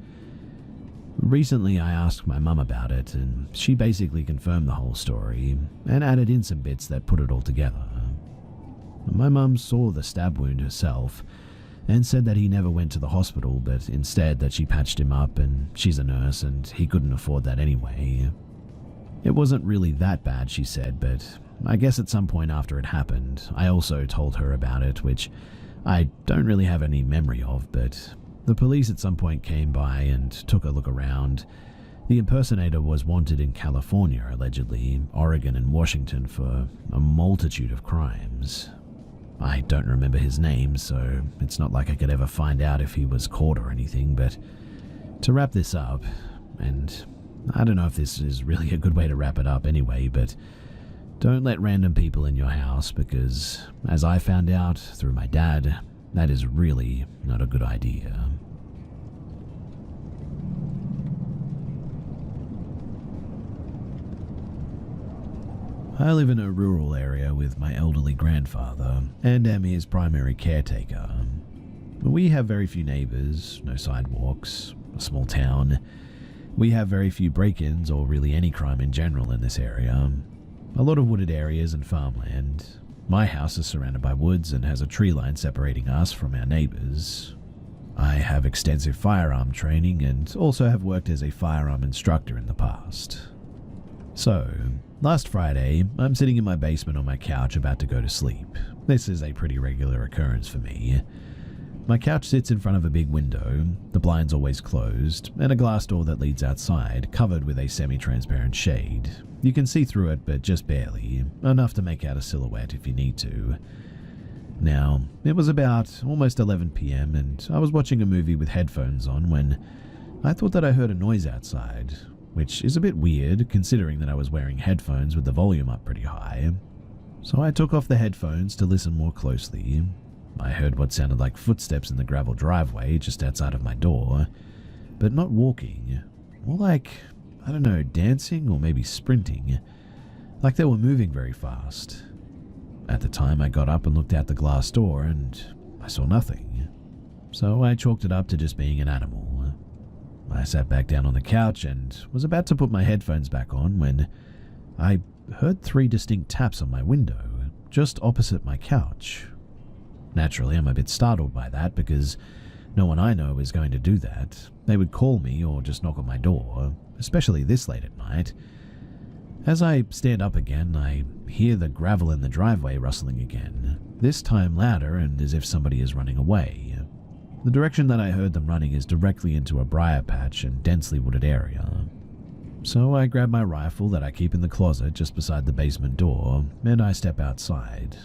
Recently, I asked my mum about it, and she basically confirmed the whole story and added in some bits that put it all together. My mum saw the stab wound herself and said that he never went to the hospital, but instead that she patched him up, and she's a nurse and he couldn't afford that anyway. It wasn't really that bad, she said, but I guess at some point after it happened, I also told her about it, which I don't really have any memory of, but the police at some point came by and took a look around. The impersonator was wanted in California, allegedly, Oregon and Washington for a multitude of crimes. I don't remember his name, so it's not like I could ever find out if he was caught or anything, but to wrap this up, and I don't know if this is really a good way to wrap it up anyway, but don't let random people in your house because, as I found out through my dad, that is really not a good idea. I live in a rural area with my elderly grandfather and am his primary caretaker. We have very few neighbors, no sidewalks, a small town. We have very few break-ins or really any crime in general in this area. A lot of wooded areas and farmland. My house is surrounded by woods and has a tree line separating us from our neighbors. I have extensive firearm training and also have worked as a firearm instructor in the past. So, last Friday, I'm sitting in my basement on my couch about to go to sleep. This is a pretty regular occurrence for me. My couch sits in front of a big window, the blinds always closed, and a glass door that leads outside, covered with a semi-transparent shade. You can see through it, but just barely, enough to make out a silhouette if you need to. Now, it was about almost 11 p.m. and I was watching a movie with headphones on when I thought that I heard a noise outside, which is a bit weird considering that I was wearing headphones with the volume up pretty high. So I took off the headphones to listen more closely. I heard what sounded like footsteps in the gravel driveway just outside of my door, but not walking, more like, I don't know, dancing or maybe sprinting, like they were moving very fast. At the time, I got up and looked out the glass door and I saw nothing, so I chalked it up to just being an animal. I sat back down on the couch and was about to put my headphones back on when I heard 3 distinct taps on my window, just opposite my couch. Naturally, I'm a bit startled by that because no one I know is going to do that. They would call me or just knock on my door, especially this late at night. As I stand up again, I hear the gravel in the driveway rustling again, this time louder and as if somebody is running away. The direction that I heard them running is directly into a briar patch and densely wooded area. So I grab my rifle that I keep in the closet just beside the basement door, and I step outside.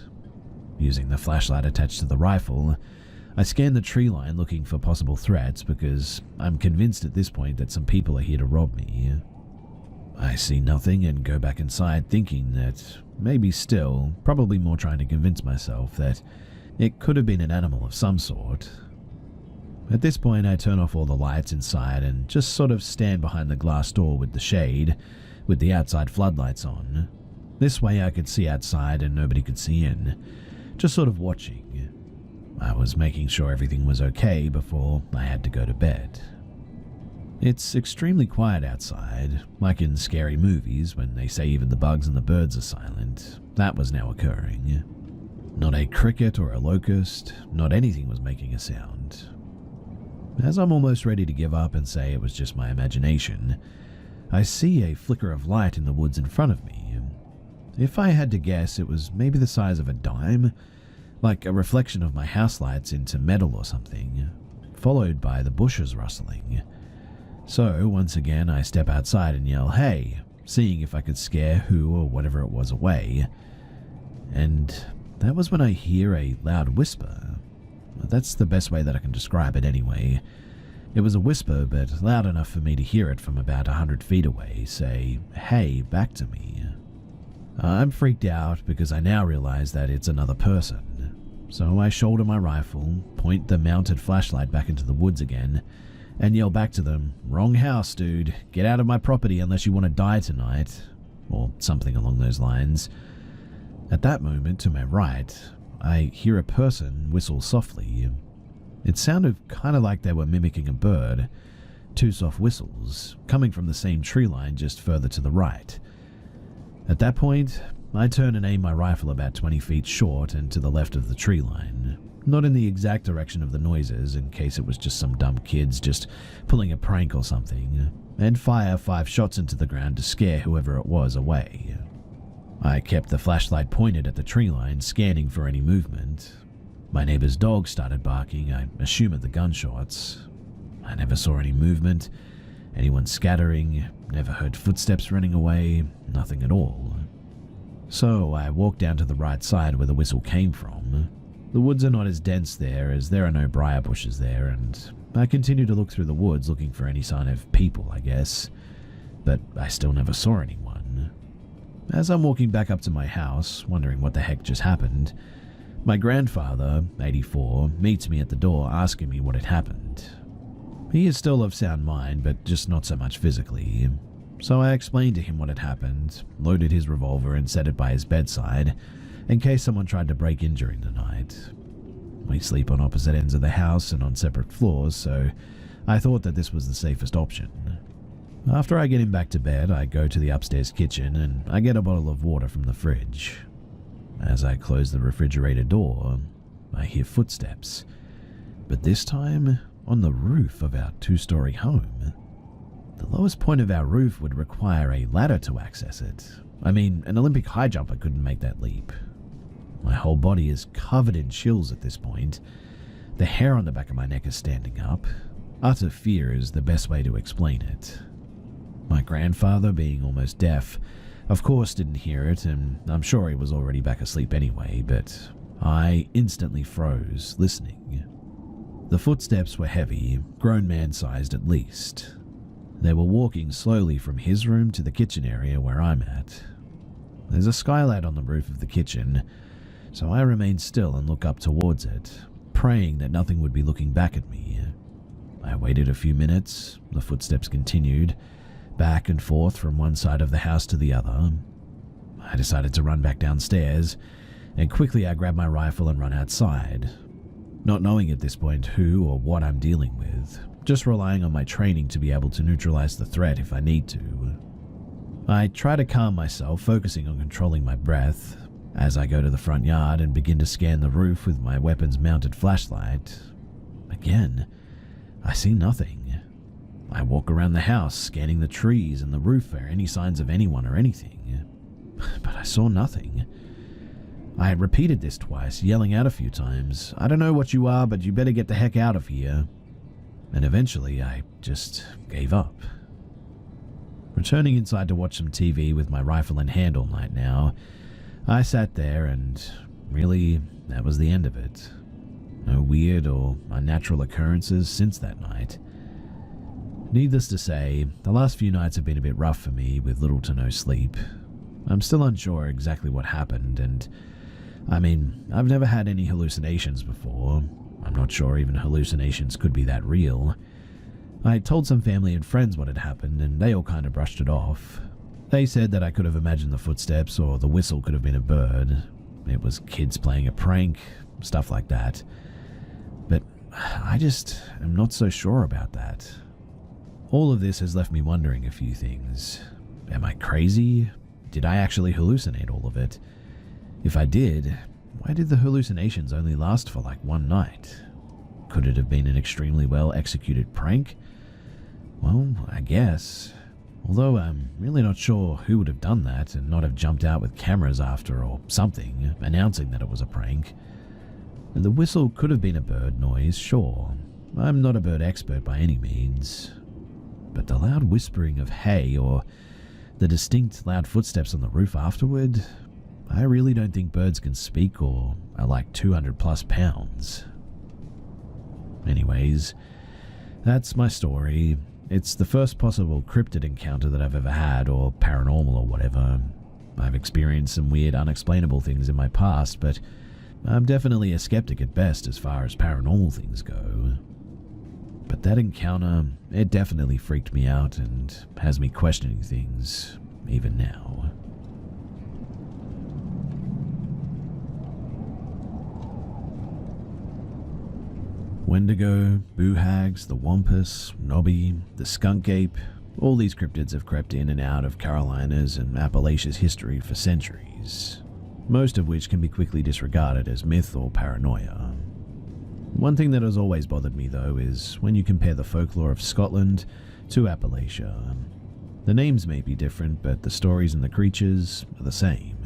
Using the flashlight attached to the rifle, I scan the tree line looking for possible threats because I'm convinced at this point that some people are here to rob me. I see nothing and go back inside thinking that maybe still, probably more trying to convince myself that it could have been an animal of some sort. At this point, I turn off all the lights inside and just sort of stand behind the glass door with the shade, with the outside floodlights on. This way I could see outside and nobody could see in, just sort of watching. I was making sure everything was okay before I had to go to bed. It's extremely quiet outside, like in scary movies when they say even the bugs and the birds are silent. That was now occurring. Not a cricket or a locust, not anything was making a sound. As I'm almost ready to give up and say it was just my imagination, I see a flicker of light in the woods in front of me. If I had to guess, it was maybe the size of a dime, like a reflection of my house lights into metal or something, followed by the bushes rustling. So, once again, I step outside and yell, "Hey," seeing if I could scare who or whatever it was away. And that was when I hear a loud whisper. That's the best way that I can describe it anyway. It was a whisper, but loud enough for me to hear it from about 100 feet away say, "Hey," back to me. I'm freaked out because I now realize that it's another person. So I shoulder my rifle, point the mounted flashlight back into the woods again, and yell back to them, "Wrong house, dude. Get out of my property unless you want to die tonight," or something along those lines. At that moment, to my right, I hear a person whistle softly. It sounded kind of like they were mimicking a bird, two soft whistles, coming from the same tree line just further to the right. At that point, I turn and aim my rifle about 20 feet short and to the left of the tree line, not in the exact direction of the noises in case it was just some dumb kids just pulling a prank or something, and fire 5 shots into the ground to scare whoever it was away. I kept the flashlight pointed at the tree line, scanning for any movement. My neighbor's dog started barking, I assume at the gunshots. I never saw any movement, anyone scattering, never heard footsteps running away, nothing at all. So I walked down to the right side where the whistle came from. The woods are not as dense there as there are no briar bushes there, and I continue to look through the woods looking for any sign of people, I guess, but I still never saw anyone. As I'm walking back up to my house, wondering what the heck just happened, my grandfather, 84, meets me at the door asking me what had happened. He is still of sound mind, but just not so much physically. So I explained to him what had happened, loaded his revolver and set it by his bedside, in case someone tried to break in during the night. We sleep on opposite ends of the house and on separate floors, so I thought that this was the safest option. After I get him back to bed, I go to the upstairs kitchen and I get a bottle of water from the fridge. As I close the refrigerator door, I hear footsteps, but this time on the roof of our 2-story home. The lowest point of our roof would require a ladder to access it. I mean, an Olympic high jumper couldn't make that leap. My whole body is covered in chills at this point. The hair on the back of my neck is standing up. Utter fear is the best way to explain it. My grandfather, being almost deaf, of course didn't hear it, and I'm sure he was already back asleep anyway, but I instantly froze, listening. The footsteps were heavy, grown man-sized at least. They were walking slowly from his room to the kitchen area where I'm at. There's a skylight on the roof of the kitchen, so I remain still and look up towards it, praying that nothing would be looking back at me. I waited a few minutes, the footsteps continued, back and forth from one side of the house to the other. I decided to run back downstairs, and quickly I grab my rifle and run outside, not knowing at this point who or what I'm dealing with, just relying on my training to be able to neutralize the threat if I need to. I try to calm myself, focusing on controlling my breath, as I go to the front yard and begin to scan the roof with my weapons-mounted flashlight. Again, I see nothing. I walk around the house, scanning the trees and the roof for any signs of anyone or anything, but I saw nothing. I had repeated this twice, yelling out a few times, "I don't know what you are, but you better get the heck out of here." And eventually I just gave up. Returning inside to watch some TV with my rifle in hand all night now, I sat there and really, that was the end of it. No weird or unnatural occurrences since that night. Needless to say, the last few nights have been a bit rough for me with little to no sleep. I'm still unsure exactly what happened, and I've never had any hallucinations before. I'm not sure even hallucinations could be that real. I told some family and friends what had happened, and they all kind of brushed it off. They said that I could have imagined the footsteps, or the whistle could have been a bird. It was kids playing a prank, stuff like that. But I just am not so sure about that. All of this has left me wondering a few things. Am I crazy? Did I actually hallucinate all of it? If I did, why did the hallucinations only last for like one night? Could it have been an extremely well executed prank? Well, I guess. Although I'm really not sure who would have done that and not have jumped out with cameras after or something, announcing that it was a prank. The whistle could have been a bird noise, sure. I'm not a bird expert by any means. But the loud whispering of hey, or the distinct loud footsteps on the roof afterward, I really don't think birds can speak or are like 200 plus pounds. Anyways, that's my story. It's the first possible cryptid encounter that I've ever had, or paranormal or whatever. I've experienced some weird, unexplainable things in my past, but I'm definitely a skeptic at best as far as paranormal things go. But that encounter, it definitely freaked me out and has me questioning things, even now. Wendigo, Boohags, the Wampus, Nobby, the Skunk Ape, all these cryptids have crept in and out of Carolina's and Appalachia's history for centuries, most of which can be quickly disregarded as myth or paranoia. One thing that has always bothered me, though, is when you compare the folklore of Scotland to Appalachia. The names may be different, but the stories and the creatures are the same.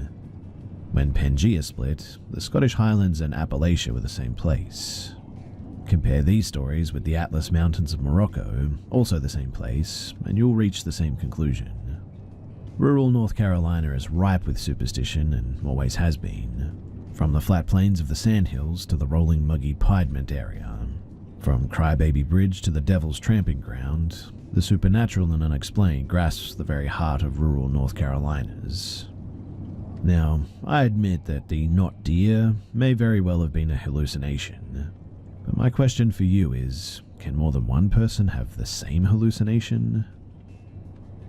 When Pangea split, the Scottish Highlands and Appalachia were the same place. Compare these stories with the Atlas Mountains of Morocco, also the same place, and you'll reach the same conclusion. Rural North Carolina is ripe with superstition and always has been. From the flat plains of the Sandhills to the rolling muggy Piedmont area. From Crybaby Bridge to the Devil's Tramping Ground, the supernatural and unexplained grasps the very heart of rural North Carolinas. Now, I admit that the not deer may very well have been a hallucination. But my question for you is, can more than one person have the same hallucination?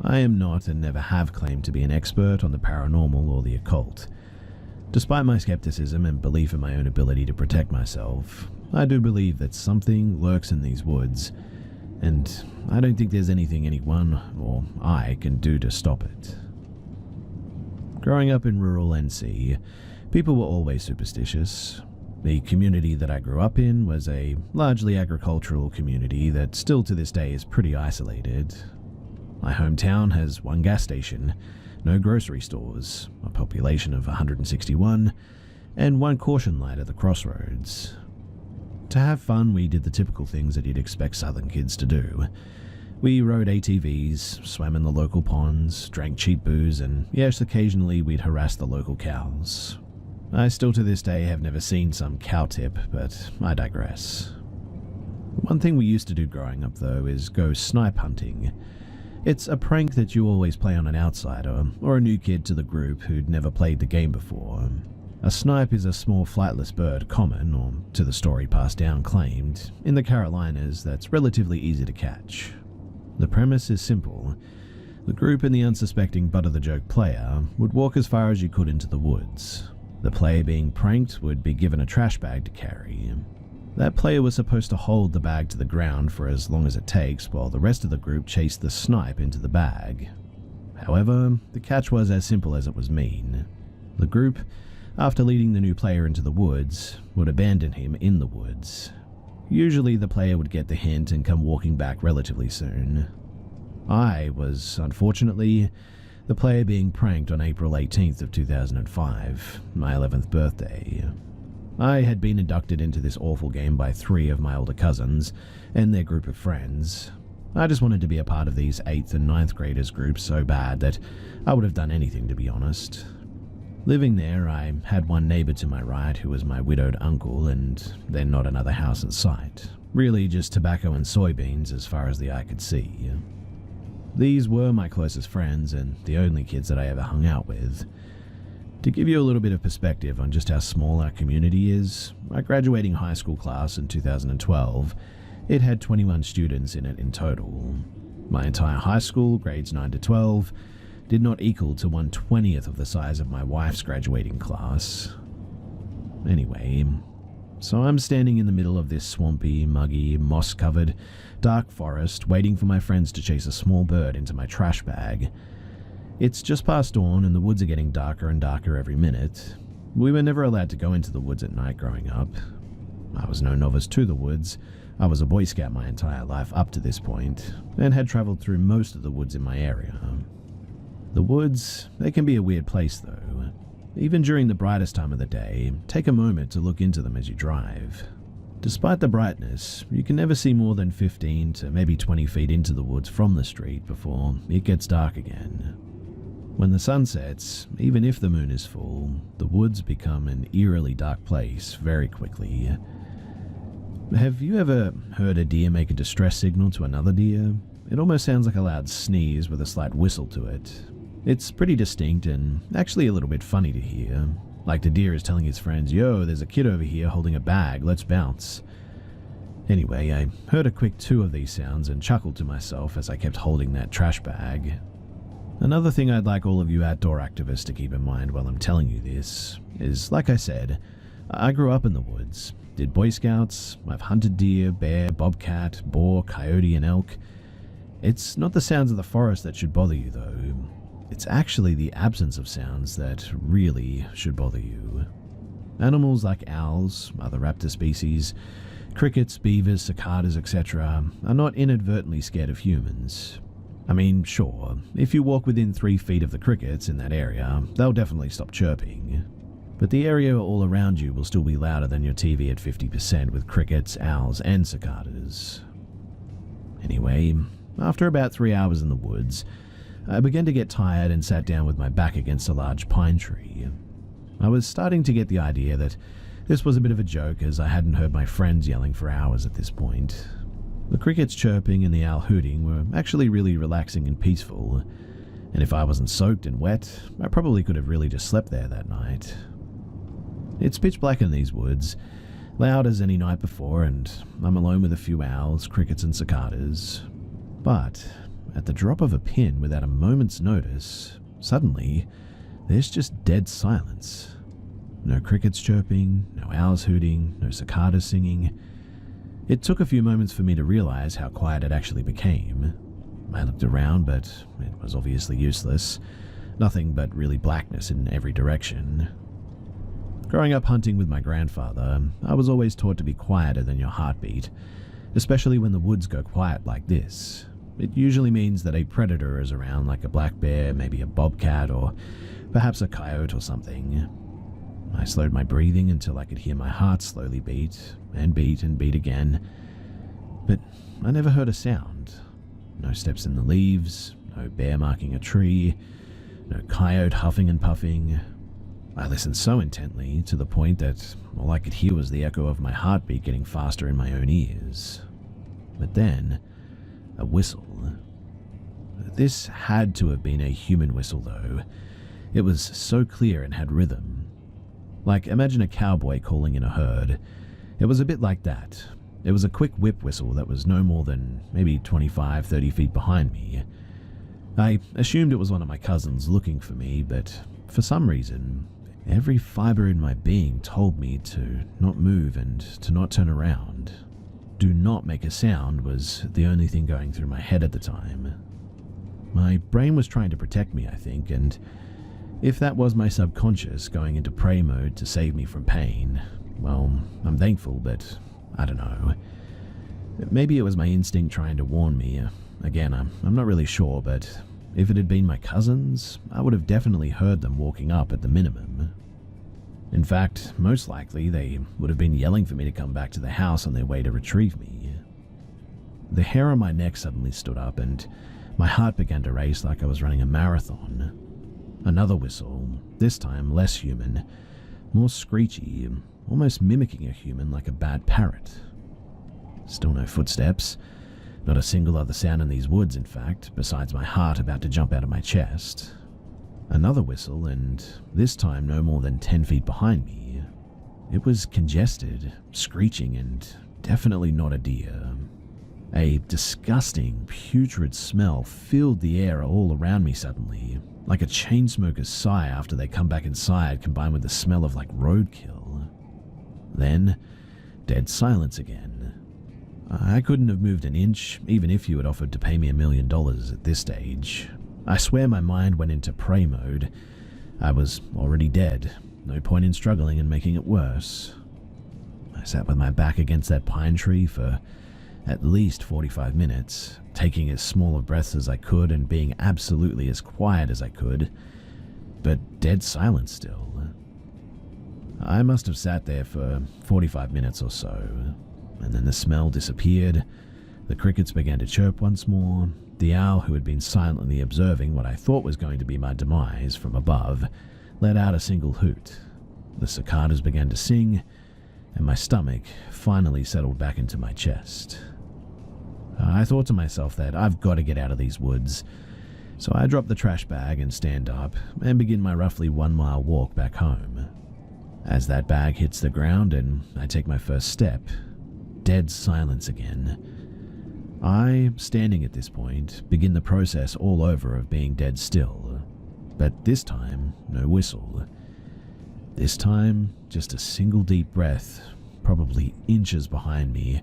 I am not and never have claimed to be an expert on the paranormal or the occult. Despite my skepticism and belief in my own ability to protect myself, I do believe that something lurks in these woods, and I don't think there's anything anyone or I can do to stop it. Growing up in rural NC, people were always superstitious. The community that I grew up in was a largely agricultural community that still to this day is pretty isolated. My hometown has one gas station, no grocery stores, a population of 161, and one caution light at the crossroads. To have fun, we did the typical things that you'd expect southern kids to do. We rode ATVs, swam in the local ponds, drank cheap booze, and yes, occasionally we'd harass the local cows. I still to this day have never seen some cow tip, but I digress. One thing we used to do growing up, though, is go snipe hunting. It's a prank that you always play on an outsider, or a new kid to the group who'd never played the game before. A snipe is a small flightless bird common, or to the story passed down claimed, in the Carolinas that's relatively easy to catch. The premise is simple. The group and the unsuspecting butt-of-the-joke player would walk as far as you could into the woods. The player being pranked would be given a trash bag to carry. That player was supposed to hold the bag to the ground for as long as it takes while the rest of the group chased the snipe into the bag. However, the catch was as simple as it was mean. The group, after leading the new player into the woods, would abandon him in the woods. Usually the player would get the hint and come walking back relatively soon. I was, unfortunately, the player being pranked on April 18th of 2005, my 11th birthday. I had been inducted into this awful game by 3 of my older cousins and their group of friends. I just wanted to be a part of these 8th and 9th graders groups so bad that I would have done anything, to be honest. Living there, I had one neighbour to my right who was my widowed uncle, and then not another house in sight. Really just tobacco and soybeans as far as the eye could see. These were my closest friends and the only kids that I ever hung out with. To give you a little bit of perspective on just how small our community is, my graduating high school class in 2012, it had 21 students in it in total. My entire high school, grades 9 to 12, did not equal to 1/20th of the size of my wife's graduating class. Anyway, so I'm standing in the middle of this swampy, muggy, moss-covered, dark forest waiting for my friends to chase a small bird into my trash bag. It's just past dawn and the woods are getting darker and darker every minute. We were never allowed to go into the woods at night growing up. I was no novice to the woods. I was a Boy Scout my entire life up to this point, and had travelled through most of the woods in my area. The woods, they can be a weird place though. Even during the brightest time of the day, take a moment to look into them as you drive. Despite the brightness, you can never see more than 15 to maybe 20 feet into the woods from the street before it gets dark again. When the sun sets, even if the moon is full, the woods become an eerily dark place very quickly. Have you ever heard a deer make a distress signal to another deer? It almost sounds like a loud sneeze with a slight whistle to it. It's pretty distinct and actually a little bit funny to hear. Like the deer is telling his friends, "Yo, there's a kid over here holding a bag, let's bounce." Anyway, I heard a quick 2 of these sounds and chuckled to myself as I kept holding that trash bag. Another thing I'd like all of you outdoor activists to keep in mind while I'm telling you this is, like I said, I grew up in the woods, did Boy Scouts, I've hunted deer, bear, bobcat, boar, coyote, and elk. It's not the sounds of the forest that should bother you though. It's actually the absence of sounds that really should bother you. Animals like owls, other raptor species, crickets, beavers, cicadas, etc. are not inadvertently scared of humans. I mean, sure, if you walk within 3 feet of the crickets in that area, they'll definitely stop chirping. But the area all around you will still be louder than your TV at 50% with crickets, owls, and cicadas. Anyway, after about 3 hours in the woods, I began to get tired and sat down with my back against a large pine tree. I was starting to get the idea that this was a bit of a joke as I hadn't heard my friends yelling for hours at this point. The crickets chirping and the owl hooting were actually really relaxing and peaceful, and if I wasn't soaked and wet, I probably could have really just slept there that night. It's pitch black in these woods, loud as any night before, and I'm alone with a few owls, crickets, and cicadas. But at the drop of a pin, without a moment's notice, suddenly, there's just dead silence. No crickets chirping, no owls hooting, no cicadas singing. It took a few moments for me to realize how quiet it actually became. I looked around, but it was obviously useless. Nothing but really blackness in every direction. Growing up hunting with my grandfather, I was always taught to be quieter than your heartbeat, especially when the woods go quiet like this. It usually means that a predator is around, like a black bear, maybe a bobcat, or perhaps a coyote or something. I slowed my breathing until I could hear my heart slowly beat, and beat, and beat again. But I never heard a sound. No steps in the leaves, no bear marking a tree, no coyote huffing and puffing. I listened so intently, to the point that all I could hear was the echo of my heartbeat getting faster in my own ears. But then, a whistle. This had to have been a human whistle though. It was so clear and had rhythm. Like, imagine a cowboy calling in a herd. It was a bit like that. It was a quick whip whistle that was no more than maybe 25-30 feet behind me. I assumed it was one of my cousins looking for me, but for some reason, every fiber in my being told me to not move and to not turn around. Do not make a sound was the only thing going through my head at the time. My brain was trying to protect me, I think, and if that was my subconscious going into prey mode to save me from pain, well, I'm thankful, but I don't know. Maybe it was my instinct trying to warn me. Again, I'm not really sure, but if it had been my cousins, I would have definitely heard them walking up at the minimum. In fact, most likely they would have been yelling for me to come back to the house on their way to retrieve me. The hair on my neck suddenly stood up and my heart began to race like I was running a marathon. Another whistle, this time less human, more screechy, almost mimicking a human like a bad parrot. Still no footsteps, not a single other sound in these woods, in fact, besides my heart about to jump out of my chest. Another whistle, and this time no more than 10 feet behind me. It was congested, screeching, and definitely not a deer. A disgusting, putrid smell filled the air all around me suddenly, like a chain smoker's sigh after they come back inside, combined with the smell of like roadkill. Then, dead silence again. I couldn't have moved an inch, even if you had offered to pay me $1 million at this stage. I swear my mind went into prey mode. I was already dead. No point in struggling and making it worse. I sat with my back against that pine tree for at least 45 minutes, taking as small of breaths as I could and being absolutely as quiet as I could, but dead silence still. I must have sat there for 45 minutes or so, and then the smell disappeared, the crickets began to chirp once more, the owl who had been silently observing what I thought was going to be my demise from above let out a single hoot, the cicadas began to sing, and my stomach finally settled back into my chest. I thought to myself that I've got to get out of these woods, so I drop the trash bag and stand up and begin my roughly 1 mile walk back home. As that bag hits the ground and I take my first step, dead silence again. I, standing at this point, begin the process all over of being dead still, but this time no whistle. This time just a single deep breath, probably inches behind me,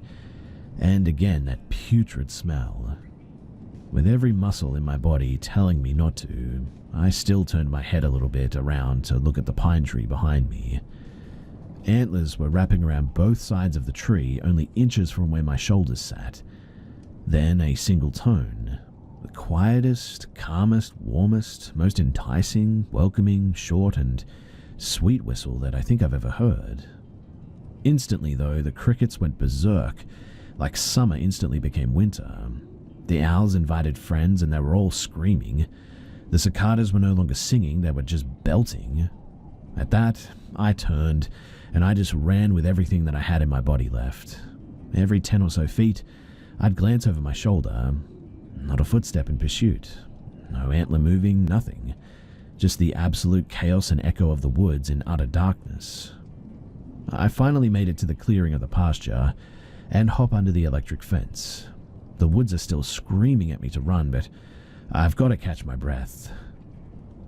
and again that putrid smell. With every muscle in my body telling me not to, I still turned my head a little bit around to look at the pine tree behind me. Antlers were wrapping around both sides of the tree, only inches from where my shoulders sat. Then a single tone, the quietest, calmest, warmest, most enticing, welcoming, short, and sweet whistle that I think I've ever heard. Instantly, though, the crickets went berserk. Like summer instantly became winter. The owls invited friends and they were all screaming. The cicadas were no longer singing, they were just belting. At that, I turned, and I just ran with everything that I had in my body left. Every 10 or so feet, I'd glance over my shoulder. Not a footstep in pursuit. No antler moving, nothing. Just the absolute chaos and echo of the woods in utter darkness. I finally made it to the clearing of the pasture, and hop under the electric fence. The woods are still screaming at me to run, but I've got to catch my breath.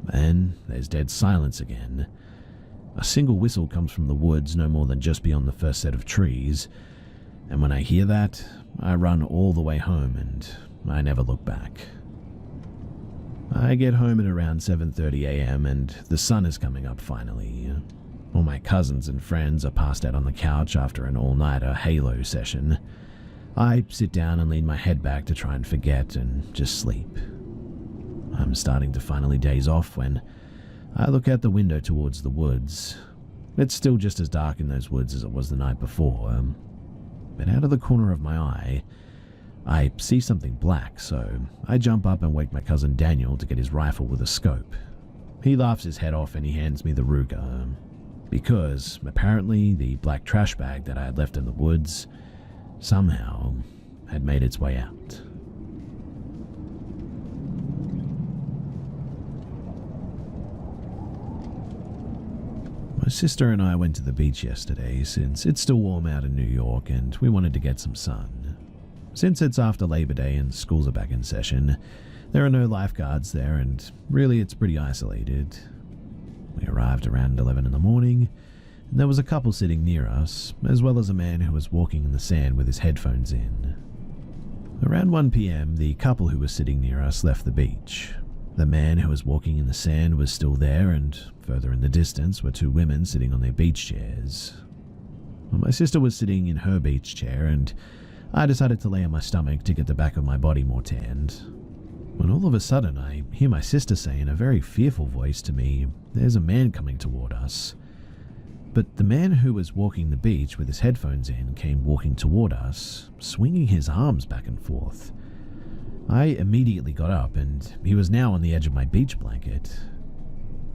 Then there's dead silence again. A single whistle comes from the woods no more than just beyond the first set of trees, and when I hear that, I run all the way home and I never look back. I get home at around 7:30 a.m. and the sun is coming up finally. All my cousins and friends are passed out on the couch after an all-nighter Halo session. I sit down and lean my head back to try and forget and just sleep. I'm starting to finally daze off when I look out the window towards the woods. It's still just as dark in those woods as it was the night before, but out of the corner of my eye, I see something black, so I jump up and wake my cousin Daniel to get his rifle with a scope. He laughs his head off and he hands me the Ruger. Because, apparently, the black trash bag that I had left in the woods somehow had made its way out. My sister and I went to the beach yesterday since it's still warm out in New York and we wanted to get some sun. Since it's after Labor Day and schools are back in session, there are no lifeguards there and really it's pretty isolated. We arrived around 11 in the morning, and there was a couple sitting near us, as well as a man who was walking in the sand with his headphones in. Around 1 p.m., the couple who was sitting near us left the beach. The man who was walking in the sand was still there, and further in the distance were 2 women sitting on their beach chairs. My sister was sitting in her beach chair, and I decided to lay on my stomach to get the back of my body more tanned. When all of a sudden I hear my sister say in a very fearful voice to me, "There's a man coming toward us." But the man who was walking the beach with his headphones in came walking toward us, swinging his arms back and forth. I immediately got up and he was now on the edge of my beach blanket.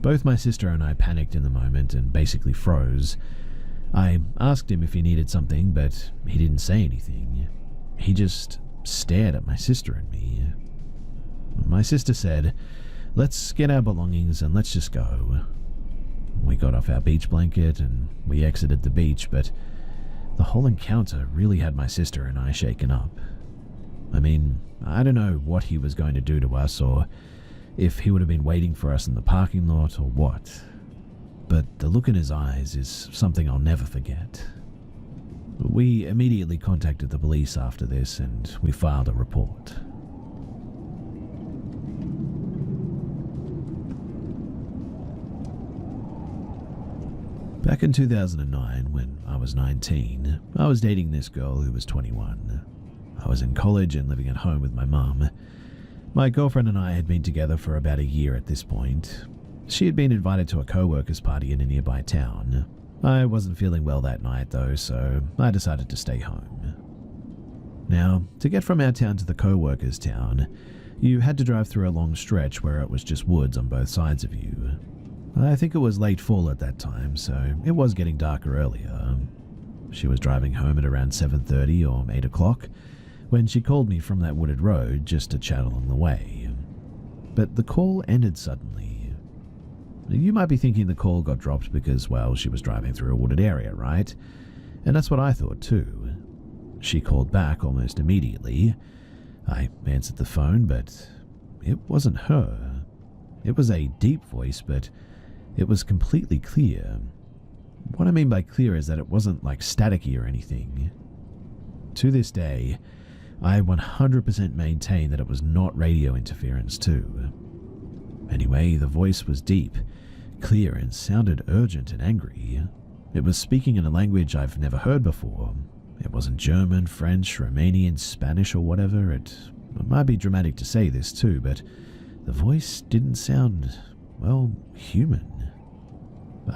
Both my sister and I panicked in the moment and basically froze. I asked him if he needed something, but he didn't say anything. He just stared at my sister and me. My sister said, "Let's get our belongings and let's just go." We got off our beach blanket and we exited the beach, but the whole encounter really had my sister and I shaken up. I mean, I don't know what he was going to do to us, or if he would have been waiting for us in the parking lot or what. But the look in his eyes is something I'll never forget. We immediately contacted the police after this and we filed a report. Back in 2009, when I was 19, I was dating this girl who was 21. I was in college and living at home with my mum. My girlfriend and I had been together for about a year at this point. She had been invited to a co-worker's party in a nearby town. I wasn't feeling well that night though, so I decided to stay home. Now, to get from our town to the co-worker's town, you had to drive through a long stretch where it was just woods on both sides of you. I think it was late fall at that time, so it was getting darker earlier. She was driving home at around 7:30 or 8 o'clock when she called me from that wooded road just to chat along the way. But the call ended suddenly. You might be thinking the call got dropped because, well, she was driving through a wooded area, right? And that's what I thought too. She called back almost immediately. I answered the phone, but it wasn't her. It was a deep voice, but it was completely clear. What I mean by clear is that it wasn't like staticky or anything. To this day, I 100% maintain that it was not radio interference too. Anyway, the voice was deep, clear, and sounded urgent and angry. It was speaking in a language I've never heard before. It wasn't German, French, Romanian, Spanish, or whatever. It might be dramatic to say this too, but the voice didn't sound, well, human.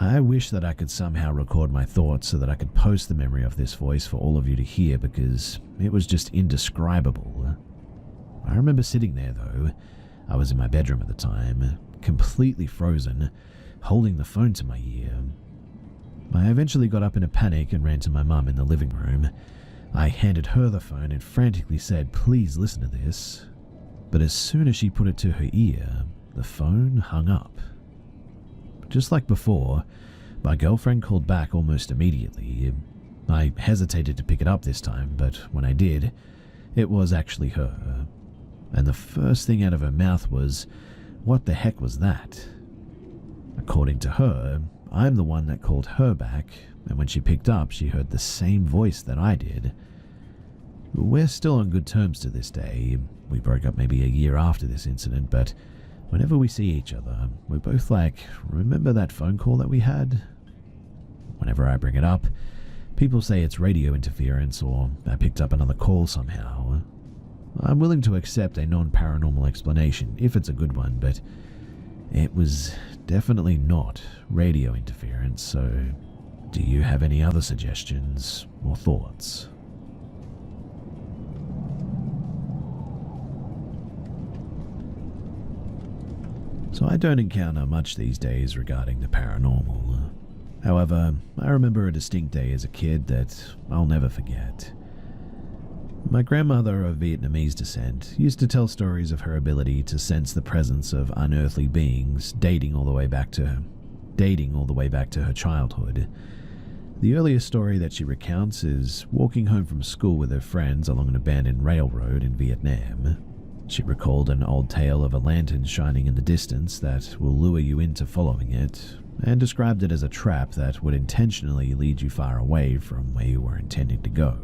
I wish that I could somehow record my thoughts so that I could post the memory of this voice for all of you to hear, because it was just indescribable. I remember sitting there though. I was in my bedroom at the time, completely frozen, holding the phone to my ear. I eventually got up in a panic and ran to my mum in the living room. I handed her the phone and frantically said, "Please listen to this." But as soon as she put it to her ear, the phone hung up. Just like before, my girlfriend called back almost immediately. I hesitated to pick it up this time, but when I did, it was actually her. And the first thing out of her mouth was, "What the heck was that?" According to her, I'm the one that called her back, and when she picked up, she heard the same voice that I did. We're still on good terms to this day. We broke up maybe a year after this incident, but whenever we see each other, we're both like, "Remember that phone call that we had?" Whenever I bring it up, people say it's radio interference or I picked up another call somehow. I'm willing to accept a non-paranormal explanation if it's a good one, but it was definitely not radio interference, so do you have any other suggestions or thoughts? So I don't encounter much these days regarding the paranormal. However, I remember a distinct day as a kid that I'll never forget. My grandmother of Vietnamese descent used to tell stories of her ability to sense the presence of unearthly beings dating all the way back to her childhood. The earliest story that she recounts is walking home from school with her friends along an abandoned railroad in Vietnam. She recalled an old tale of a lantern shining in the distance that will lure you into following it, and described it as a trap that would intentionally lead you far away from where you were intending to go.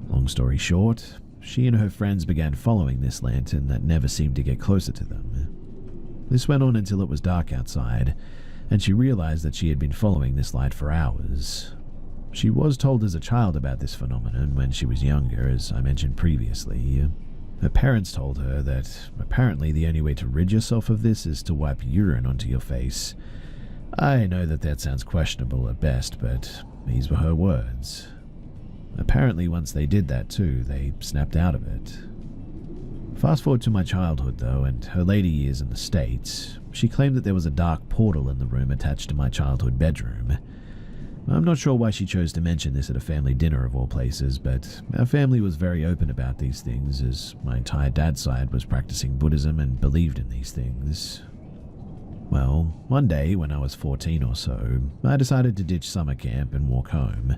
Long story short, she and her friends began following this lantern that never seemed to get closer to them. This went on until it was dark outside, and she realized that she had been following this light for hours. She was told as a child about this phenomenon when she was younger, as I mentioned previously. Her parents told her that apparently the only way to rid yourself of this is to wipe urine onto your face. I know that sounds questionable at best, but these were her words. Apparently once they did that too, they snapped out of it. Fast forward to my childhood though, and her later years in the States, she claimed that there was a dark portal in the room attached to my childhood bedroom. I'm not sure why she chose to mention this at a family dinner of all places, but our family was very open about these things as my entire dad's side was practicing Buddhism and believed in these things. Well, one day when I was 14 or so, I decided to ditch summer camp and walk home.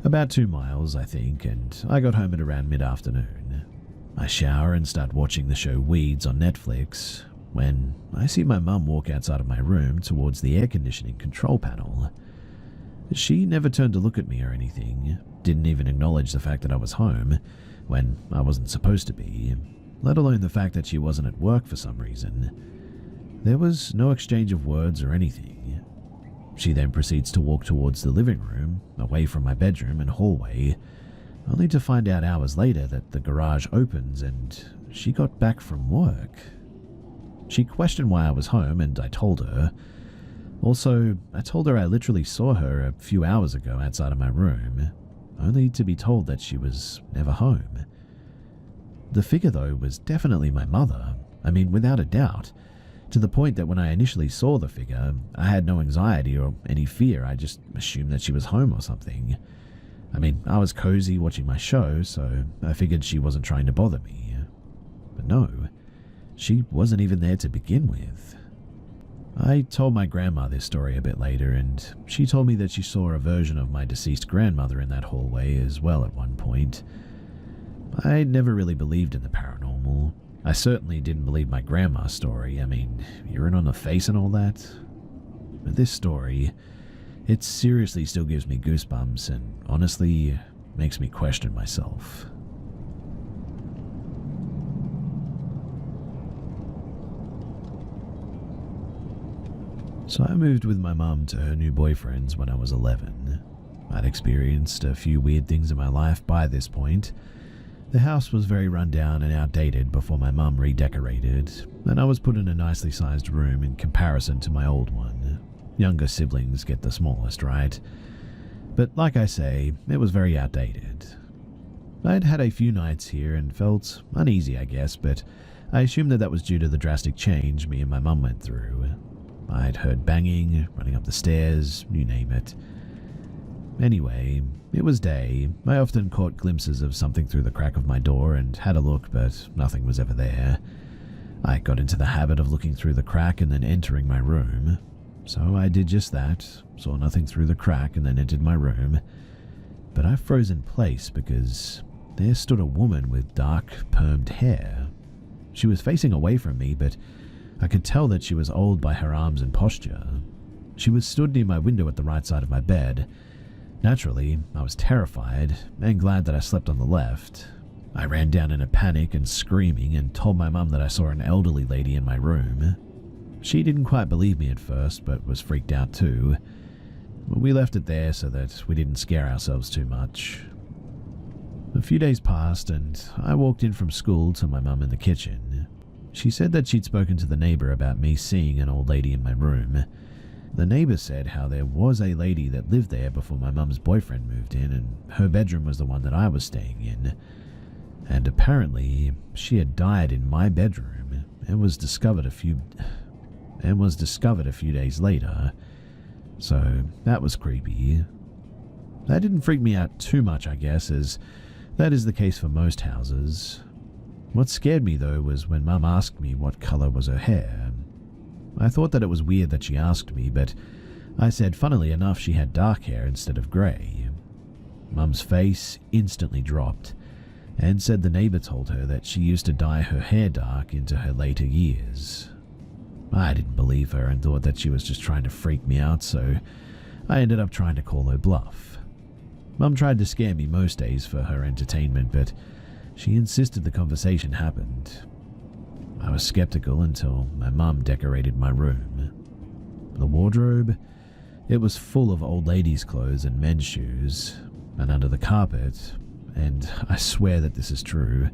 About 2 miles, I think, and I got home at around mid-afternoon. I shower and start watching the show Weeds on Netflix when I see my mum walk outside of my room towards the air conditioning control panel. She never turned to look at me or anything, didn't even acknowledge the fact that I was home when I wasn't supposed to be, let alone the fact that she wasn't at work for some reason. There was no exchange of words or anything. She then proceeds to walk towards the living room, away from my bedroom and hallway, only to find out hours later that the garage opens and she got back from work. She questioned why I was home and I told her. Also, I told her I literally saw her a few hours ago outside of my room, only to be told that she was never home. The figure though was definitely my mother, I mean without a doubt. To the point that when I initially saw the figure, I had no anxiety or any fear, I just assumed that she was home or something. I mean, I was cozy watching my show, so I figured she wasn't trying to bother me. But no, she wasn't even there to begin with. I told my grandma this story a bit later, and she told me that she saw a version of my deceased grandmother in that hallway as well at one point. I never really believed in the paranormal. I certainly didn't believe my grandma's story. I mean, urine on the face and all that. But this story, it seriously still gives me goosebumps and honestly makes me question myself. So I moved with my mum to her new boyfriend's when I was 11. I'd experienced a few weird things in my life by this point. The house was very run down and outdated before my mum redecorated, and I was put in a nicely sized room in comparison to my old one. Younger siblings get the smallest, right? But like I say, it was very outdated. I'd had a few nights here and felt uneasy, I guess, but I assumed that was due to the drastic change me and my mum went through. I'd heard banging, running up the stairs, you name it. Anyway, it was day. I often caught glimpses of something through the crack of my door and had a look, but nothing was ever there. I got into the habit of looking through the crack and then entering my room. So I did just that, saw nothing through the crack and then entered my room. But I froze in place because there stood a woman with dark, permed hair. She was facing away from me, but I could tell that she was old by her arms and posture. She was stood near my window at the right side of my bed. Naturally, I was terrified and glad that I slept on the left. I ran down in a panic and screaming and told my mum that I saw an elderly lady in my room. She didn't quite believe me at first, but was freaked out too. We left it there so that we didn't scare ourselves too much. A few days passed and I walked in from school to my mum in the kitchen. She said that she'd spoken to the neighbour about me seeing an old lady in my room. The neighbour said how there was a lady that lived there before my mum's boyfriend moved in, and her bedroom was the one that I was staying in. And apparently, she had died in my bedroom and was discovered a few days later. So that was creepy. That didn't freak me out too much, I guess, as that is the case for most houses. What scared me though was when Mum asked me what colour was her hair. I thought that it was weird that she asked me, but I said funnily enough she had dark hair instead of grey. Mum's face instantly dropped and said the neighbour told her that she used to dye her hair dark into her later years. I didn't believe her and thought that she was just trying to freak me out, so I ended up trying to call her bluff. Mum tried to scare me most days for her entertainment, but she insisted the conversation happened. I was skeptical until my mum decorated my room. The wardrobe, it was full of old ladies' clothes and men's shoes, and under the carpet, and I swear that this is true,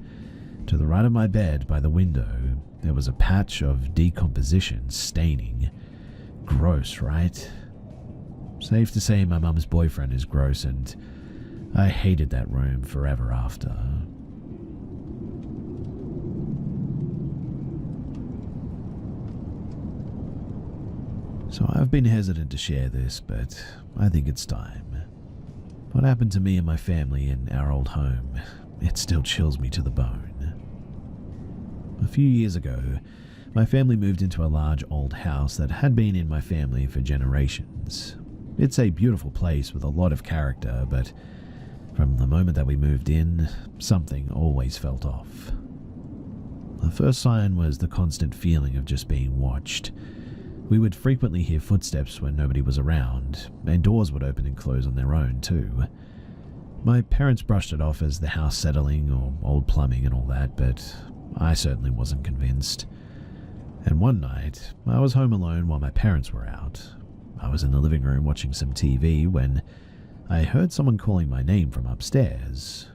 to the right of my bed by the window, there was a patch of decomposition staining. Gross, right? Safe to say my mum's boyfriend is gross, and I hated that room forever after. So I've been hesitant to share this, but I think it's time. What happened to me and my family in our old home, it still chills me to the bone. A few years ago, my family moved into a large old house that had been in my family for generations. It's a beautiful place with a lot of character, but from the moment that we moved in, something always felt off. The first sign was the constant feeling of just being watched. We would frequently hear footsteps when nobody was around, and doors would open and close on their own too. My parents brushed it off as the house settling or old plumbing and all that, but I certainly wasn't convinced. And one night, I was home alone while my parents were out. I was in the living room watching some TV when I heard someone calling my name from upstairs.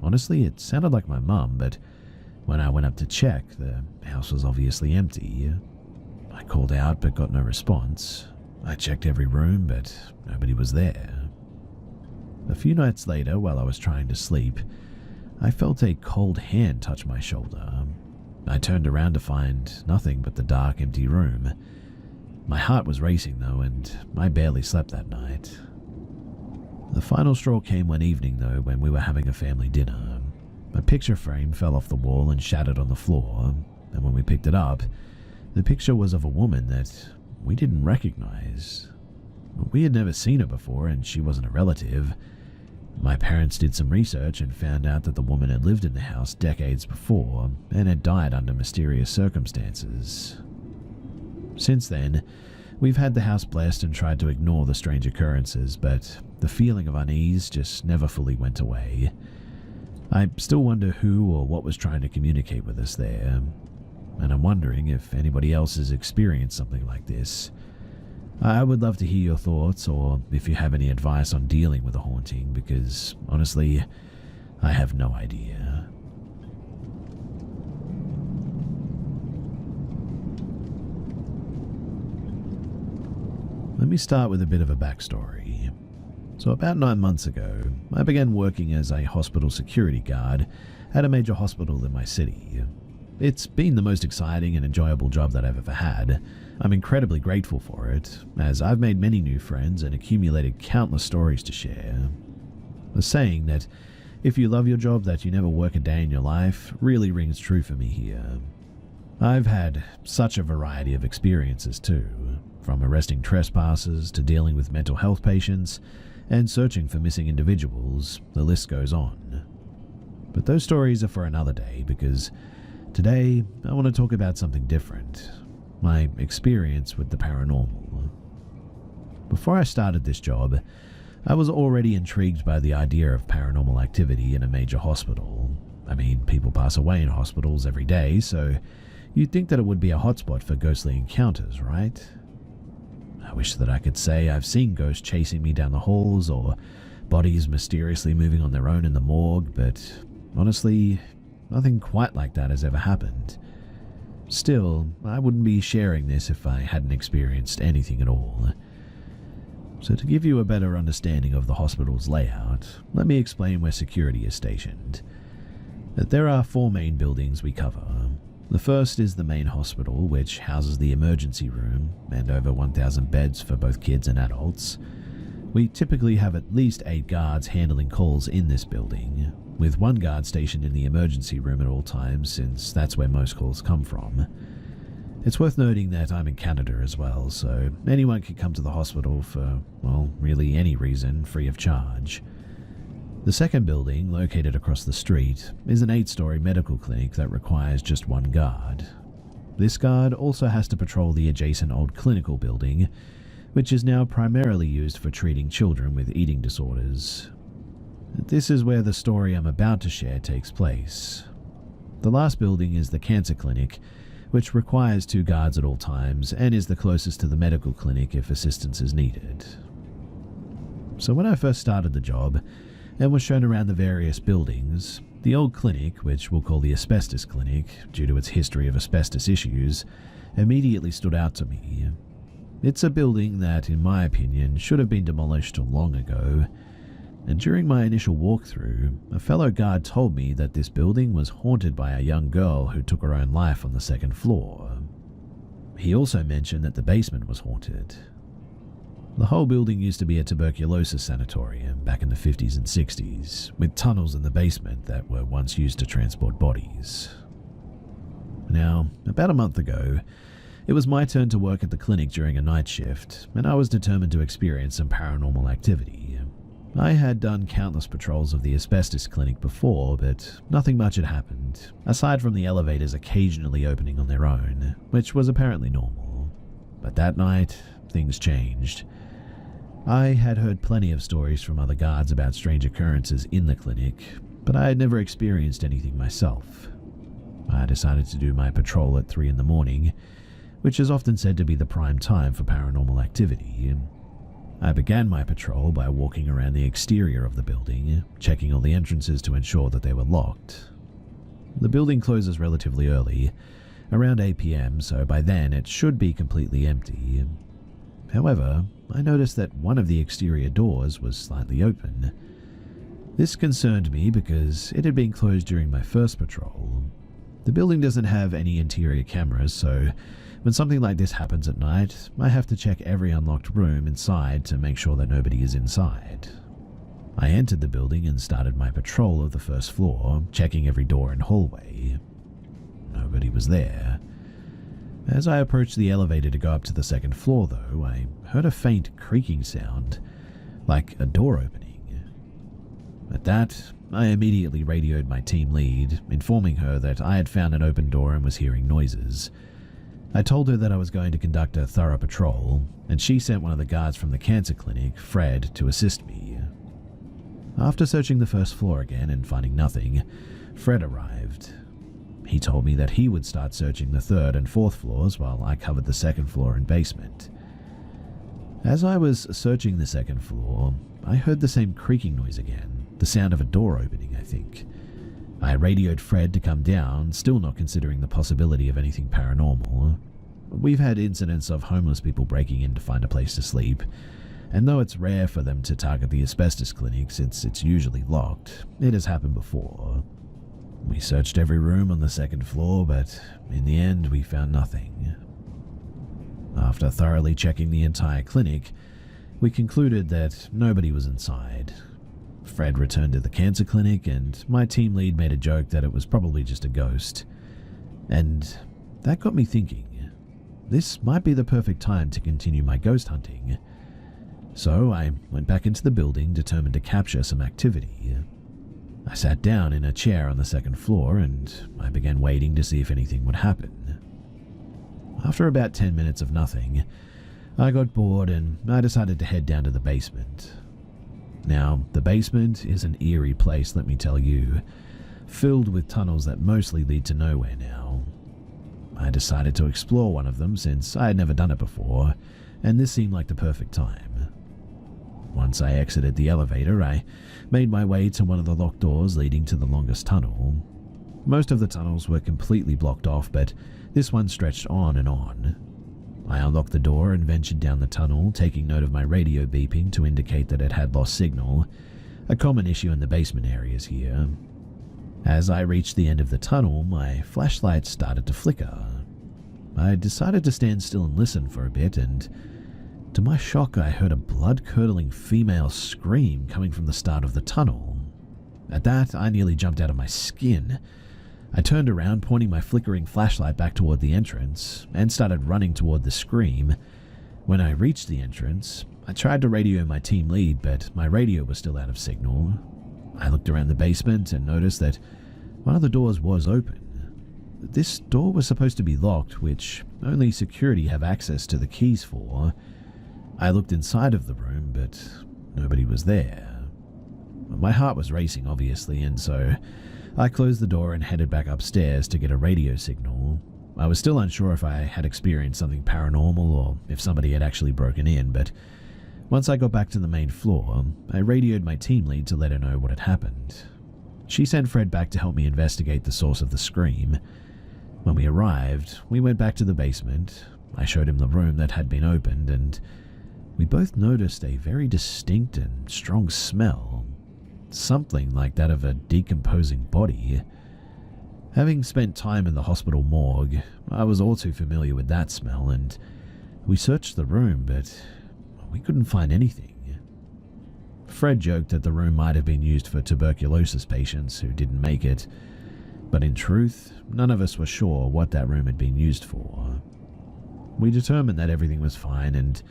Honestly, it sounded like my mum, but when I went up to check, the house was obviously empty. I called out but got no response. I checked every room, but nobody was there. A few nights later, while I was trying to sleep, I felt a cold hand touch my shoulder. I turned around to find nothing but the dark, empty room. My heart was racing though, and I barely slept that night. The final straw came one evening though, when we were having a family dinner. A picture frame fell off the wall and shattered on the floor, and when we picked it up, the picture was of a woman that we didn't recognize. We had never seen her before, and she wasn't a relative. My parents did some research and found out that the woman had lived in the house decades before and had died under mysterious circumstances. Since then, we've had the house blessed and tried to ignore the strange occurrences, but the feeling of unease just never fully went away. I still wonder who or what was trying to communicate with us there, and I'm wondering if anybody else has experienced something like this. I would love to hear your thoughts, or if you have any advice on dealing with a haunting, because honestly, I have no idea. Let me start with a bit of a backstory. So about 9 months ago, I began working as a hospital security guard at a major hospital in my city. It's been the most exciting and enjoyable job that I've ever had. I'm incredibly grateful for it, as I've made many new friends and accumulated countless stories to share. The saying that if you love your job that you never work a day in your life really rings true for me here. I've had such a variety of experiences too, from arresting trespassers to dealing with mental health patients and searching for missing individuals, the list goes on. But those stories are for another day, because today I want to talk about something different. My experience with the paranormal. Before I started this job, I was already intrigued by the idea of paranormal activity in a major hospital. I mean, people pass away in hospitals every day, so you'd think that it would be a hotspot for ghostly encounters, right? I wish that I could say I've seen ghosts chasing me down the halls or bodies mysteriously moving on their own in the morgue, but honestly, nothing quite like that has ever happened. Still, I wouldn't be sharing this if I hadn't experienced anything at all. So to give you a better understanding of the hospital's layout, let me explain where security is stationed. There are 4 main buildings we cover. The first is the main hospital, which houses the emergency room and over 1,000 beds for both kids and adults. We typically have at least 8 guards handling calls in this building, with 1 guard stationed in the emergency room at all times, since that's where most calls come from. It's worth noting that I'm in Canada as well, so anyone can come to the hospital for, well, really any reason, free of charge. The second building, located across the street, is an 8-story medical clinic that requires just 1 guard. This guard also has to patrol the adjacent old clinical building, which is now primarily used for treating children with eating disorders. This is where the story I'm about to share takes place. The last building is the cancer clinic, which requires 2 guards at all times and is the closest to the medical clinic if assistance is needed. So when I first started the job and was shown around the various buildings, the old clinic, which we'll call the asbestos clinic due to its history of asbestos issues, immediately stood out to me. It's a building that, in my opinion, should have been demolished long ago, and during my initial walkthrough, a fellow guard told me that this building was haunted by a young girl who took her own life on the 2nd floor. He also mentioned that the basement was haunted. The whole building used to be a tuberculosis sanatorium back in the 50s and 60s, with tunnels in the basement that were once used to transport bodies. Now, about a month ago, it was my turn to work at the clinic during a night shift, and I was determined to experience some paranormal activity. I had done countless patrols of the asbestos clinic before, but nothing much had happened, aside from the elevators occasionally opening on their own, which was apparently normal. But that night, things changed. I had heard plenty of stories from other guards about strange occurrences in the clinic, but I had never experienced anything myself. I decided to do my patrol at 3 in the morning, which is often said to be the prime time for paranormal activity. I began my patrol by walking around the exterior of the building, checking all the entrances to ensure that they were locked. The building closes relatively early, around 8 p.m, so by then it should be completely empty. However, I noticed that one of the exterior doors was slightly open. This concerned me because it had been closed during my first patrol. The building doesn't have any interior cameras, so when something like this happens at night, I have to check every unlocked room inside to make sure that nobody is inside. I entered the building and started my patrol of the first floor, checking every door and hallway. Nobody was there. As I approached the elevator to go up to the second floor, though, I heard a faint creaking sound, like a door opening. At that, I immediately radioed my team lead, informing her that I had found an open door and was hearing noises. I told her that I was going to conduct a thorough patrol, and she sent one of the guards from the cancer clinic, Fred, to assist me. After searching the first floor again and finding nothing, Fred arrived. He told me that he would start searching the 3rd and 4th floors while I covered the 2nd floor and basement. As I was searching the 2nd floor, I heard the same creaking noise again, the sound of a door opening, I think. I radioed Fred to come down, still not considering the possibility of anything paranormal. We've had incidents of homeless people breaking in to find a place to sleep, and though it's rare for them to target the asbestos clinic since it's usually locked, it has happened before. We searched every room on the 2nd floor, but in the end we found nothing. After thoroughly checking the entire clinic, we concluded that nobody was inside. Fred returned to the cancer clinic, and my team lead made a joke that it was probably just a ghost. And that got me thinking, this might be the perfect time to continue my ghost hunting. So I went back into the building, determined to capture some activity. I sat down in a chair on the 2nd floor, and I began waiting to see if anything would happen. After about 10 minutes of nothing, I got bored and I decided to head down to the basement. Now, the basement is an eerie place, let me tell you, filled with tunnels that mostly lead to nowhere now. I decided to explore one of them since I had never done it before, and this seemed like the perfect time. Once I exited the elevator, I made my way to one of the locked doors leading to the longest tunnel. Most of the tunnels were completely blocked off, but this one stretched on and on. I unlocked the door and ventured down the tunnel, taking note of my radio beeping to indicate that it had lost signal, a common issue in the basement areas here. As I reached the end of the tunnel, my flashlight started to flicker. I decided to stand still and listen for a bit, and to my shock I heard a blood-curdling female scream coming from the start of the tunnel. At that, I nearly jumped out of my skin. I turned around, pointing my flickering flashlight back toward the entrance, and started running toward the scream. When I reached the entrance, I tried to radio my team lead, but my radio was still out of signal. I looked around the basement and noticed that one of the doors was open. This door was supposed to be locked, which only security have access to the keys for. I looked inside of the room, but nobody was there. My heart was racing, obviously, and so I closed the door and headed back upstairs to get a radio signal. I was still unsure if I had experienced something paranormal or if somebody had actually broken in, but once I got back to the main floor, I radioed my team lead to let her know what had happened. She sent Fred back to help me investigate the source of the scream. When we arrived, we went back to the basement. I showed him the room that had been opened, and we both noticed a very distinct and strong smell. Something like that of a decomposing body. Having spent time in the hospital morgue, I was all too familiar with that smell, and we searched the room, but we couldn't find anything. Fred joked that the room might have been used for tuberculosis patients who didn't make it, but in truth, none of us were sure what that room had been used for. We determined that everything was fine, and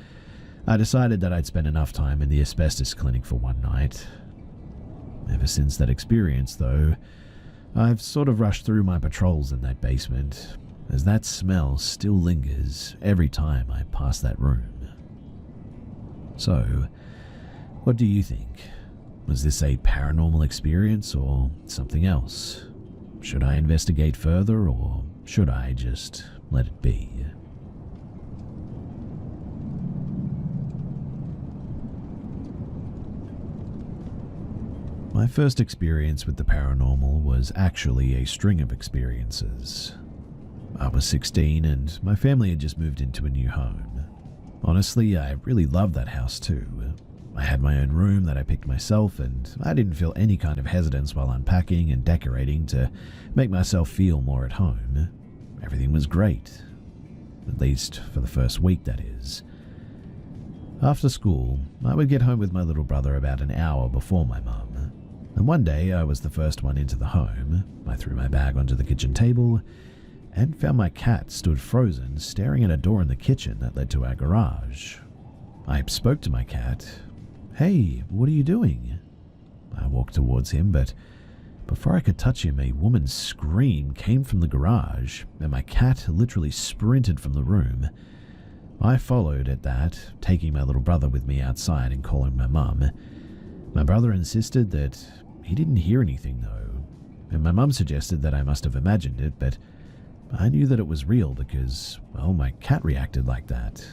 I decided that I'd spend enough time in the asbestos clinic for one night. Ever since that experience, though, I've sort of rushed through my patrols in that basement, as that smell still lingers every time I pass that room. So, what do you think? Was this a paranormal experience or something else? Should I investigate further, or should I just let it be? My first experience with the paranormal was actually a string of experiences. I was 16 and my family had just moved into a new home. Honestly, I really loved that house too. I had my own room that I picked myself, and I didn't feel any kind of hesitance while unpacking and decorating to make myself feel more at home. Everything was great. At least for the first week, that is. After school, I would get home with my little brother about an hour before my mum. And one day, I was the first one into the home. I threw my bag onto the kitchen table and found my cat stood frozen, staring at a door in the kitchen that led to our garage. I spoke to my cat. "Hey, what are you doing?" I walked towards him, but before I could touch him, a woman's scream came from the garage, and my cat literally sprinted from the room. I followed at that, taking my little brother with me outside and calling my mum. My brother insisted that he didn't hear anything though, and my mum suggested that I must have imagined it, but I knew that it was real because, well, my cat reacted like that.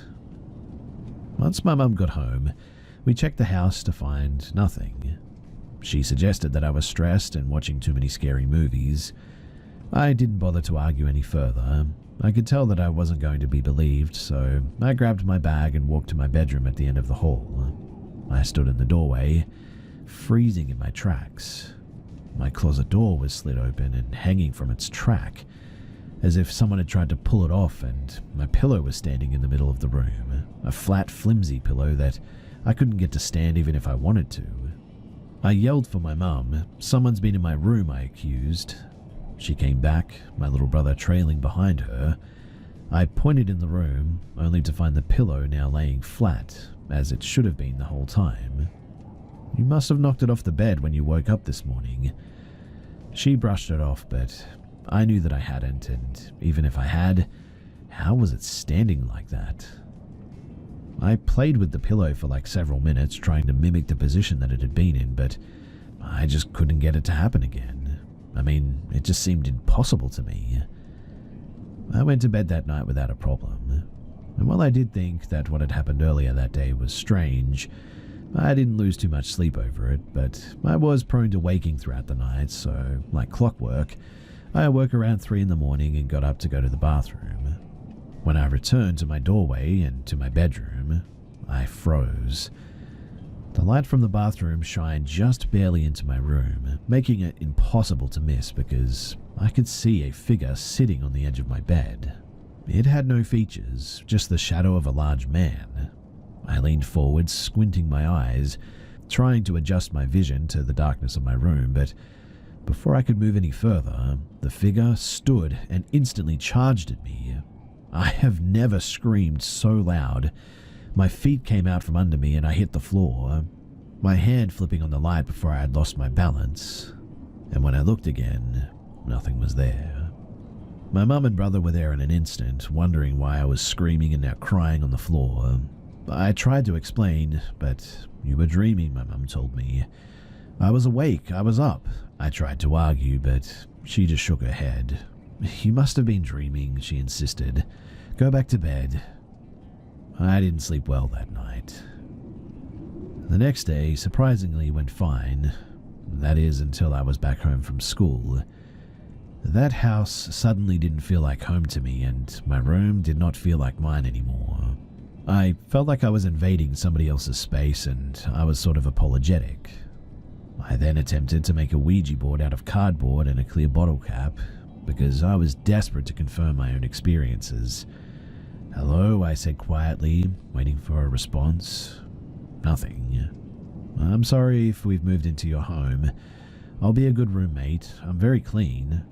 Once my mum got home, we checked the house to find nothing. She suggested that I was stressed and watching too many scary movies. I didn't bother to argue any further. I could tell that I wasn't going to be believed, so I grabbed my bag and walked to my bedroom at the end of the hall. I stood in the doorway, freezing in my tracks. My closet door was slid open and hanging from its track, as if someone had tried to pull it off, and my pillow was standing in the middle of the room, a flat, flimsy pillow that I couldn't get to stand even if I wanted to. I yelled for my mum. "Someone's been in my room," I accused. She came back, my little brother trailing behind her. I pointed in the room, only to find the pillow now laying flat, as it should have been the whole time. "You must have knocked it off the bed when you woke up this morning." She brushed it off, but I knew that I hadn't, and even if I had, how was it standing like that? I played with the pillow for like several minutes, trying to mimic the position that it had been in, but I just couldn't get it to happen again. I mean, it just seemed impossible to me. I went to bed that night without a problem, and while I did think that what had happened earlier that day was strange, I didn't lose too much sleep over it, but I was prone to waking throughout the night, so, like clockwork, I awoke around 3 in the morning and got up to go to the bathroom. When I returned to my doorway and to my bedroom, I froze. The light from the bathroom shined just barely into my room, making it impossible to miss because I could see a figure sitting on the edge of my bed. It had no features, just the shadow of a large man. I leaned forward, squinting my eyes, trying to adjust my vision to the darkness of my room, but before I could move any further, the figure stood and instantly charged at me. I have never screamed so loud. My feet came out from under me and I hit the floor, my hand flipping on the light before I had lost my balance. And when I looked again, nothing was there. My mum and brother were there in an instant, wondering why I was screaming and now crying on the floor. I tried to explain, but "You were dreaming," my mum told me. I was awake, I was up. I tried to argue, but she just shook her head. "You must have been dreaming," she insisted. "Go back to bed." I didn't sleep well that night. The next day, surprisingly, went fine. That is, until I was back home from school. That house suddenly didn't feel like home to me, and my room did not feel like mine anymore. I felt like I was invading somebody else's space, and I was sort of apologetic. I then attempted to make a Ouija board out of cardboard and a clear bottle cap. because I was desperate to confirm my own experiences. "Hello," I said quietly, waiting for a response. Nothing. "I'm sorry if we've moved into your home. I'll be a good roommate. I'm very clean."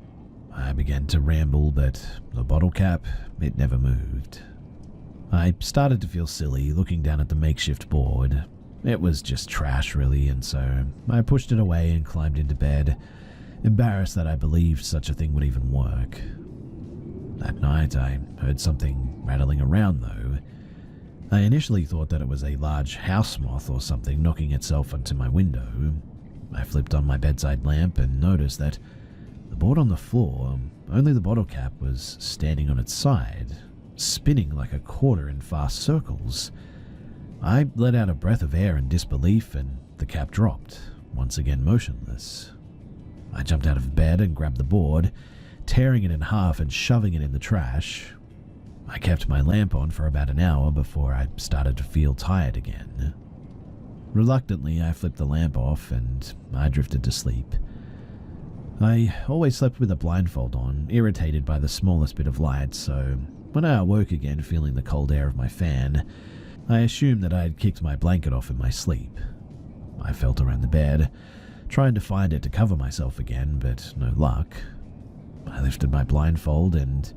I began to ramble, but the bottle cap, it never moved. I started to feel silly looking down at the makeshift board. It was just trash, really, and so I pushed it away and climbed into bed, embarrassed that I believed such a thing would even work. That night, I heard something rattling around, though. I initially thought that it was a large house moth or something knocking itself onto my window. I flipped on my bedside lamp and noticed that the board on the floor, only the bottle cap was standing on its side, spinning like a quarter in fast circles. I let out a breath of air in disbelief and the cap dropped, once again motionless. I jumped out of bed and grabbed the board, tearing it in half and shoving it in the trash. I kept my lamp on for about an hour before I started to feel tired again. Reluctantly, I flipped the lamp off and I drifted to sleep. I always slept with a blindfold on, irritated by the smallest bit of light, so when I awoke again feeling the cold air of my fan, I assumed that I had kicked my blanket off in my sleep. I felt around the bed, trying to find it to cover myself again, but no luck. I lifted my blindfold and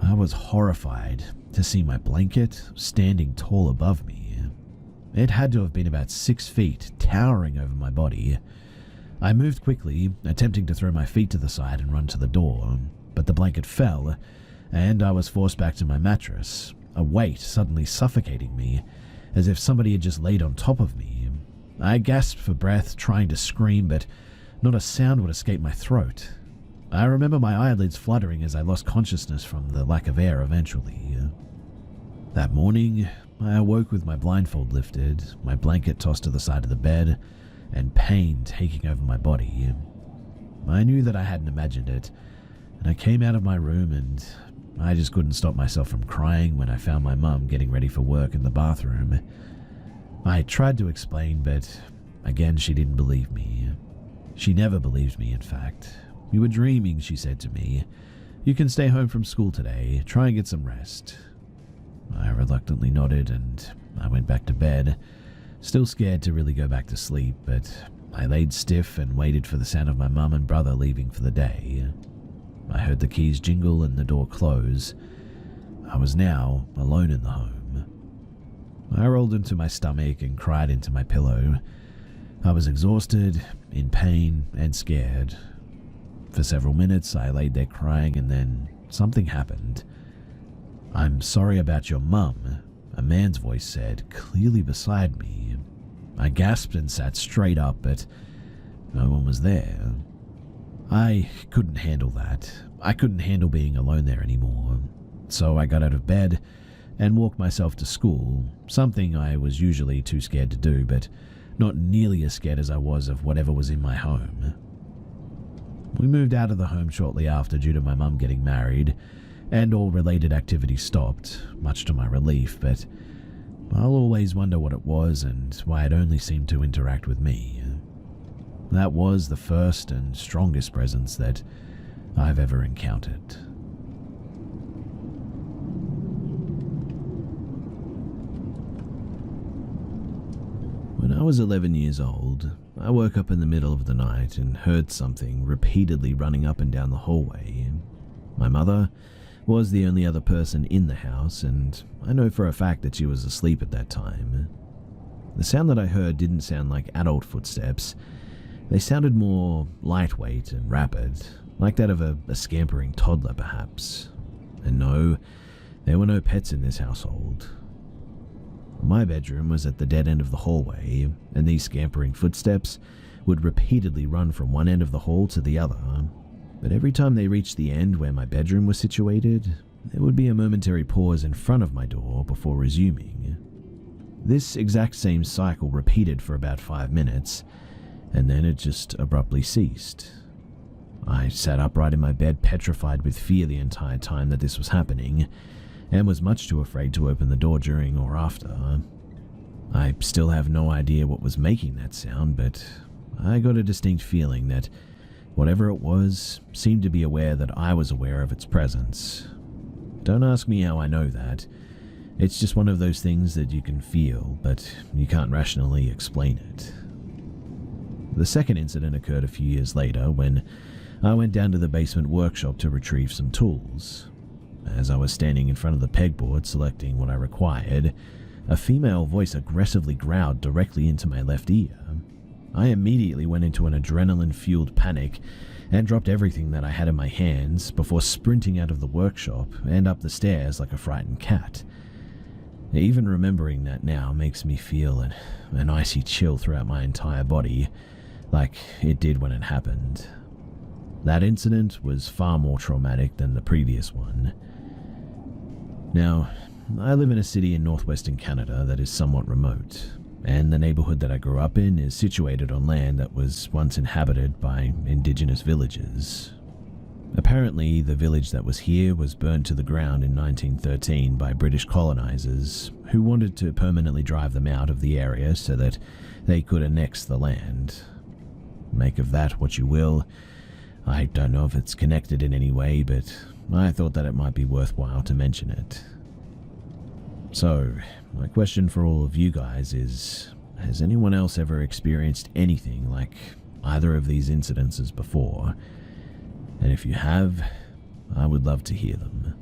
I was horrified to see my blanket standing tall above me. It had to have been about 6 feet, towering over my body. I moved quickly, attempting to throw my feet to the side and run to the door, but the blanket fell, and I was forced back to my mattress, a weight suddenly suffocating me, as if somebody had just laid on top of me. I gasped for breath, trying to scream, but not a sound would escape my throat. I remember my eyelids fluttering as I lost consciousness from the lack of air eventually. That morning, I awoke with my blindfold lifted, my blanket tossed to the side of the bed, and pain taking over my body. I knew that I hadn't imagined it, and I came out of my room and I just couldn't stop myself from crying when I found my mum getting ready for work in the bathroom. I tried to explain, but again she didn't believe me. She never believed me, in fact. "You were dreaming," she said to me. "You can stay home from school today. Try and get some rest." I reluctantly nodded and I went back to bed, still scared to really go back to sleep, but I laid stiff and waited for the sound of my mum and brother leaving for the day. I heard the keys jingle and the door close. I was now alone in the home. I rolled into my stomach and cried into my pillow. I was exhausted, in pain, and scared. For several minutes I laid there crying, and then something happened. "I'm sorry about your mum," a man's voice said, clearly beside me. I gasped and sat straight up, but no one was there. I couldn't handle that. I couldn't handle being alone there anymore. So I got out of bed and walked myself to school, something I was usually too scared to do, but not nearly as scared as I was of whatever was in my home. We moved out of the home shortly after due to my mum getting married, and all related activities stopped, much to my relief, but I'll always wonder what it was and why it only seemed to interact with me. That was the first and strongest presence that I've ever encountered. When I was 11 years old, I woke up in the middle of the night and heard something repeatedly running up and down the hallway. My mother was the only other person in the house, and I know for a fact that she was asleep at that time. The sound that I heard didn't sound like adult footsteps. They sounded more lightweight and rapid, like that of a scampering toddler perhaps. And no, there were no pets in this household. My bedroom was at the dead end of the hallway, and these scampering footsteps would repeatedly run from one end of the hall to the other. But every time they reached the end where my bedroom was situated, there would be a momentary pause in front of my door before resuming. This exact same cycle repeated for about 5 minutes, and then it just abruptly ceased. I sat upright in my bed, petrified with fear the entire time that this was happening, and was much too afraid to open the door during or after. I still have no idea what was making that sound, but I got a distinct feeling that Whatever it was seemed to be aware that I was aware of its presence. Don't ask me how I know that. It's just one of those things that you can feel, but you can't rationally explain it. The second incident occurred a few years later when I went down to the basement workshop to retrieve some tools. As I was standing in front of the pegboard selecting what I required, a female voice aggressively growled directly into my left ear. I immediately went into an adrenaline-fueled panic and dropped everything that I had in my hands before sprinting out of the workshop and up the stairs like a frightened cat. Even remembering that now makes me feel an icy chill throughout my entire body, like it did when it happened. That incident was far more traumatic than the previous one. Now, I live in a city in northwestern Canada that is somewhat remote, and the neighborhood that I grew up in is situated on land that was once inhabited by indigenous villagers. Apparently, the village that was here was burned to the ground in 1913 by British colonizers who wanted to permanently drive them out of the area so that they could annex the land. Make of that what you will. I don't know if it's connected in any way, but I thought that it might be worthwhile to mention it. So, my question for all of you guys is, has anyone else ever experienced anything like either of these incidences before? And if you have, I would love to hear them.